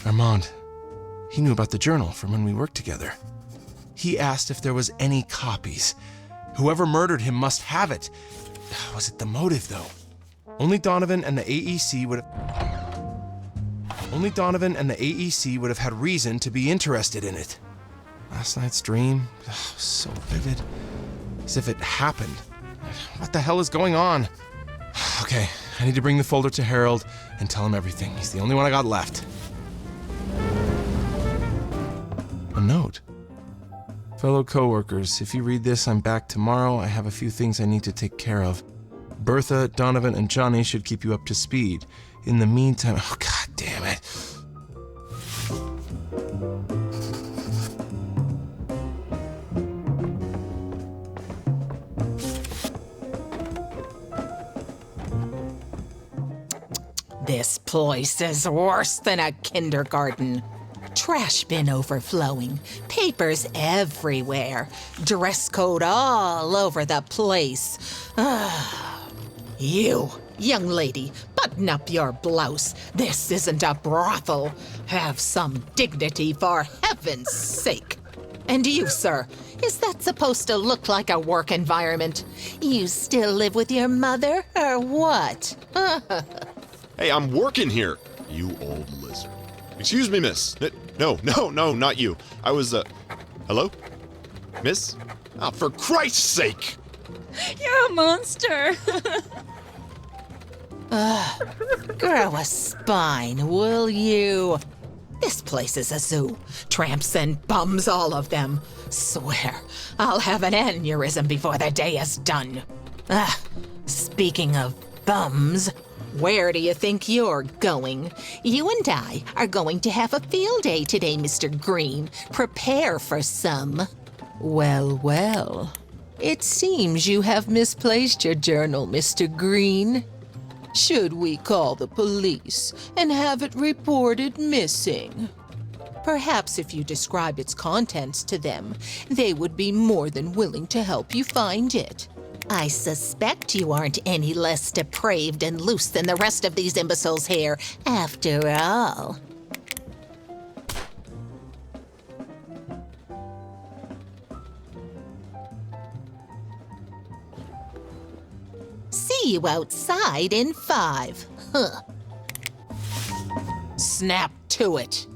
Armand. He knew about the journal from when we worked together. He asked if there was any copies. Whoever murdered him must have it. Was it the motive, though? Only Donovan and the AEC would have had reason to be interested in it. Last night's dream, so vivid, as if it happened. What the hell is going on? Okay, I need to bring the folder to Harald and tell him everything. He's the only one I got left. A note. Fellow co-workers, if you read this, I'm back tomorrow. I have a few things I need to take care of. Bertha, Donovan, and Johnny should keep you up to speed. In the meantime, oh god damn it. This place is worse than a kindergarten. Trash bin overflowing, papers everywhere, dress code all over the place. You, young lady, button up your blouse. This isn't a brothel. Have some dignity, for heaven's sake. And you, sir, is that supposed to look like a work environment? You still live with your mother, or what? Hey, I'm working here, you old lizard. Excuse me, miss. No, not you. I was, hello? Miss? Oh, for Christ's sake! You're a monster. Grow a spine, will you? This place is a zoo. Tramps and bums, all of them. Swear, I'll have an aneurysm before the day is done. Speaking of bums, where do you think you're going? You and I are going to have a field day today, Mr. Green. Prepare for some. Well. It seems you have misplaced your journal, Mr. Green. Should we call the police and have it reported missing? Perhaps if you describe its contents to them, they would be more than willing to help you find it. I suspect you aren't any less depraved and loose than the rest of these imbeciles here, after all. See you outside in 5. Snap to it.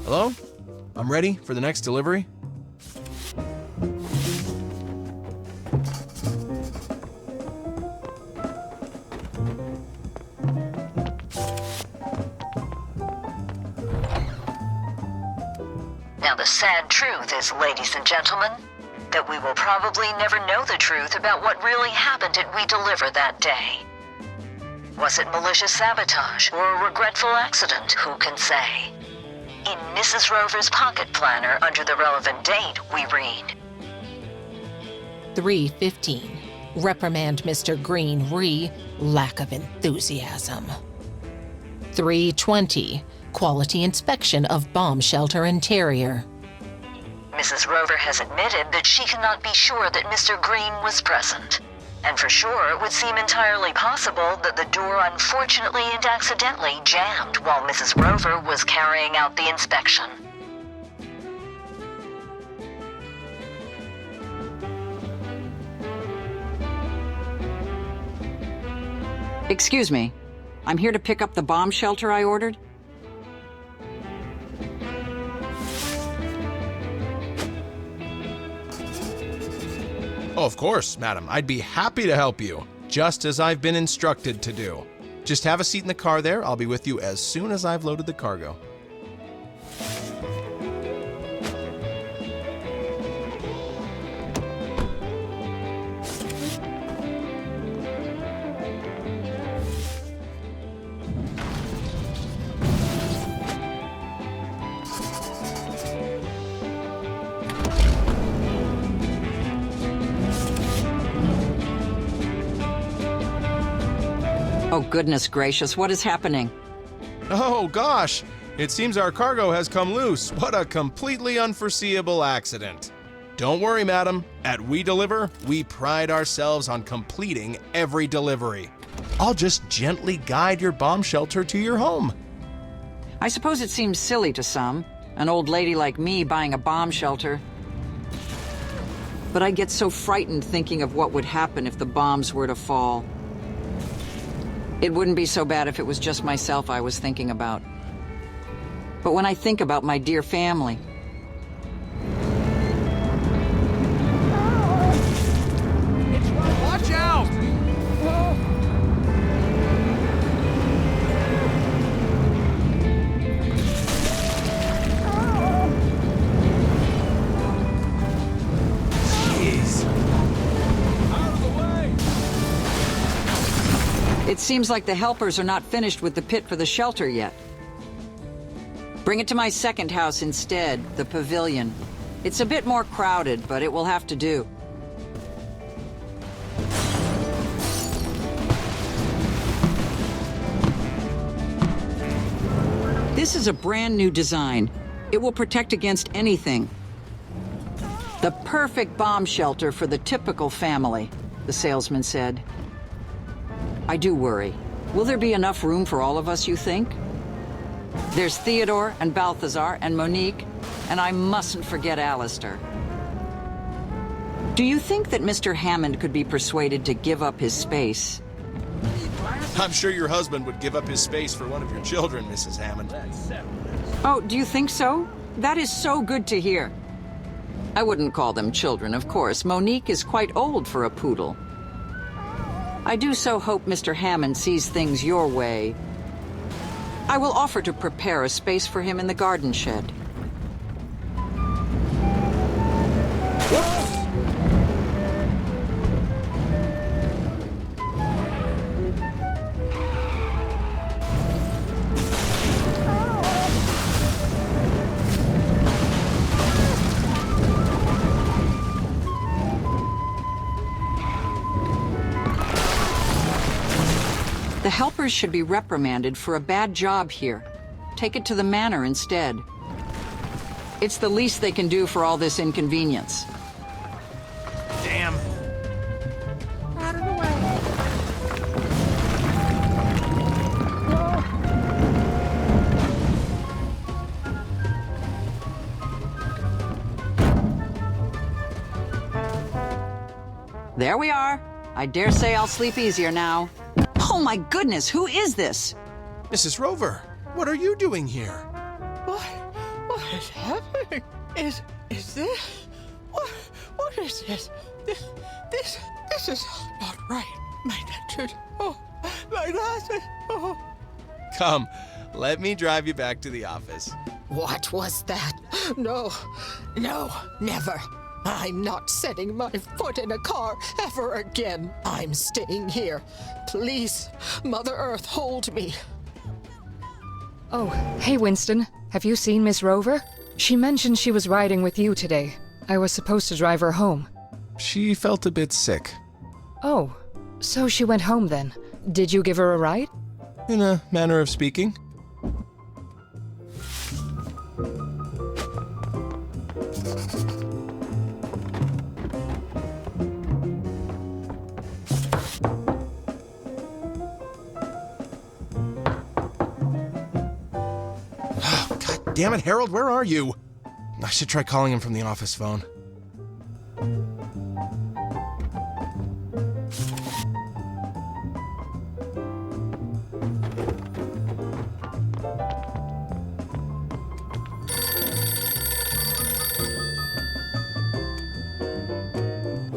Hello? I'm ready for the next delivery. Now the sad truth is, ladies and gentlemen, that we will probably never know the truth about what really happened at We Deliver that day. Was it malicious sabotage or a regretful accident? Who can say? In Mrs. Rover's pocket planner under the relevant date, we read 3:15. Reprimand Mr. Green lack of enthusiasm. 3:20. Quality inspection of bomb shelter interior. Mrs. Rover has admitted that she cannot be sure that Mr. Green was present. And for sure, it would seem entirely possible that the door unfortunately and accidentally jammed while Mrs. Rover was carrying out the inspection. Excuse me. I'm here to pick up the bomb shelter I ordered. Oh, of course, madam. I'd be happy to help you, just as I've been instructed to do. Just have a seat in the car there. I'll be with you as soon as I've loaded the cargo. Oh, goodness gracious, what is happening? Oh, gosh. It seems our cargo has come loose. What a completely unforeseeable accident. Don't worry, madam. At We Deliver, we pride ourselves on completing every delivery. I'll just gently guide your bomb shelter to your home. I suppose it seems silly to some, an old lady like me buying a bomb shelter. But I get so frightened thinking of what would happen if the bombs were to fall. It wouldn't be so bad if it was just myself I was thinking about. But when I think about my dear family... Watch out! Jeez. Out of the way! It seems like the helpers are not finished with the pit for the shelter yet. Bring it to my second house instead, the pavilion. It's a bit more crowded, but it will have to do. This is a brand new design. It will protect against anything. The perfect bomb shelter for the typical family, the salesman said. I do worry. Will there be enough room for all of us, you think? There's Theodore and Balthazar and Monique, and I mustn't forget Alistair. Do you think that Mr. Hammond could be persuaded to give up his space? I'm sure your husband would give up his space for one of your children, Mrs. Hammond. Oh, do you think so? That is so good to hear. I wouldn't call them children, of course. Monique is quite old for a poodle. I do so hope Mr. Hammond sees things your way. I will offer to prepare a space for him in the garden shed. The helpers should be reprimanded for a bad job here. Take it to the manor instead. It's the least they can do for all this inconvenience. Damn. Out of the way. There we are. I dare say I'll sleep easier now. Oh my goodness, who is this? Mrs. Rover, what are you doing here? What is happening? Is this? What is this? This is not right. My dentures. Oh, my glasses. Oh. Come, let me drive you back to the office. What was that? No, never. I'm not setting my foot in a car ever again. I'm staying here. Please, Mother Earth, hold me. Oh, hey, Winston. Have you seen Miss Rover? She mentioned she was riding with you today. I was supposed to drive her home. She felt a bit sick. Oh, so she went home then. Did you give her a ride? In a manner of speaking. God damn it, Harald, where are you? I should try calling him from the office phone.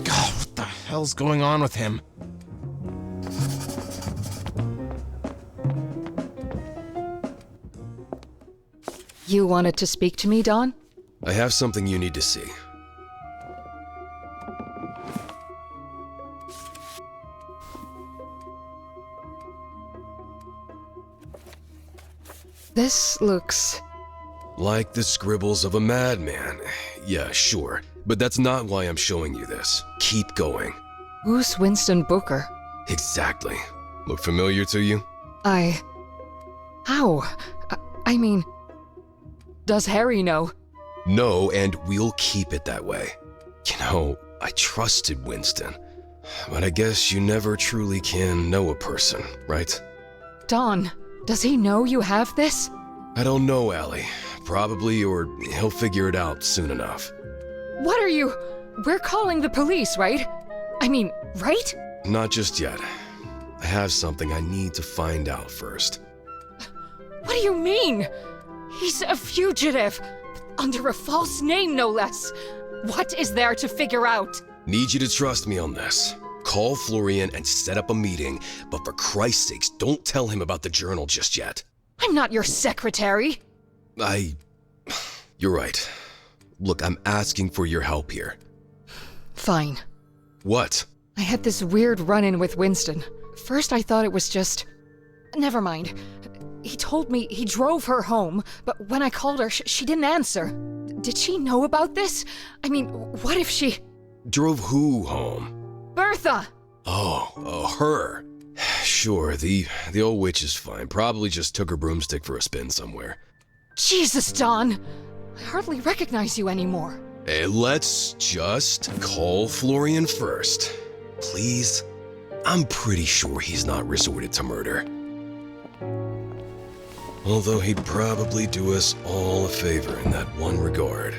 God, what the hell's going on with him? You wanted to speak to me, Don? I have something you need to see. This looks... like the scribbles of a madman. Yeah, sure. But that's not why I'm showing you this. Keep going. Who's Winston Booker? Exactly. Look familiar to you? How? I mean... Does Harry know? No, and we'll keep it that way. You know, I trusted Winston. But I guess you never truly can know a person, right? Don, does he know you have this? I don't know, Allie. Probably, or he'll figure it out soon enough. What are you... We're calling the police, right? I mean, right? Not just yet. I have something I need to find out first. What do you mean? He's a fugitive. Under a false name, no less. What is there to figure out? Need you to trust me on this. Call Florian and set up a meeting, but for Christ's sakes, don't tell him about the journal just yet. I'm not your secretary. You're right. Look, I'm asking for your help here. Fine. What? I had this weird run-in with Winston. First I thought it was just... Never mind. He told me he drove her home, but when I called her, she didn't answer. Did she know about this? I mean, what if she... Drove who home? Bertha! Oh, her. Sure, the old witch is fine. Probably just took her broomstick for a spin somewhere. Jesus, Don! I hardly recognize you anymore. Hey, let's just call Florian first. Please? I'm pretty sure he's not resorted to murder. Although he'd probably do us all a favor in that one regard.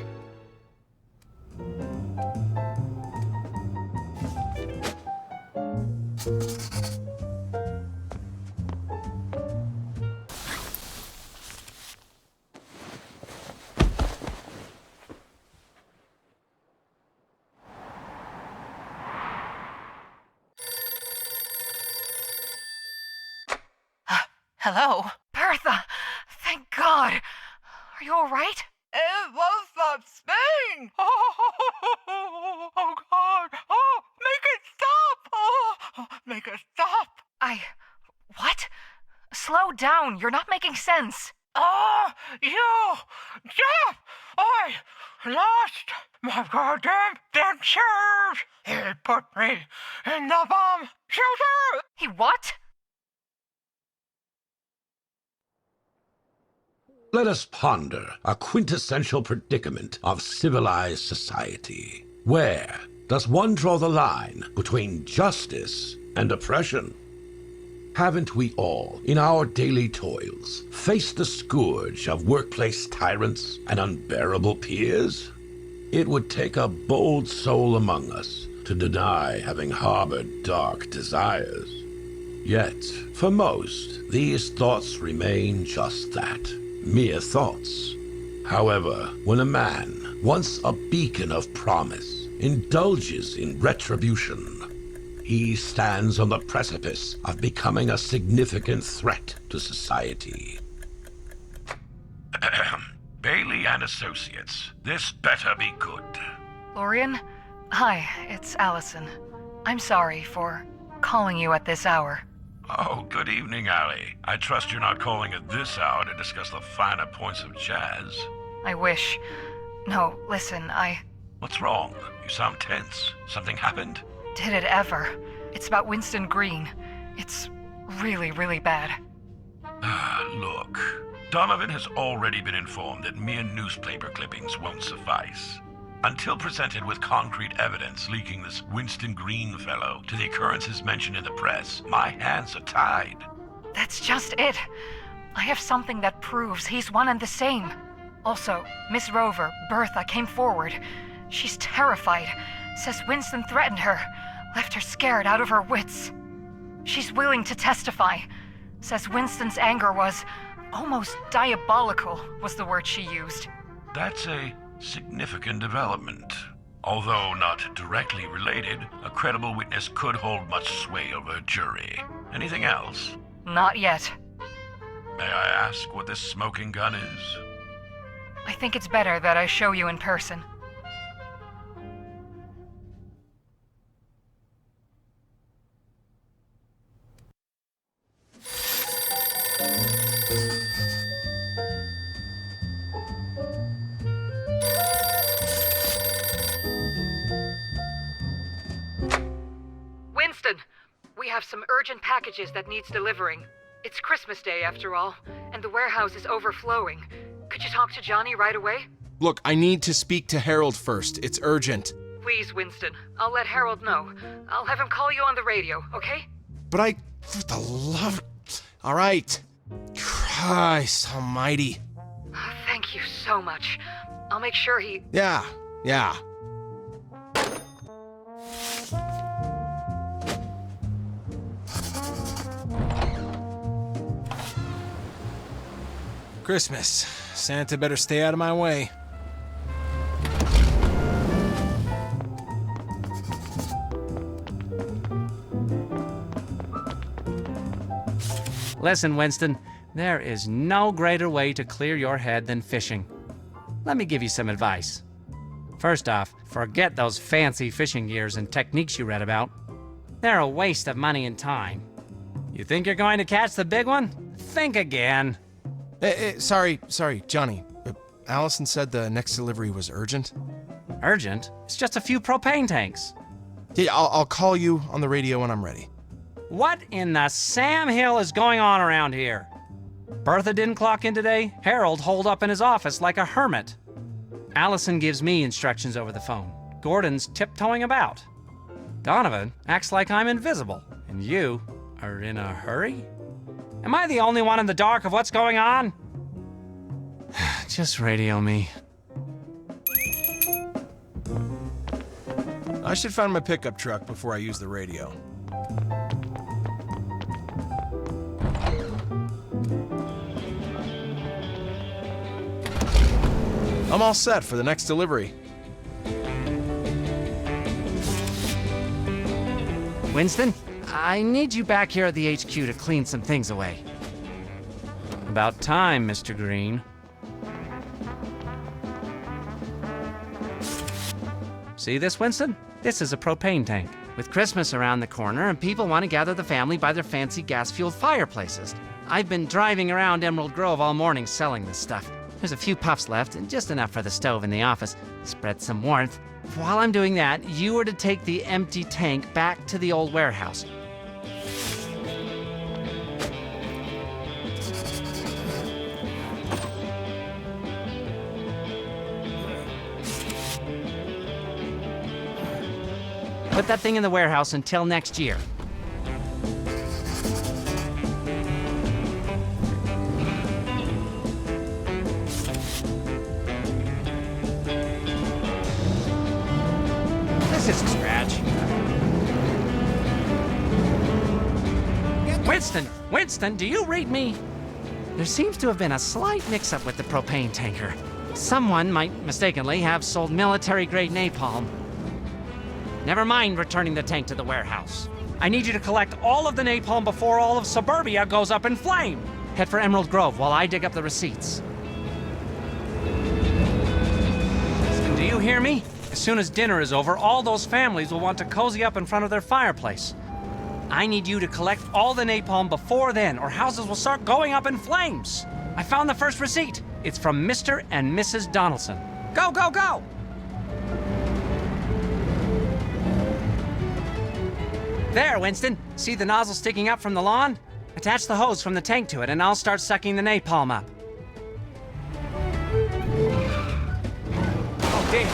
Hello? Bertha! Thank God! Are you alright? It won't stop spinning! Oh, God! Oh, make it stop! Oh, make it stop! What? Slow down, you're not making sense. Oh, you! Jeff! I lost my goddamn dentures! He put me in the bomb shelter! He what? Let us ponder a quintessential predicament of civilized society. Where does one draw the line between justice and oppression? Haven't we all, in our daily toils, faced the scourge of workplace tyrants and unbearable peers? It would take a bold soul among us to deny having harbored dark desires. Yet, for most, these thoughts remain just that, mere thoughts. However, when a man, once a beacon of promise, indulges in retribution, he stands on the precipice of becoming a significant threat to society. Bailey and Associates, this better be good. Lorian? Hi, it's Allison. I'm sorry for calling you at this hour. Oh, good evening, Allie. I trust you're not calling at this hour to discuss the finer points of jazz. I wish. No, listen, What's wrong? You sound tense. Something happened? Did it ever? It's about Winston Green. It's really, really bad. Look, Donovan has already been informed that mere newspaper clippings won't suffice. Until presented with concrete evidence linking this Winston Green fellow to the occurrences mentioned in the press, my hands are tied. That's just it. I have something that proves he's one and the same. Also, Miss Rover, Bertha, came forward. She's terrified. Says Winston threatened her. Left her scared out of her wits. She's willing to testify. Says Winston's anger was almost diabolical, was the word she used. That's a significant development. Although not directly related, a credible witness could hold much sway over a jury. Anything else? Not yet. May I ask what this smoking gun is? I think it's better that I show you in person. Winston, we have some urgent packages that needs delivering. It's Christmas Day after all, and the warehouse is overflowing. Could you talk to Johnny right away? Look, I need to speak to Harald first. It's urgent. Please, Winston. I'll let Harald know. I'll have him call you on the radio, okay? But for the love... All right. Christ almighty. Thank you so much. I'll make sure he... Yeah. Christmas. Santa better stay out of my way. Listen, Winston, there is no greater way to clear your head than fishing. Let me give you some advice. First off, forget those fancy fishing gears and techniques you read about. They're a waste of money and time. You think you're going to catch the big one? Think again. Sorry, Johnny. Allison said the next delivery was urgent. Urgent? It's just a few propane tanks. Yeah, I'll call you on the radio when I'm ready. What in the Sam Hill is going on around here? Bertha didn't clock in today. Harald holed up in his office like a hermit. Allison gives me instructions over the phone. Gordon's tiptoeing about. Donovan acts like I'm invisible. And you are in a hurry? Am I the only one in the dark of what's going on? Just radio me. I should find my pickup truck before I use the radio. I'm all set for the next delivery. Winston, I need you back here at the HQ to clean some things away. About time, Mr. Green. See this, Winston? This is a propane tank. With Christmas around the corner and people want to gather the family by their fancy gas-fueled fireplaces. I've been driving around Emerald Grove all morning selling this stuff. There's a few puffs left and just enough for the stove in the office. Spread some warmth. While I'm doing that, you are to take the empty tank back to the old warehouse. Put that thing in the warehouse until next year. This is a scratch. Winston! Winston, do you read me? There seems to have been a slight mix-up with the propane tanker. Someone might mistakenly have sold military-grade napalm. Never mind returning the tank to the warehouse. I need you to collect all of the napalm before all of suburbia goes up in flame. Head for Emerald Grove while I dig up the receipts. Do you hear me? As soon as dinner is over, all those families will want to cozy up in front of their fireplace. I need you to collect all the napalm before then, or houses will start going up in flames. I found the first receipt. It's from Mr. and Mrs. Donaldson. Go, go, go! There, Winston. See the nozzle sticking up from the lawn? Attach the hose from the tank to it, and I'll start sucking the napalm up. Oh, dear.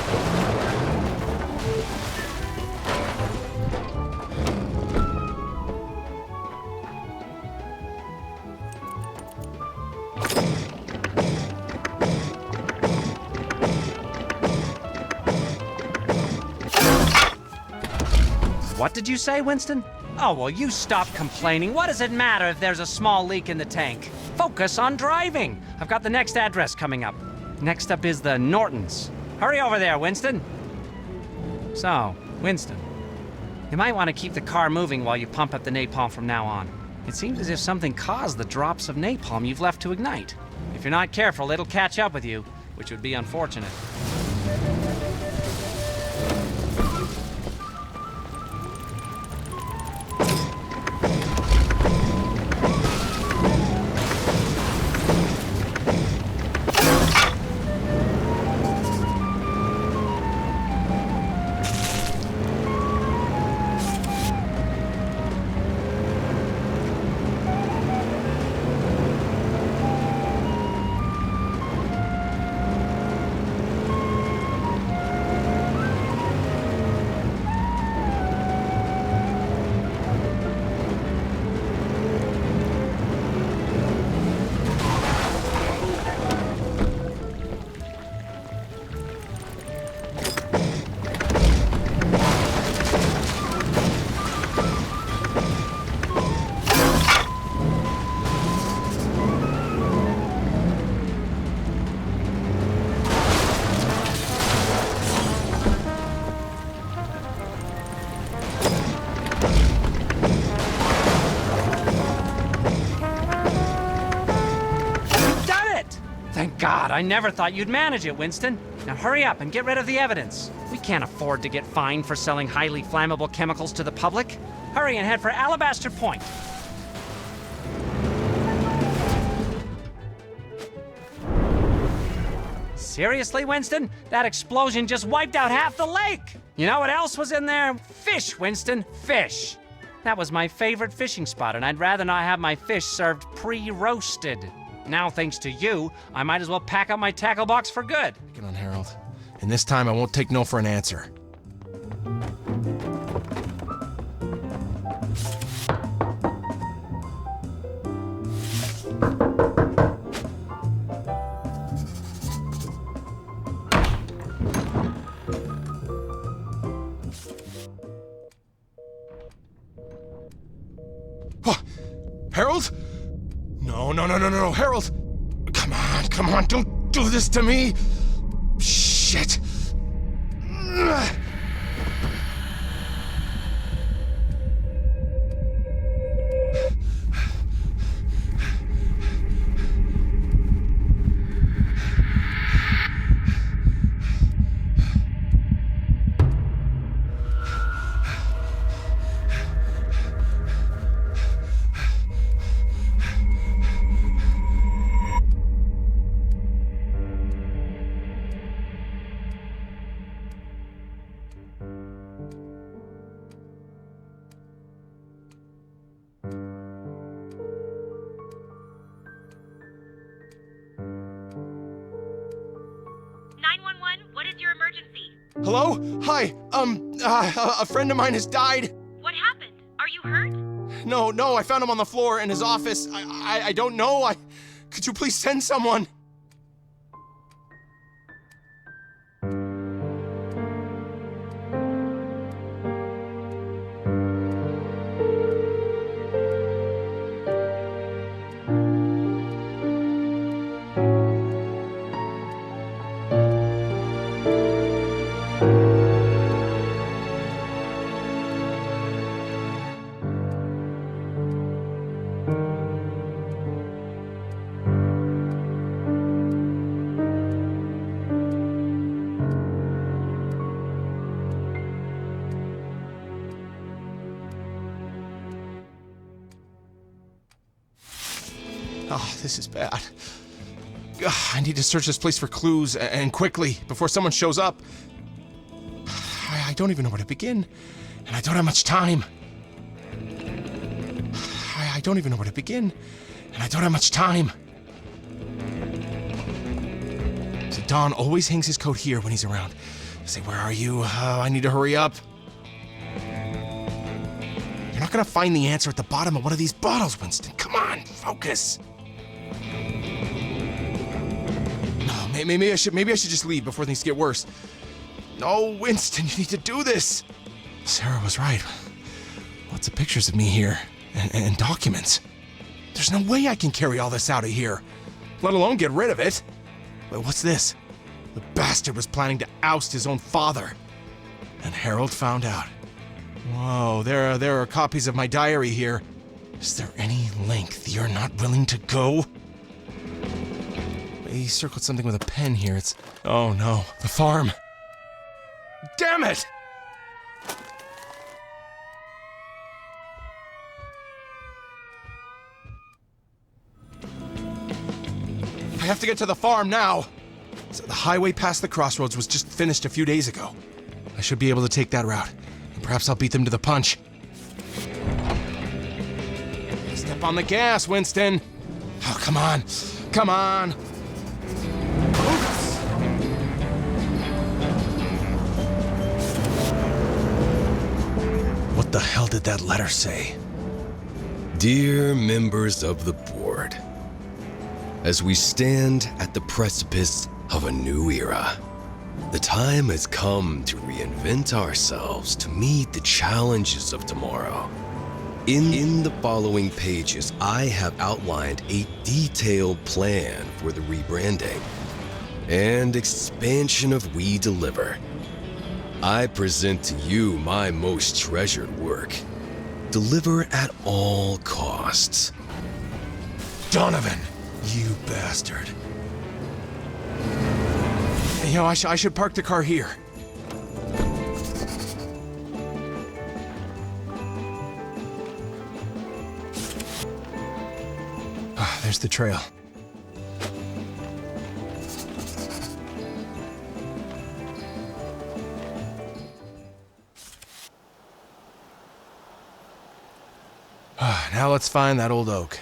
What did you say, Winston? Oh, well, you stop complaining. What does it matter if there's a small leak in the tank? Focus on driving. I've got the next address coming up. Next up is the Nortons. Hurry over there, Winston. So, Winston, you might want to keep the car moving while you pump up the napalm from now on. It seems as if something caused the drops of napalm you've left to ignite. If you're not careful, it'll catch up with you, which would be unfortunate. God, I never thought you'd manage it, Winston. Now hurry up and get rid of the evidence. We can't afford to get fined for selling highly flammable chemicals to the public. Hurry and head for Alabaster Point. Seriously, Winston? That explosion just wiped out half the lake! You know what else was in there? Fish, Winston, fish! That was my favorite fishing spot, and I'd rather not have my fish served pre-roasted. Now, thanks to you, I might as well pack up my tackle box for good. Get on, Harald. And this time I won't take no for an answer. Harald? No, Harald! Come on, don't do this to me! Shit! Hello? Hi, a friend of mine has died. What happened? Are you hurt? No, I found him on the floor in his office. I don't know. Could you please send someone? Oh, this is bad. I need to search this place for clues, and quickly, before someone shows up. I don't even know where to begin, and I don't have much time. I don't even know where to begin, and I don't have much time. So Don always hangs his coat here when he's around. I say, where are you? I need to hurry up. You're not gonna find the answer at the bottom of one of these bottles, Winston. Come on, focus. No, maybe I should just leave before things get worse. No, Winston, you need to do this. Sarah was right. Lots of pictures of me here, and documents. There's no way I can carry all this out of here, let alone get rid of it. But what's this? The bastard was planning to oust his own father. And Harald found out. Whoa, there are copies of my diary here. Is there any length you're not willing to go? He circled something with a pen here. It's... oh no, the farm. Damn it! I have to get to the farm now. So the highway past the crossroads was just finished a few days ago. I should be able to take that route. And perhaps I'll beat them to the punch. Step on the gas, Winston. Oh, come on. Come on. What the hell did that letter say? Dear members of the board, as we stand at the precipice of a new era, the time has come to reinvent ourselves to meet the challenges of tomorrow. In the following pages, I have outlined a detailed plan for the rebranding and expansion of We Deliver. I present to you my most treasured work. Deliver at all costs. Donovan, you bastard. You know, I should park the car here. There's the trail. Now let's find that old oak.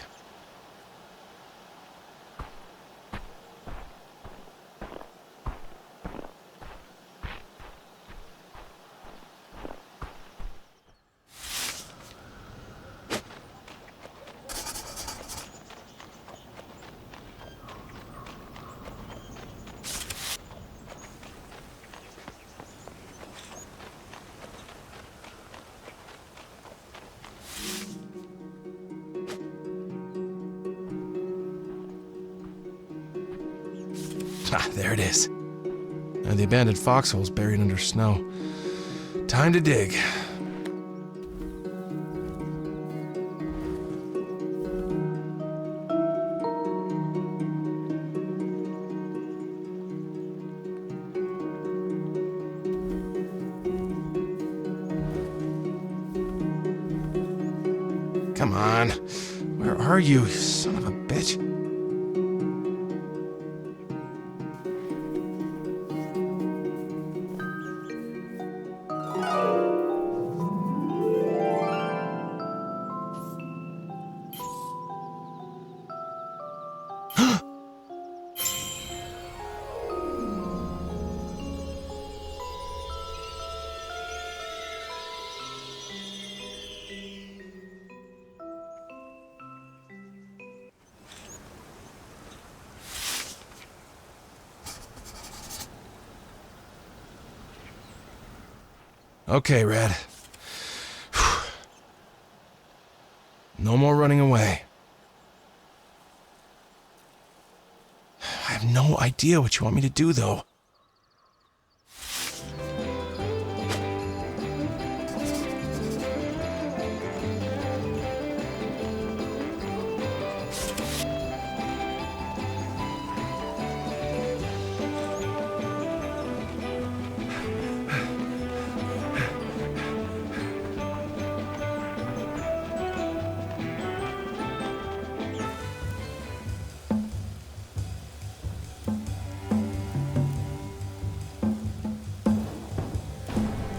There it is. And the abandoned foxhole's buried under snow. Time to dig. Come on. Where are you, son of a bitch? Okay, Red. No more running away. I have no idea what you want me to do, though.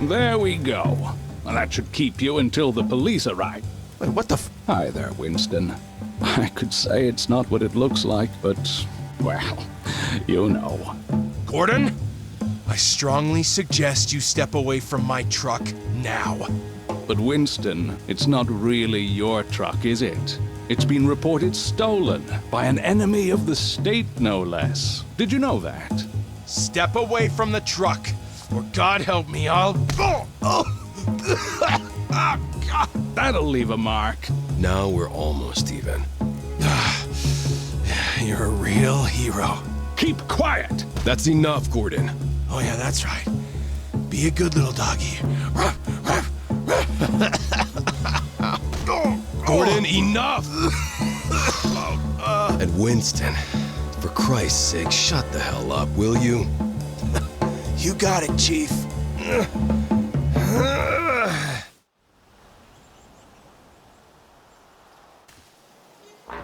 There we go. Well, that should keep you until the police arrive. Wait, what the Hi there, Winston. I could say it's not what it looks like, but, well, you know. Gordon? I strongly suggest you step away from my truck now. But Winston, it's not really your truck, is it? It's been reported stolen by an enemy of the state, no less. Did you know that? Step away from the truck, or God help me, I'll... That'll leave a mark. Now we're almost even. You're a real hero. Keep quiet! That's enough, Gordon. Oh yeah, that's right. Be a good little doggy. Gordon, enough! And Winston, for Christ's sake, shut the hell up, will you? You got it, Chief.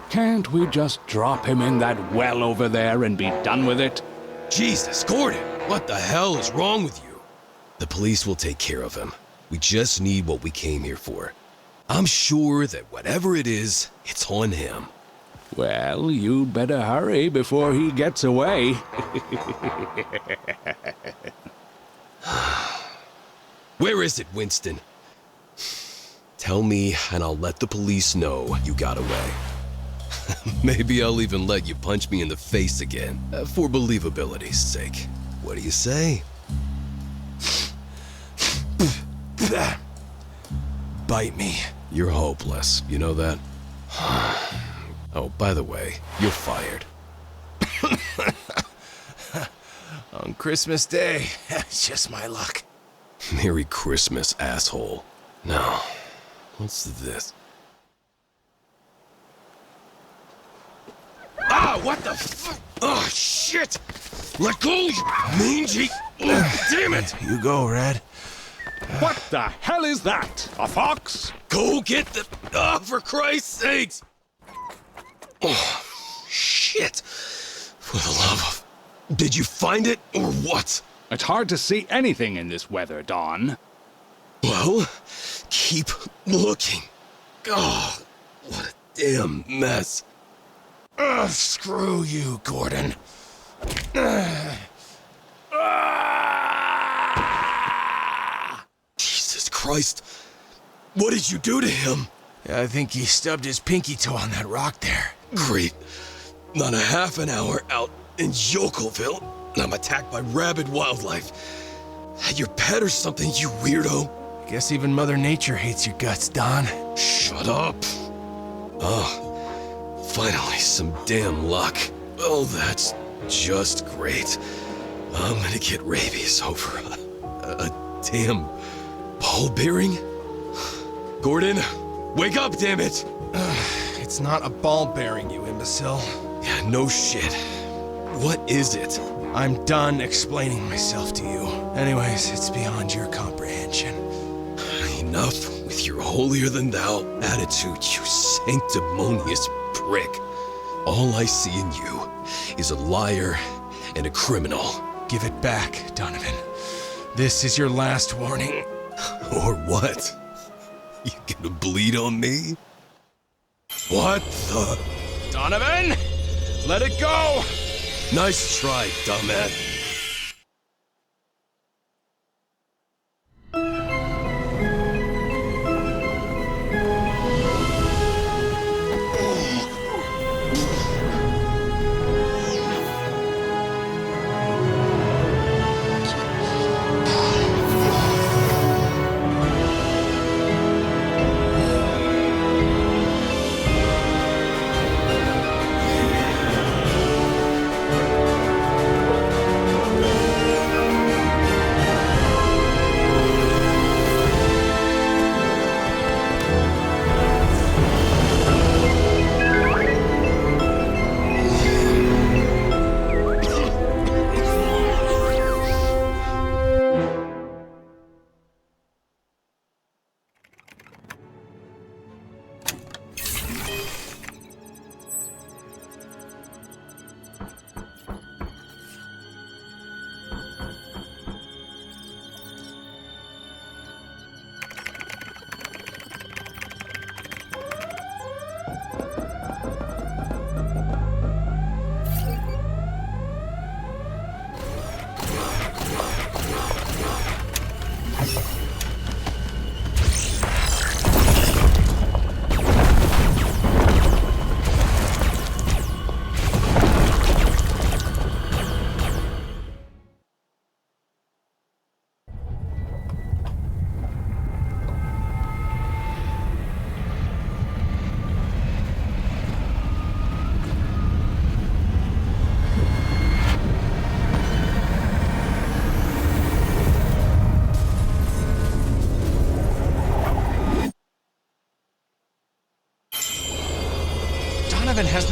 Can't we just drop him in that well over there and be done with it? Jesus, Gordon, what the hell is wrong with you? The police will take care of him. We just need what we came here for. I'm sure that whatever it is, it's on him. Well, you'd better hurry before he gets away. Where is it, Winston? Tell me, and I'll let the police know you got away. Maybe I'll even let you punch me in the face again, for believability's sake. What do you say? Bite me. You're hopeless, you know that? Oh, by the way, you're fired. On Christmas Day, it's just my luck. Merry Christmas, asshole. Now, what's this? Ah, what the f- Oh, shit! Let go, you mangy... Oh, damn it! You go, Red. What the hell is that? A fox? Go get the... Oh, for Christ's sakes! Oh, shit! For the love of... Did you find it, or what? It's hard to see anything in this weather, Don. Well, keep looking. Oh, what a damn mess. Screw you, Gordon. Jesus Christ. What did you do to him? I think he stubbed his pinky toe on that rock there. Great. Not a half an hour out in Yokelville, and I'm attacked by rabid wildlife. Your pet or something, you weirdo. Guess even Mother Nature hates your guts, Don. Shut up. Oh, finally some damn luck. Oh, that's just great. I'm gonna get rabies over a damn ball bearing? Gordon, wake up, damn it! It's not a ball bearing, you imbecile. Yeah, no shit. What is it? I'm done explaining myself to you. Anyways, it's beyond your comprehension. Enough with your holier-than-thou attitude, you sanctimonious prick. All I see in you is a liar and a criminal. Give it back, Donovan. This is your last warning. Or what? You gonna bleed on me? What the... Donovan! Let it go! Nice try, dumbass.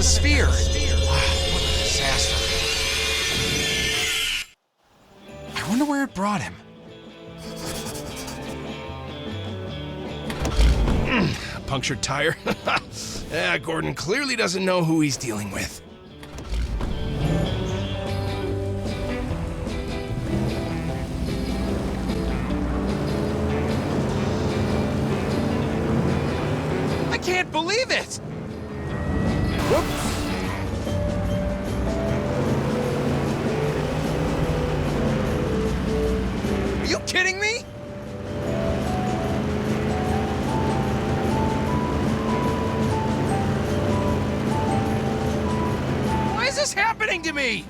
sphere. What a disaster. I wonder where it brought him. A punctured tire. Yeah, Gordon clearly doesn't know who he's dealing with. I can't believe it! Whoops! Are you kidding me? Why is this happening to me?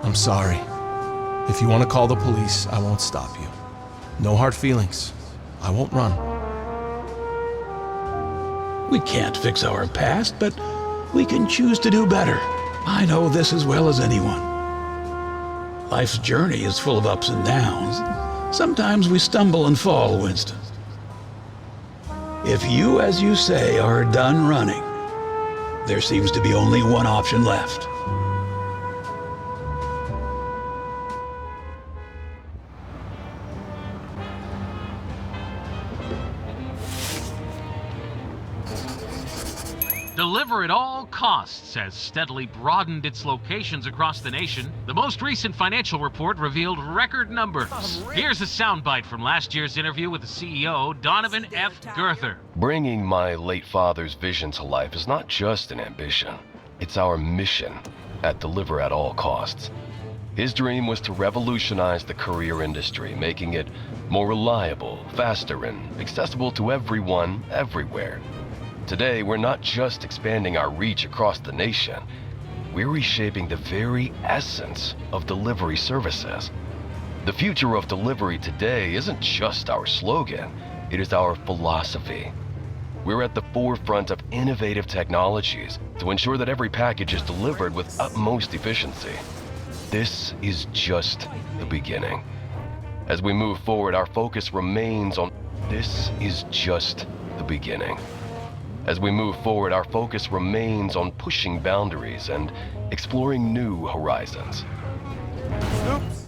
I'm sorry. If you want to call the police, I won't stop you. No hard feelings. I won't run. We can't fix our past, but we can choose to do better. I know this as well as anyone. Life's journey is full of ups and downs. Sometimes we stumble and fall, Winston. If you, as you say, are done running, there seems to be only one option left. Deliver at all costs has steadily broadened its locations across the nation. The most recent financial report revealed record numbers. Here's a soundbite from last year's interview with the CEO, Donovan F. Gurther. Bringing my late father's vision to life is not just an ambition. It's our mission at Deliver at All Costs. His dream was to revolutionize the courier industry, making it more reliable, faster, and accessible to everyone, everywhere. Today, we're not just expanding our reach across the nation, we're reshaping the very essence of delivery services. The future of delivery today isn't just our slogan, it is our philosophy. We're at the forefront of innovative technologies to ensure that every package is delivered with utmost efficiency. This is just the beginning. As we move forward, our focus remains on this is just the beginning. As we move forward, our focus remains on pushing boundaries and exploring new horizons. Oops.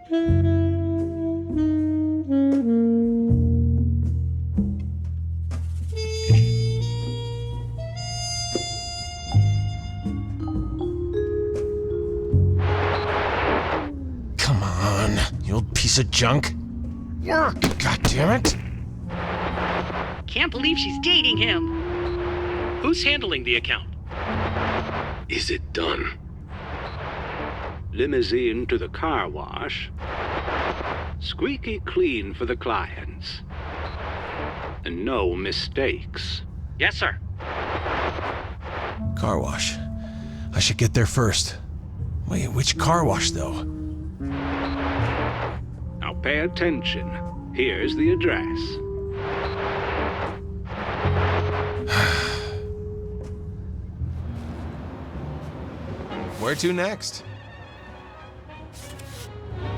Come on, you old piece of junk. Work, goddammit! Can't believe she's dating him. Who's handling the account? Is it done? Limousine to the car wash. Squeaky clean for the clients. And no mistakes. Yes, sir. Car wash. I should get there first. Wait, which car wash, though? Now pay attention. Here's the address. Where to next?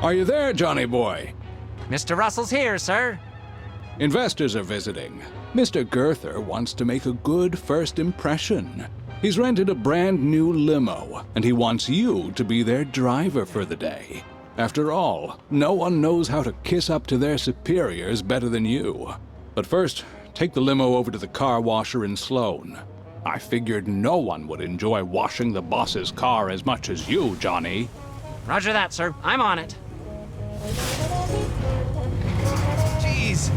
Are you there, Johnny boy? Mr. Russell's here, sir. Investors are visiting. Mr. Girther wants to make a good first impression. He's rented a brand new limo, and he wants you to be their driver for the day. After all, no one knows how to kiss up to their superiors better than you. But first, take the limo over to the car washer in Sloan. I figured no one would enjoy washing the boss's car as much as you, Johnny. Roger that, sir. I'm on it. Jeez.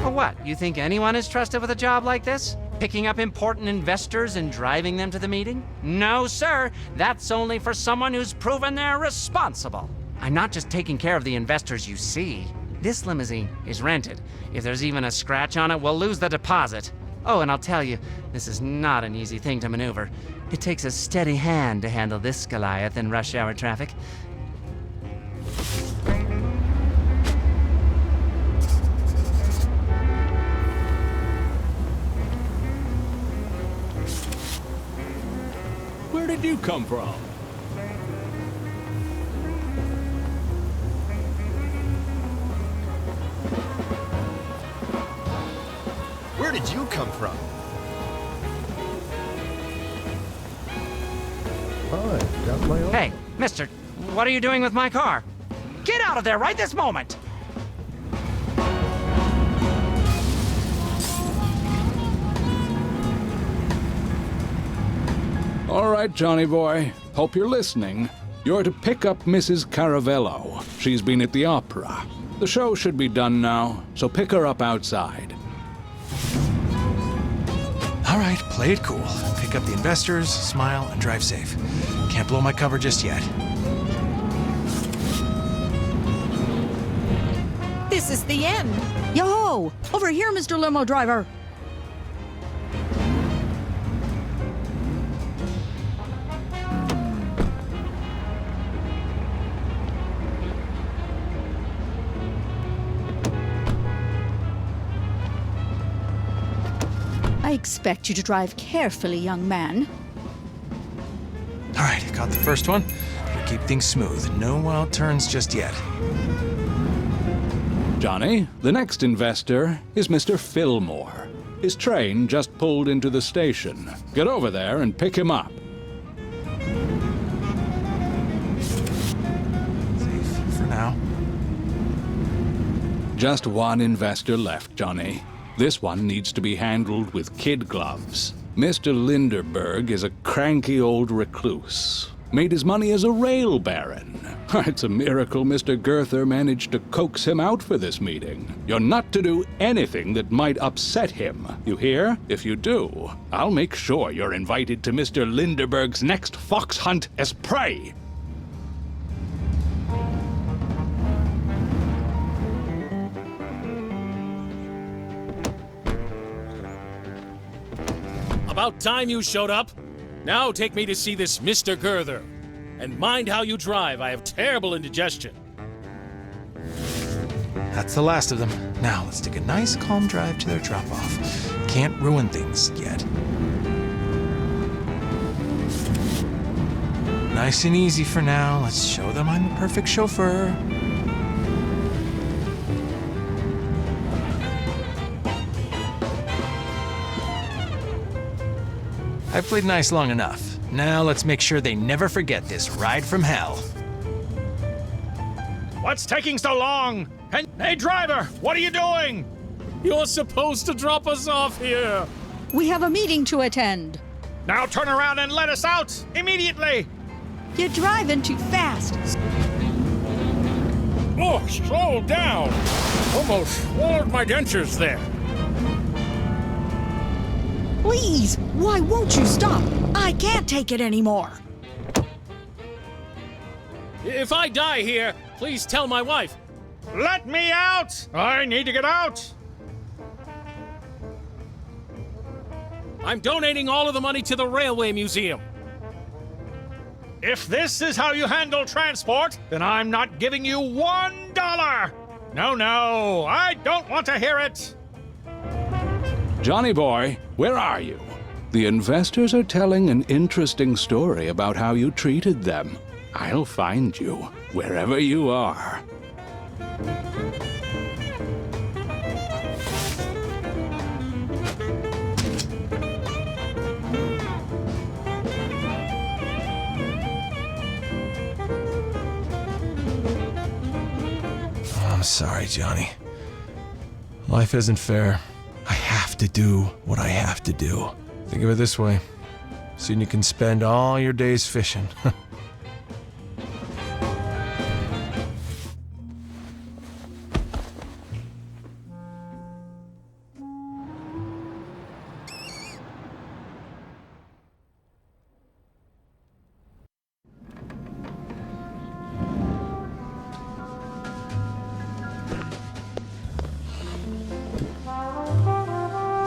For what? You think anyone is trusted with a job like this? Picking up important investors and driving them to the meeting? No, sir. That's only for someone who's proven they're responsible. I'm not just taking care of the investors you see. This limousine is rented. If there's even a scratch on it, we'll lose the deposit. Oh, and I'll tell you, this is not an easy thing to maneuver. It takes a steady hand to handle this Goliath in rush hour traffic. Where did you come from? Where did you come from? I got my own. Hey, mister, what are you doing with my car? Get out of there right this moment! All right, Johnny boy. Hope you're listening. You're to pick up Mrs. Caravello. She's been at the opera. The show should be done now, so pick her up outside. All right, play it cool. Pick up the investors, smile, and drive safe. Can't blow my cover just yet. This is the end. Yo-ho! Over here, Mr. Limo Driver. I expect you to drive carefully, young man. All right, got the first one. We'll keep things smooth. No wild turns just yet. Johnny, the next investor is Mr. Fillmore. His train just pulled into the station. Get over there and pick him up. Safe for now. Just one investor left, Johnny. This one needs to be handled with kid gloves. Mr. Linderberg is a cranky old recluse. Made his money as a rail baron. It's a miracle Mr. Girther managed to coax him out for this meeting. You're not to do anything that might upset him. You hear? If you do, I'll make sure you're invited to Mr. Linderberg's next fox hunt as prey. About time you showed up. Now take me to see this Mr. Girther. And mind how you drive. I have terrible indigestion. That's the last of them. Now let's take a nice, calm drive to their drop-off. Can't ruin things yet. Nice and easy for now. Let's show them I'm the perfect chauffeur. I've played nice long enough. Now let's make sure they never forget this ride from hell. What's taking so long? Hey, driver, what are you doing? You're supposed to drop us off here. We have a meeting to attend. Now turn around and let us out immediately. You're driving too fast. Oh, slow down. Almost swallowed my dentures there. Please, why won't you stop? I can't take it anymore. If I die here, please tell my wife. Let me out! I need to get out! I'm donating all of the money to the Railway Museum. If this is how you handle transport, then I'm not giving you $1! No, I don't want to hear it! Johnny boy, where are you? The investors are telling an interesting story about how you treated them. I'll find you, wherever you are. I'm sorry, Johnny. Life isn't fair. I have to do what I have to do. Think of it this way. Soon you can spend all your days fishing.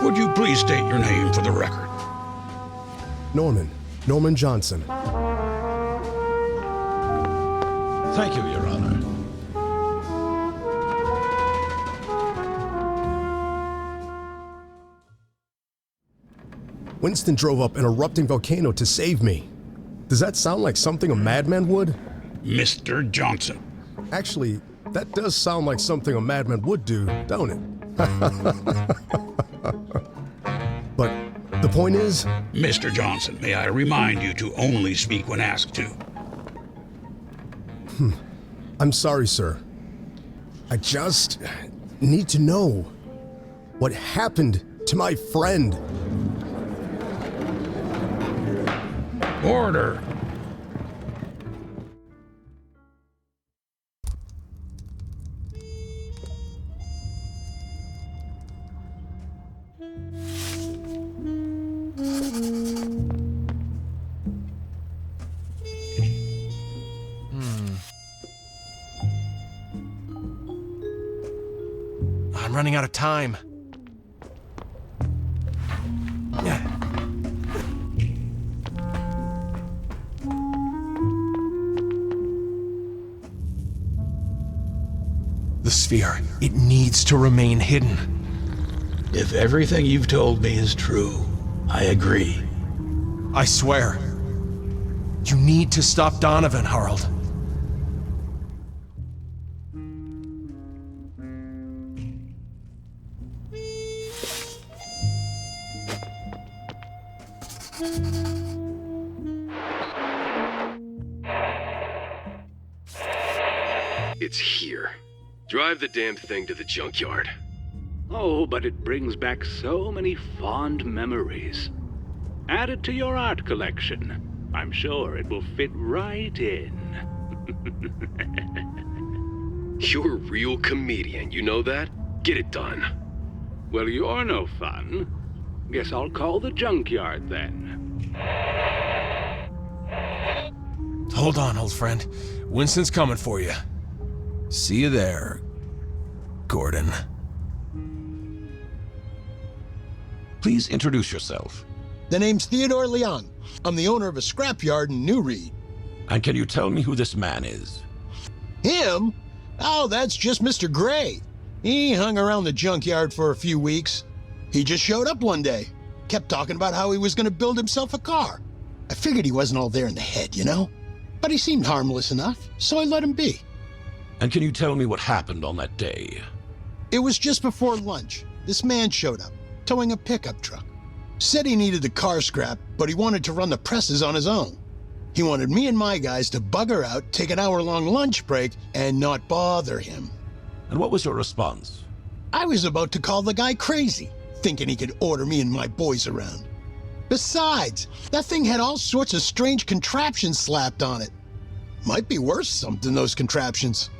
Would you please state your name for the record? Norman Johnson. Thank you, Your Honor. Winston drove up an erupting volcano to save me. Does that sound like something a madman would? Mr. Johnson. Actually, that does sound like something a madman would do, don't it? But the point is... Mr. Johnson, may I remind you to only speak when asked to. I'm sorry, sir. I just need to know what happened to my friend. Order. I'm running out of time. The sphere, it needs to remain hidden. If everything you've told me is true, I agree. I swear. You need to stop Donovan, Harald. It's here. Drive the damn thing to the junkyard. Oh, but it brings back so many fond memories. Add it to your art collection. I'm sure it will fit right in. You're a real comedian, you know that? Get it done. Well, you're no fun. Guess I'll call the junkyard then. Hold on, old friend. Winston's coming for you. See you there, Gordon. Please introduce yourself. The name's Theodore Leon. I'm the owner of a scrapyard in New Reed. And can you tell me who this man is? Him? Oh, that's just Mr. Gray. He hung around the junkyard for a few weeks. He just showed up one day. Kept talking about how he was going to build himself a car. I figured he wasn't all there in the head, you know? But he seemed harmless enough, so I let him be. And can you tell me what happened on that day? It was just before lunch. This man showed up, towing a pickup truck. Said he needed the car scrap, but he wanted to run the presses on his own. He wanted me and my guys to bugger out, take an hour-long lunch break, and not bother him. And what was your response? I was about to call the guy crazy, thinking he could order me and my boys around. Besides, that thing had all sorts of strange contraptions slapped on it. Might be worth something, those contraptions.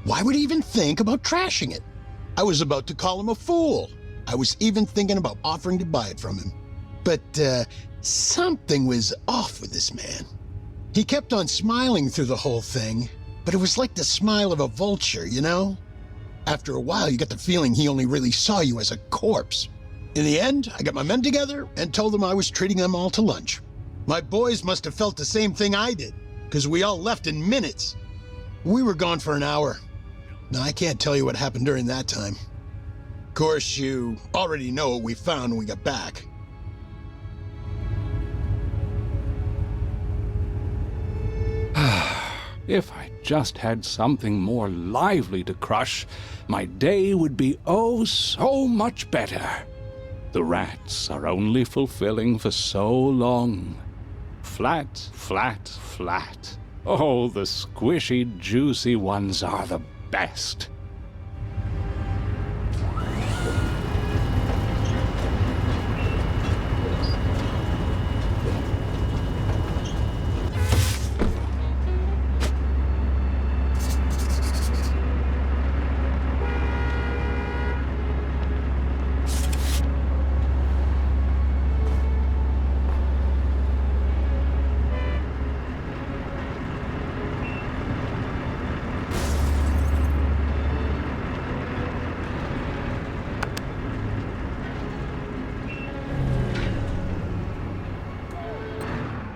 Why would he even think about trashing it? I was about to call him a fool. I was even thinking about offering to buy it from him. But, something was off with this man. He kept on smiling through the whole thing, but it was like the smile of a vulture, you know? After a while, you get the feeling he only really saw you as a corpse. In the end, I got my men together and told them I was treating them all to lunch. My boys must have felt the same thing I did, because we all left in minutes. We were gone for an hour. Now, I can't tell you what happened during that time. Of course, you already know what we found when we got back. If I just had something more lively to crush, my day would be oh so much better. The rats are only fulfilling for so long. Flat, flat, flat. Oh, the squishy, juicy ones are the best.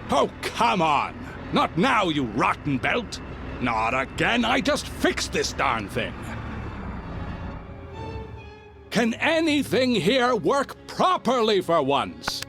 Oh, come on! Not now, you rotten belt! Not again, I just fixed this darn thing! Can anything here work properly for once?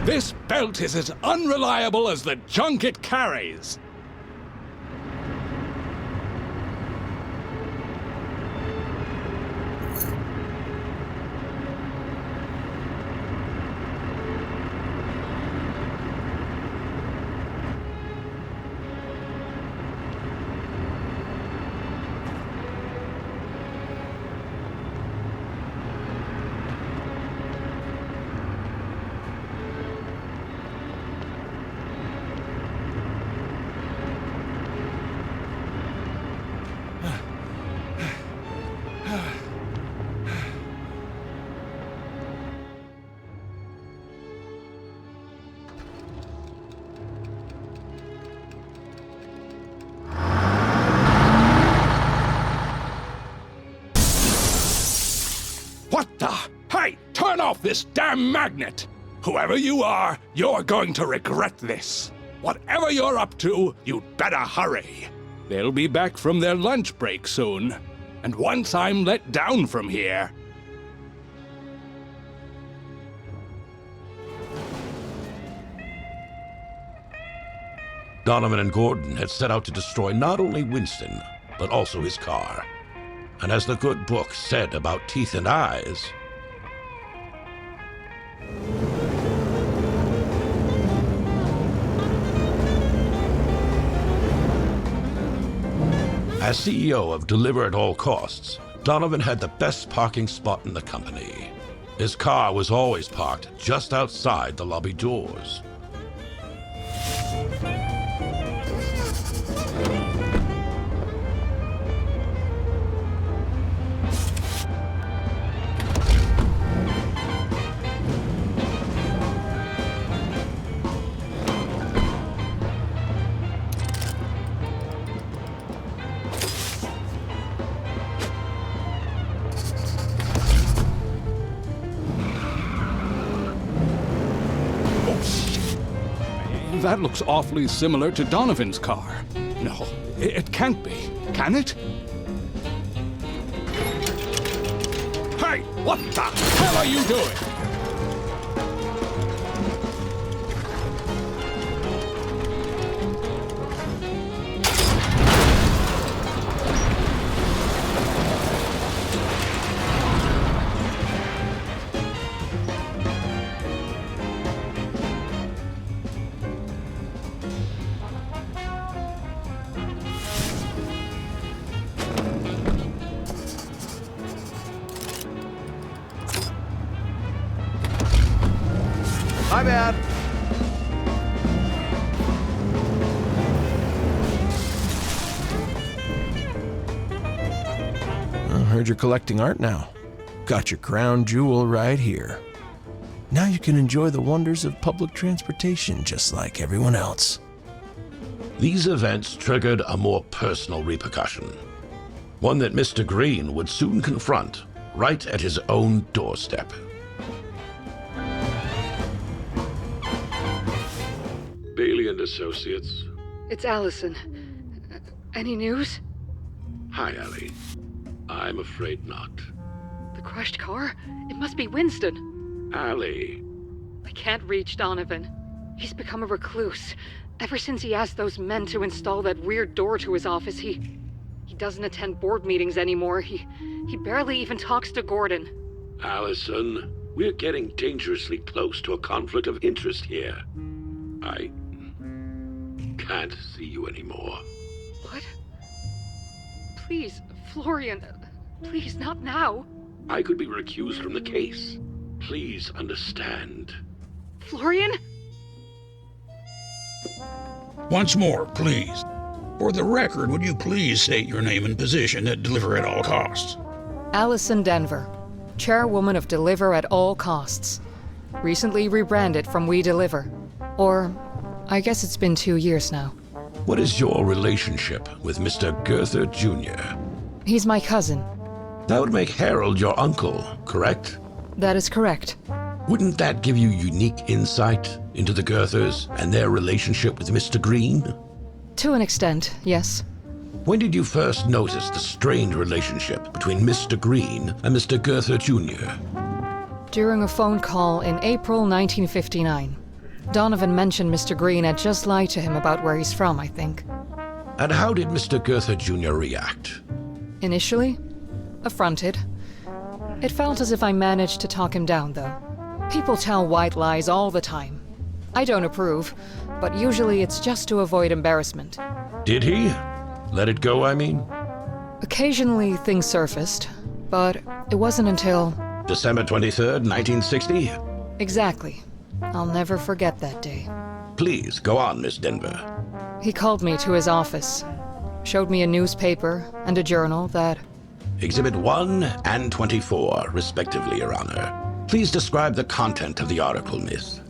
This belt is as unreliable as the junk it carries. What the? Hey, turn off this damn magnet! Whoever you are, you're going to regret this. Whatever you're up to, you'd better hurry. They'll be back from their lunch break soon. And once I'm let down from here... Donovan and Gordon had set out to destroy not only Winston, but also his car. And as the good book said about teeth and eyes, as CEO of Deliver at All Costs, Donovan had the best parking spot in the company. His car was always parked just outside the lobby doors. That looks awfully similar to Donovan's car. No, it can't be. Can it? Hey, what the hell are you doing? My bad. I heard you're collecting art now. Got your crown jewel right here. Now you can enjoy the wonders of public transportation just like everyone else. These events triggered a more personal repercussion. One that Mr. Green would soon confront right at his own doorstep. Bailey and Associates. It's Allison. Any news? Hi, Allie. I'm afraid not. The crushed car? It must be Winston. Allie. I can't reach Donovan. He's become a recluse. Ever since he asked those men to install that weird door to his office, he doesn't attend board meetings anymore. He barely even talks to Gordon. Allison, we're getting dangerously close to a conflict of interest here. I can't see you anymore. What? Please, Florian, please, not now. I could be recused from the case. Please understand. Florian? Once more, please. For the record, would you please state your name and position at Deliver at All Costs? Allison Denver, chairwoman of Deliver at All Costs. Recently rebranded from We Deliver. Or, I guess it's been 2 years now. What is your relationship with Mr. Goethe Jr.? He's my cousin. That would make Harald your uncle, correct? That is correct. Wouldn't that give you unique insight into the Goethers and their relationship with Mr. Green? To an extent, yes. When did you first notice the strained relationship between Mr. Green and Mr. Goethe Jr.? During a phone call in April 1959. Donovan mentioned Mr. Green had just lied to him about where he's from, I think. And how did Mr. Goethe Jr. react? Initially, affronted. It felt as if I managed to talk him down, though. People tell white lies all the time. I don't approve, but usually it's just to avoid embarrassment. Did he? Let it go, I mean? Occasionally things surfaced, but it wasn't until... December 23rd, 1960? Exactly. I'll never forget that day. Please, go on, Miss Denver. He called me to his office, showed me a newspaper and a journal that... Exhibit 1 and 24, respectively, Your Honor. Please describe the content of the article, Miss.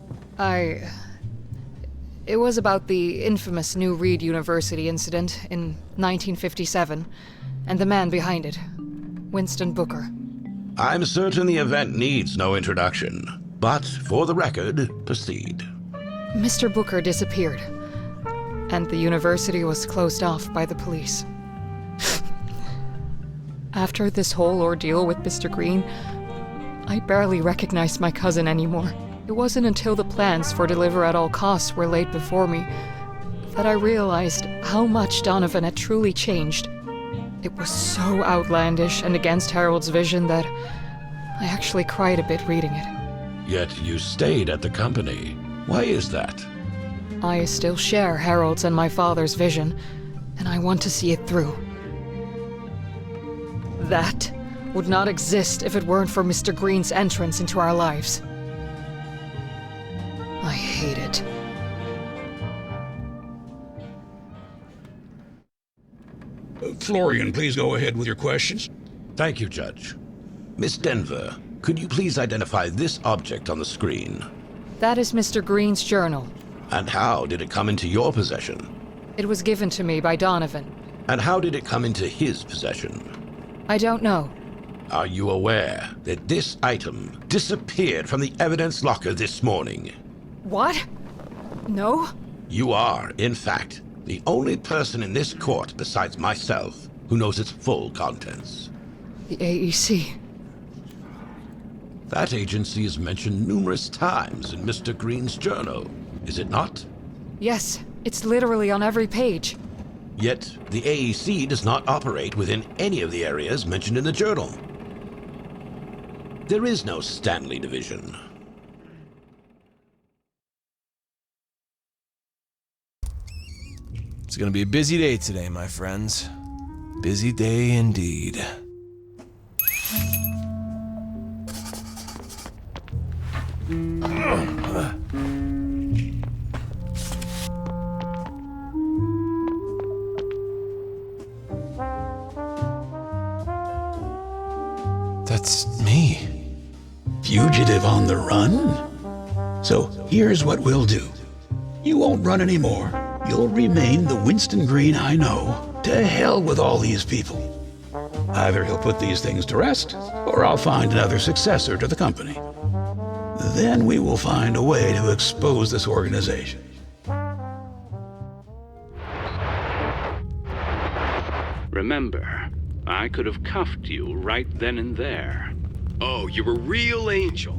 It was about the infamous New Reed University incident in 1957, and the man behind it, Winston Booker. I'm certain the event needs no introduction, but for the record, proceed. Mr. Booker disappeared, and the university was closed off by the police. After this whole ordeal with Mr. Green, I barely recognized my cousin anymore. It wasn't until the plans for Deliver at All Costs were laid before me that I realized how much Donovan had truly changed. It was so outlandish and against Harald's vision that I actually cried a bit reading it. Yet you stayed at the company. Why is that? I still share Harald's and my father's vision, and I want to see it through. That would not exist if it weren't for Mr. Green's entrance into our lives. I hate it. Florian, please go ahead with your questions. Thank you, Judge. Miss Denver, could you please identify this object on the screen? That is Mr. Green's journal. And how did it come into your possession? It was given to me by Donovan. And how did it come into his possession? I don't know. Are you aware that this item disappeared from the evidence locker this morning? What? No? You are, in fact, the only person in this court besides myself who knows its full contents. The AEC. That agency is mentioned numerous times in Mr. Green's journal, is it not? Yes, it's literally on every page. Yet, the AEC does not operate within any of the areas mentioned in the journal. There is no Stanley Division. It's gonna be a busy day today, my friends. Busy day indeed. That's me. Fugitive on the run? So here's what we'll do. You won't run anymore. You'll remain the Winston Green I know. To hell with all these people. Either he'll put these things to rest, or I'll find another successor to the company. Then we will find a way to expose this organization. Remember, I could have cuffed you right then and there. Oh, you're a real angel.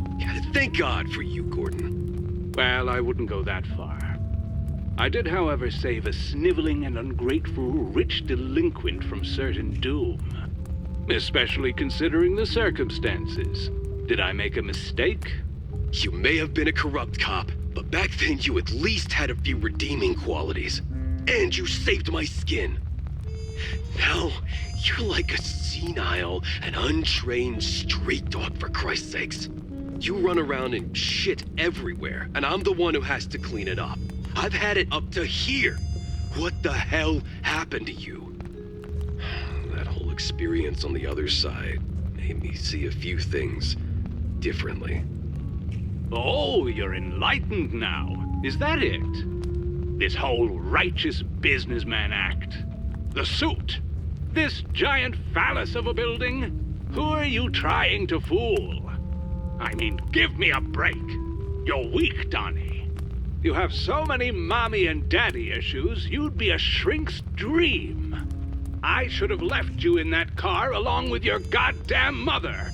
Thank God for you, Gordon. Well, I wouldn't go that far. I did, however, save a sniveling and ungrateful rich delinquent from certain doom. Especially considering the circumstances. Did I make a mistake? You may have been a corrupt cop, but back then you at least had a few redeeming qualities. And you saved my skin. Now, you're like a senile and untrained street dog, for Christ's sakes. You run around and shit everywhere, and I'm the one who has to clean it up. I've had it up to here. What the hell happened to you? That whole experience on the other side made me see a few things differently. Oh, you're enlightened now. Is that it? This whole righteous businessman act. The suit. This giant phallus of a building. Who are you trying to fool? I mean, give me a break. You're weak, Donnie. You have so many mommy and daddy issues, you'd be a shrink's dream. I should have left you in that car along with your goddamn mother.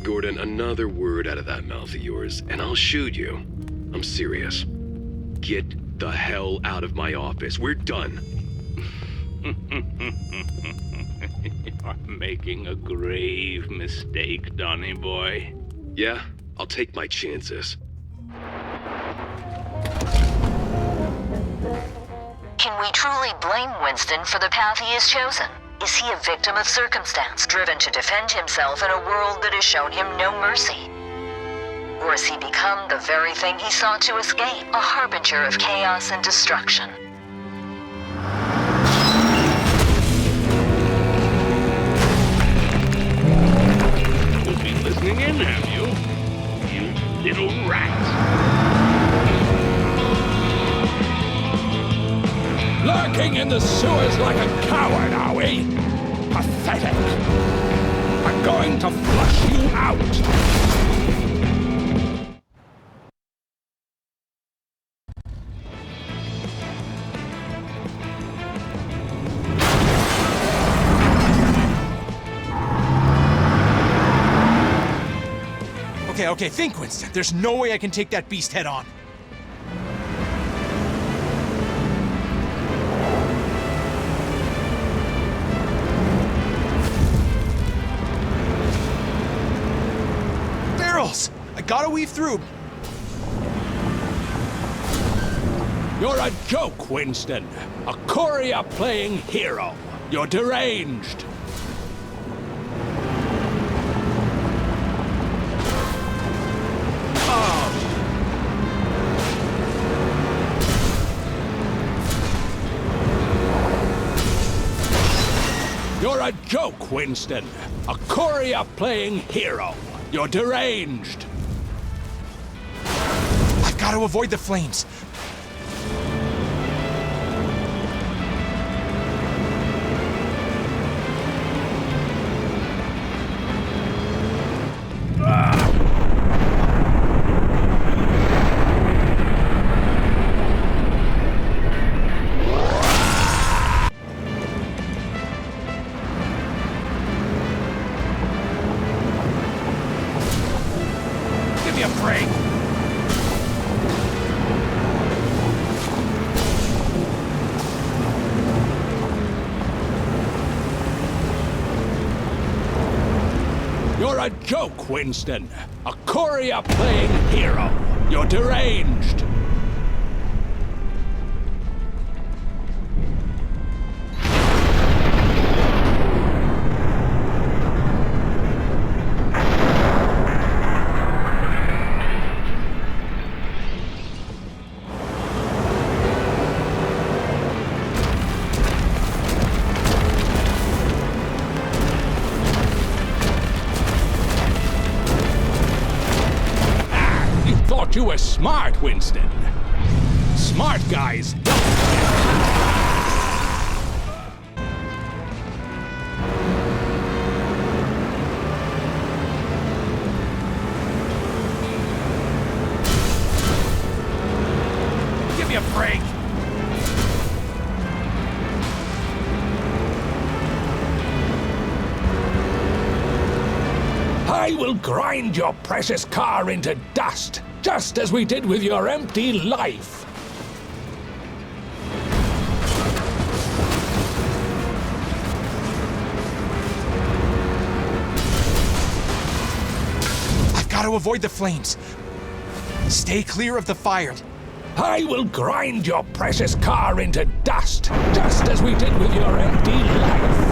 Gordon, another word out of that mouth of yours, and I'll shoot you. I'm serious. Get the hell out of my office. We're done. You're making a grave mistake, Donnie boy. Yeah, I'll take my chances. Can we truly blame Winston for the path he has chosen? Is he a victim of circumstance, driven to defend himself in a world that has shown him no mercy? Or has he become the very thing he sought to escape, a harbinger of chaos and destruction? You've been listening in, have you? You little rat. Lurking in the sewers like a coward, are we? Pathetic. I'm going to flush you out. Okay, think, Winston. There's no way I can take that beast head on. Barrels! I gotta weave through. You're a joke, Winston. A courier playing hero. You're deranged. You're a joke, Winston. A courier playing hero. You're deranged. I've got to avoid the flames. me a break! You're a joke, Winston. A Korea-playing hero. You're deranged. You were smart, Winston. Smart guys don't. Give me a break. I will grind your precious car into dust. Just as we did with your empty life. I've got to avoid the flames. Stay clear of the fire. I will grind your precious car into dust, just as we did with your empty life.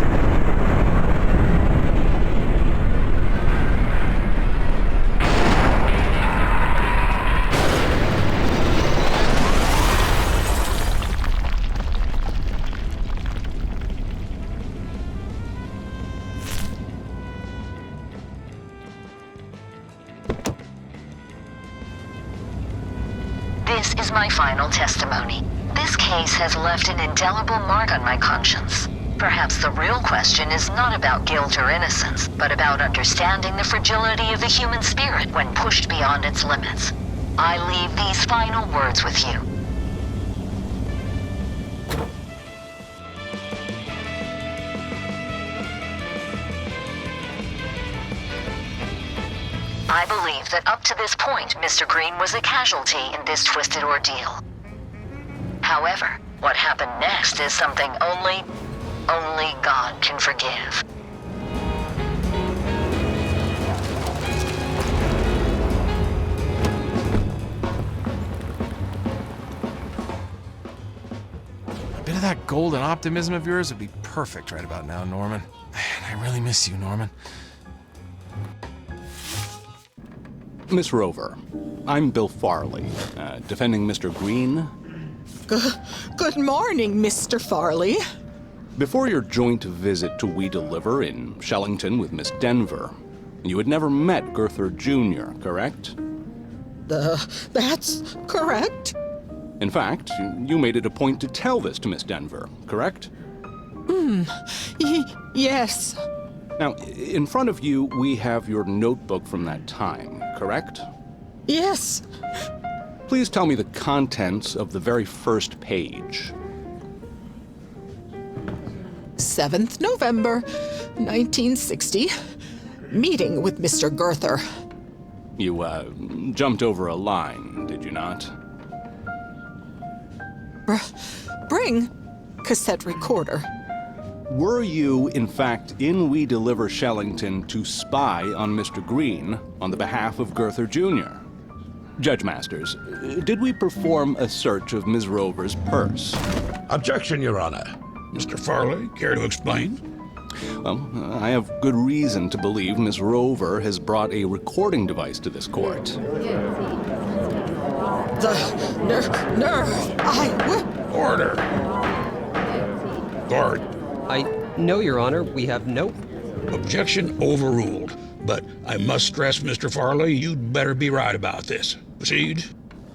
This is my final testimony. This case has left an indelible mark on my conscience. Perhaps the real question is not about guilt or innocence, but about understanding the fragility of the human spirit when pushed beyond its limits. I leave these final words with you. I believe that up to this point, Mr. Green was a casualty in this twisted ordeal. However, what happened next is something only God can forgive. A bit of that golden optimism of yours would be perfect right about now, Norman. Man, I really miss you, Norman. Miss Rover, I'm Bill Farley, defending Mr. Green. Good morning, Mr. Farley. Before your joint visit to We Deliver in Shellington with Miss Denver, you had never met Gurther Jr., correct? That's correct. In fact, you made it a point to tell this to Miss Denver, correct? Yes. Now, in front of you, we have your notebook from that time, correct? Yes. Please tell me the contents of the very first page. 7th November, 1960. Meeting with Mr. Gurther. You, jumped over a line, did you not? Bring cassette recorder. Were you, in fact, in We Deliver Shellington to spy on Mr. Green on the behalf of Gurther Jr.? Judge Masters, did we perform a search of Ms. Rover's purse? Objection, Your Honor. Mr. Farley, care to explain? Well, I have good reason to believe Miss Rover has brought a recording device to this court. The nerve, Order! Guard. No, Your Honor, we have no... Objection overruled. But I must stress, Mr. Farley, you'd better be right about this. Proceed.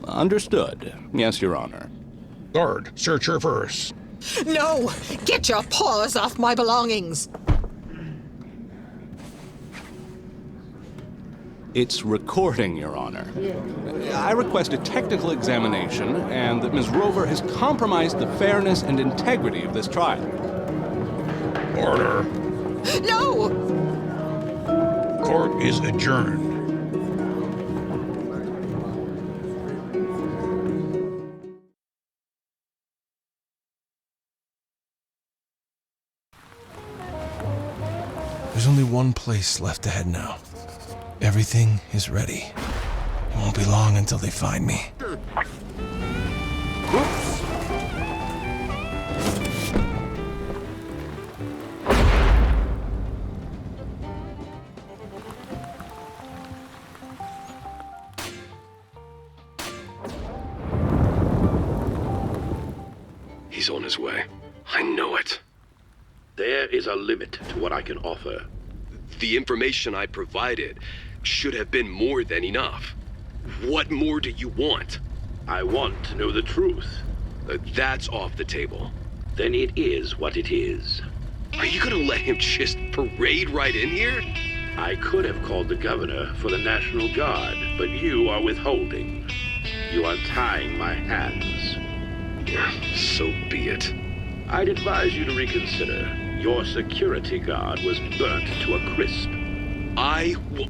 Understood. Yes, Your Honor. Guard, search her purse. No! Get your paws off my belongings! It's recording, Your Honor. I request a technical examination and that Ms. Rover has compromised the fairness and integrity of this trial. Order. No! Court is adjourned. one place left to head now. Everything is ready. It won't be long until they find me. He's on his way. I know it. There is a limit to what I can offer. The information I provided should have been more than enough. What more do you want? I want to know the truth. That's off the table. Then it is what it is. Are you gonna let him just parade right in here? I could have called the governor for the National Guard, but you are withholding. You are tying my hands. So be it. I'd advise you to reconsider. Your security guard was burnt to a crisp. I will...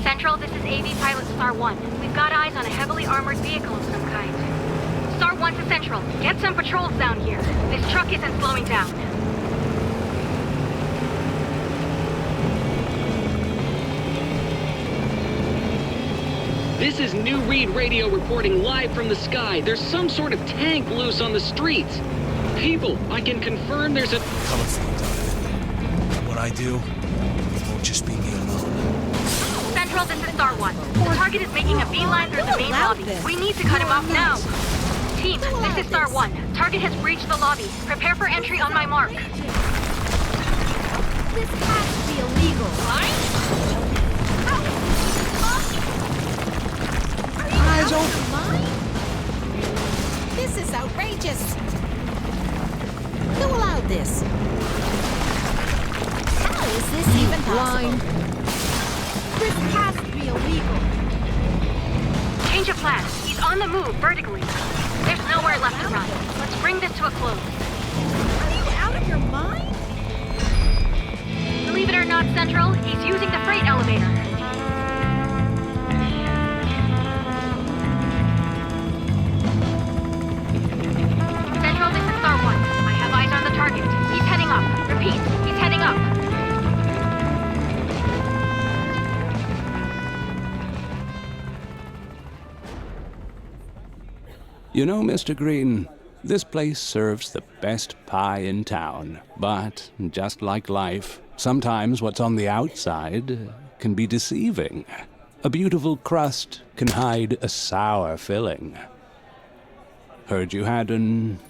Central, this is AV Pilot Star 1. We've got eyes on a heavily armored vehicle of some kind. Star 1 to Central. Get some patrols down here. This truck isn't slowing down. This is New Reed Radio reporting live from the sky. There's some sort of tank loose on the streets. People, I can confirm there's a... Coming for you, Donovan. What I do, it won't just be me alone. Central, this is Star 1. The target is making a beeline through the main lobby. We need to cut him off now. Team, this is Star 1. Target has breached the lobby. Prepare for entry on my mark. This has to be illegal, right? Eyes open. This is outrageous. Who allowed this? How is this even possible? This has to be illegal. Change of plan. He's on the move vertically. There's nowhere left to run. Let's bring this to a close. Are you out of your mind? Believe it or not, Central, he's using the freight elevator. Central, this is Star 1. I have eyes on the target. He's heading up. Repeat, he's heading up. You know, Mr. Green, this place serves the best pie in town. But, just like life, sometimes what's on the outside can be deceiving. A beautiful crust can hide a sour filling. Heard you had an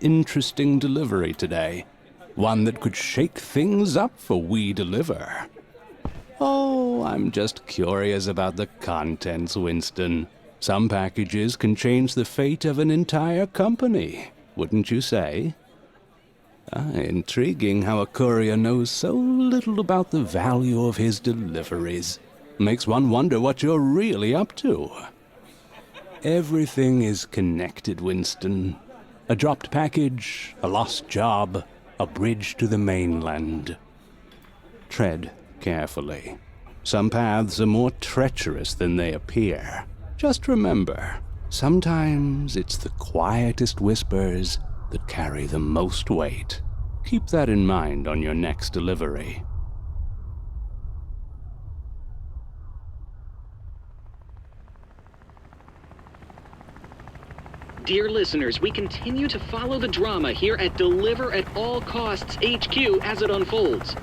interesting delivery today. One that could shake things up for We Deliver. Oh, I'm just curious about the contents, Winston. Some packages can change the fate of an entire company, wouldn't you say? Intriguing how a courier knows so little about the value of his deliveries. Makes one wonder what you're really up to. Everything is connected, Winston. A dropped package, a lost job, a bridge to the mainland. Tread carefully. Some paths are more treacherous than they appear. Just remember, sometimes it's the quietest whispers that carry the most weight. Keep that in mind on your next delivery. Dear listeners, we continue to follow the drama here at Deliver at All Costs HQ as it unfolds.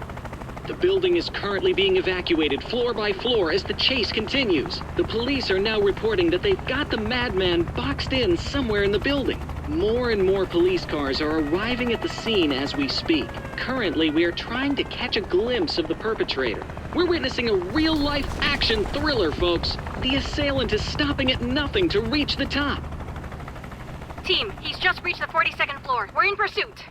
The building is currently being evacuated floor by floor as the chase continues. The police are now reporting that they've got the madman boxed in somewhere in the building. More and more police cars are arriving at the scene as we speak. Currently, we are trying to catch a glimpse of the perpetrator. We're witnessing a real-life action thriller, folks. The assailant is stopping at nothing to reach the top. Team, he's just reached the 42nd floor. We're in pursuit.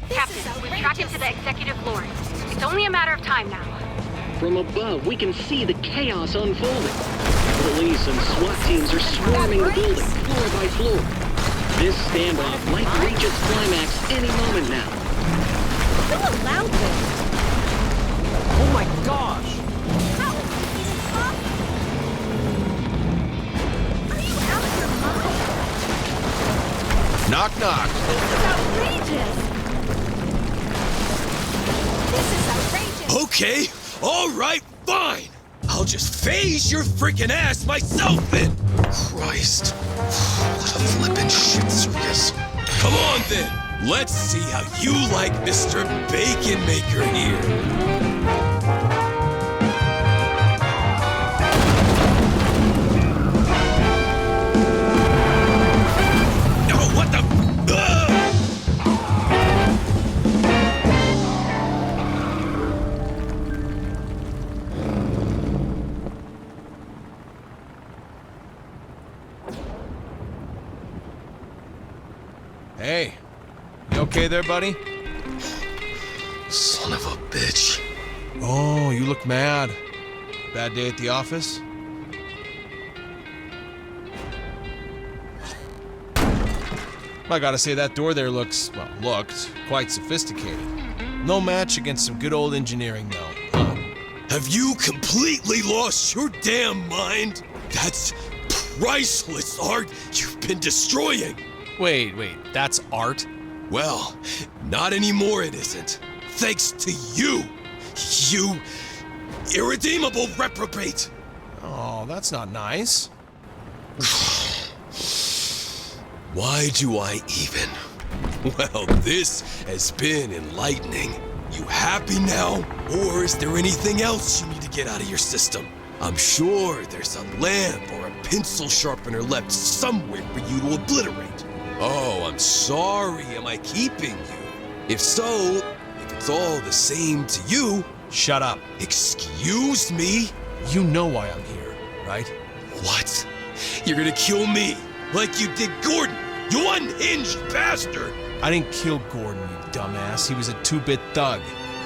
Captain, we've tracked him to the executive floor. It's only a matter of time now. From above, we can see the chaos unfolding. Police and SWAT teams are swarming the building, floor by floor. This standoff might reach its climax any moment now. Who allowed this? Oh my gosh! How is this even possible? Are you out of your mind? Knock, knock. This is outrageous! This is outrageous! Okay, all right, fine. I'll just phase your freaking ass myself then. Christ, what a flippin' shit circus. Come on then, let's see how you like Mr. Bacon Maker here. Oh, what the? Hey, you okay there, buddy? Son of a bitch. Oh, you look mad. Bad day at the office? I gotta say, that door there looked quite sophisticated. No match against some good old engineering, though. Huh? Have you completely lost your damn mind? That's priceless art you've been destroying. Wait, that's art? Well, not anymore it isn't. Thanks to you. You irredeemable reprobate. Oh, that's not nice. Why do I even? Well, this has been enlightening. You happy now? Or is there anything else you need to get out of your system? I'm sure there's a lamp or a pencil sharpener left somewhere for you to obliterate. Oh, I'm sorry, am I keeping you? If so, if it's all the same to you... Shut up. Excuse me? You know why I'm here, right? What? You're gonna kill me, like you did Gordon, you unhinged bastard! I didn't kill Gordon, you dumbass. He was a two-bit thug,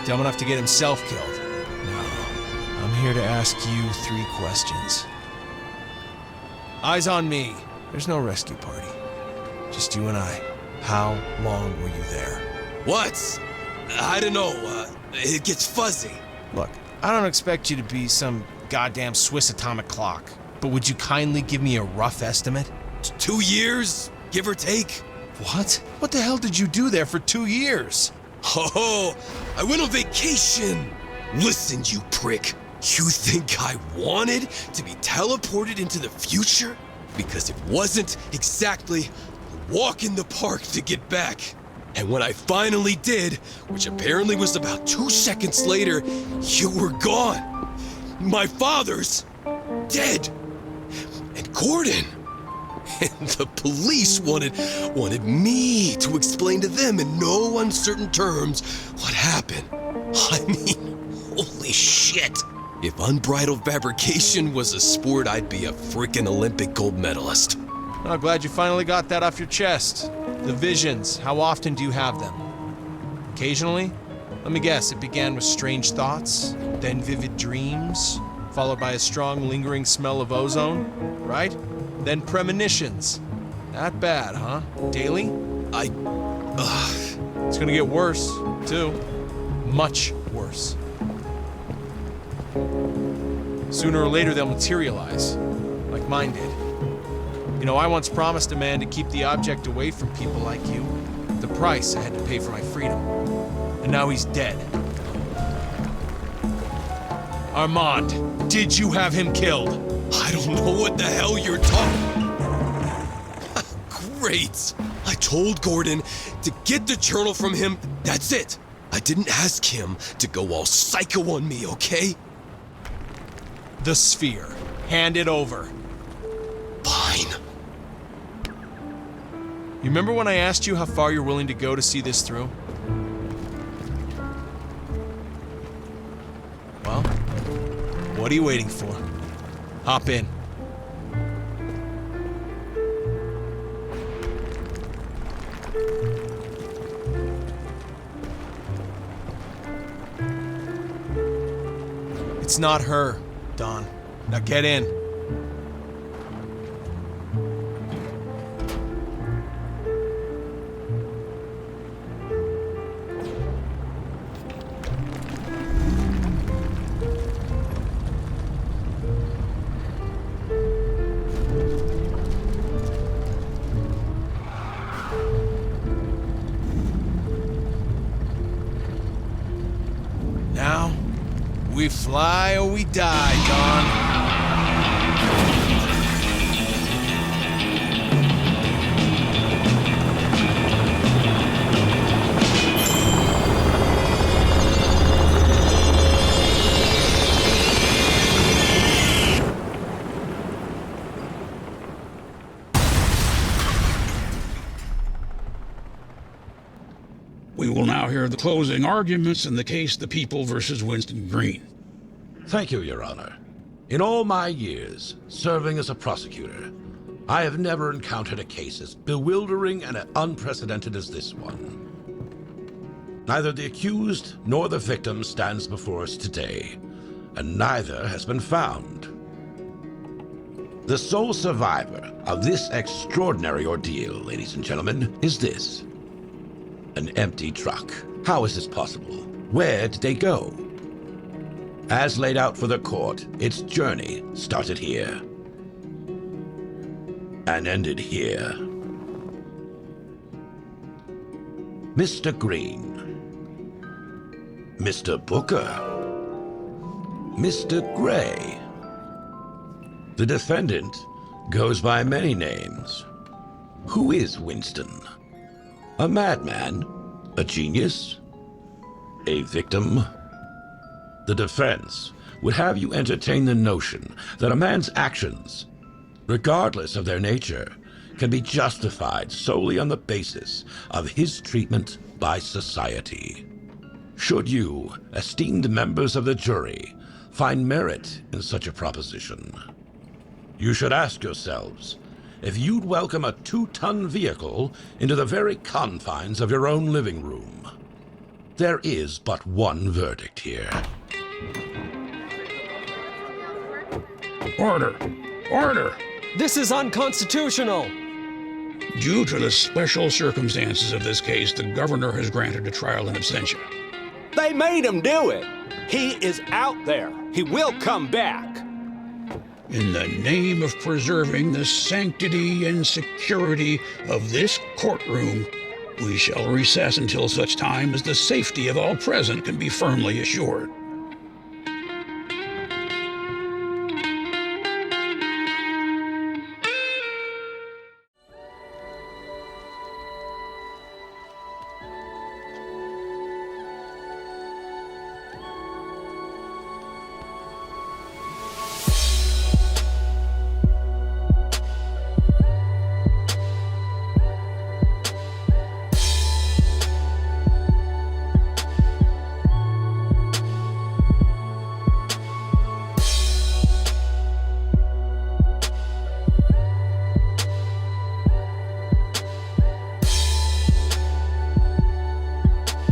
dumb enough to get himself killed. No, I'm here to ask you 3 questions. Eyes on me. There's no rescue party. Just you and I. How long were you there? What? I don't know, it gets fuzzy. Look, I don't expect you to be some goddamn Swiss atomic clock, but would you kindly give me a rough estimate? 2 years, give or take. What? What the hell did you do there for 2 years? Oh, I went on vacation. Listen, you prick. You think I wanted to be teleported into the future? Because it wasn't exactly a walk in the park to get back. And when I finally did, which apparently was about 2 seconds later, you were gone. My father's dead. And Gordon. And the police wanted me to explain to them in no uncertain terms what happened. I mean, holy shit. If unbridled fabrication was a sport, I'd be a freaking Olympic gold medalist. I'm glad you finally got that off your chest. The visions, how often do you have them? Occasionally? Let me guess, it began with strange thoughts, then vivid dreams, followed by a strong lingering smell of ozone, right? Then premonitions. That bad, huh? Daily? It's gonna get worse, too. Much worse. Sooner or later they'll materialize, like mine did. You know, I once promised a man to keep the object away from people like you. The price I had to pay for my freedom. And now he's dead. Armand, did you have him killed? I don't know what the hell you're talking. Great. I told Gordon to get the journal from him. That's it. I didn't ask him to go all psycho on me, okay? The sphere. Hand it over. Fine. You remember when I asked you how far you're willing to go to see this through? Well, what are you waiting for? Hop in. It's not her, Don. Now get in. We fly or we die, Don. We will now hear the closing arguments in the case The People versus Winston Green. Thank you, Your Honor. In all my years serving as a prosecutor, I have never encountered a case as bewildering and unprecedented as this one. Neither the accused nor the victim stands before us today, and neither has been found. The sole survivor of this extraordinary ordeal, ladies and gentlemen, is this. An empty truck. How is this possible? Where did they go? As laid out for the court, its journey started here and ended here. Mr. Green, Mr. Booker, Mr. Gray. The defendant goes by many names. Who is Winston? A madman? A genius? A victim? The defense would have you entertain the notion that a man's actions, regardless of their nature, can be justified solely on the basis of his treatment by society. Should you, esteemed members of the jury, find merit in such a proposition, you should ask yourselves if you'd welcome a 2-ton vehicle into the very confines of your own living room. There is but one verdict here. Order! Order! This is unconstitutional! Due to the special circumstances of this case, the governor has granted a trial in absentia. They made him do it! He is out there! He will come back! In the name of preserving the sanctity and security of this courtroom, we shall recess until such time as the safety of all present can be firmly assured.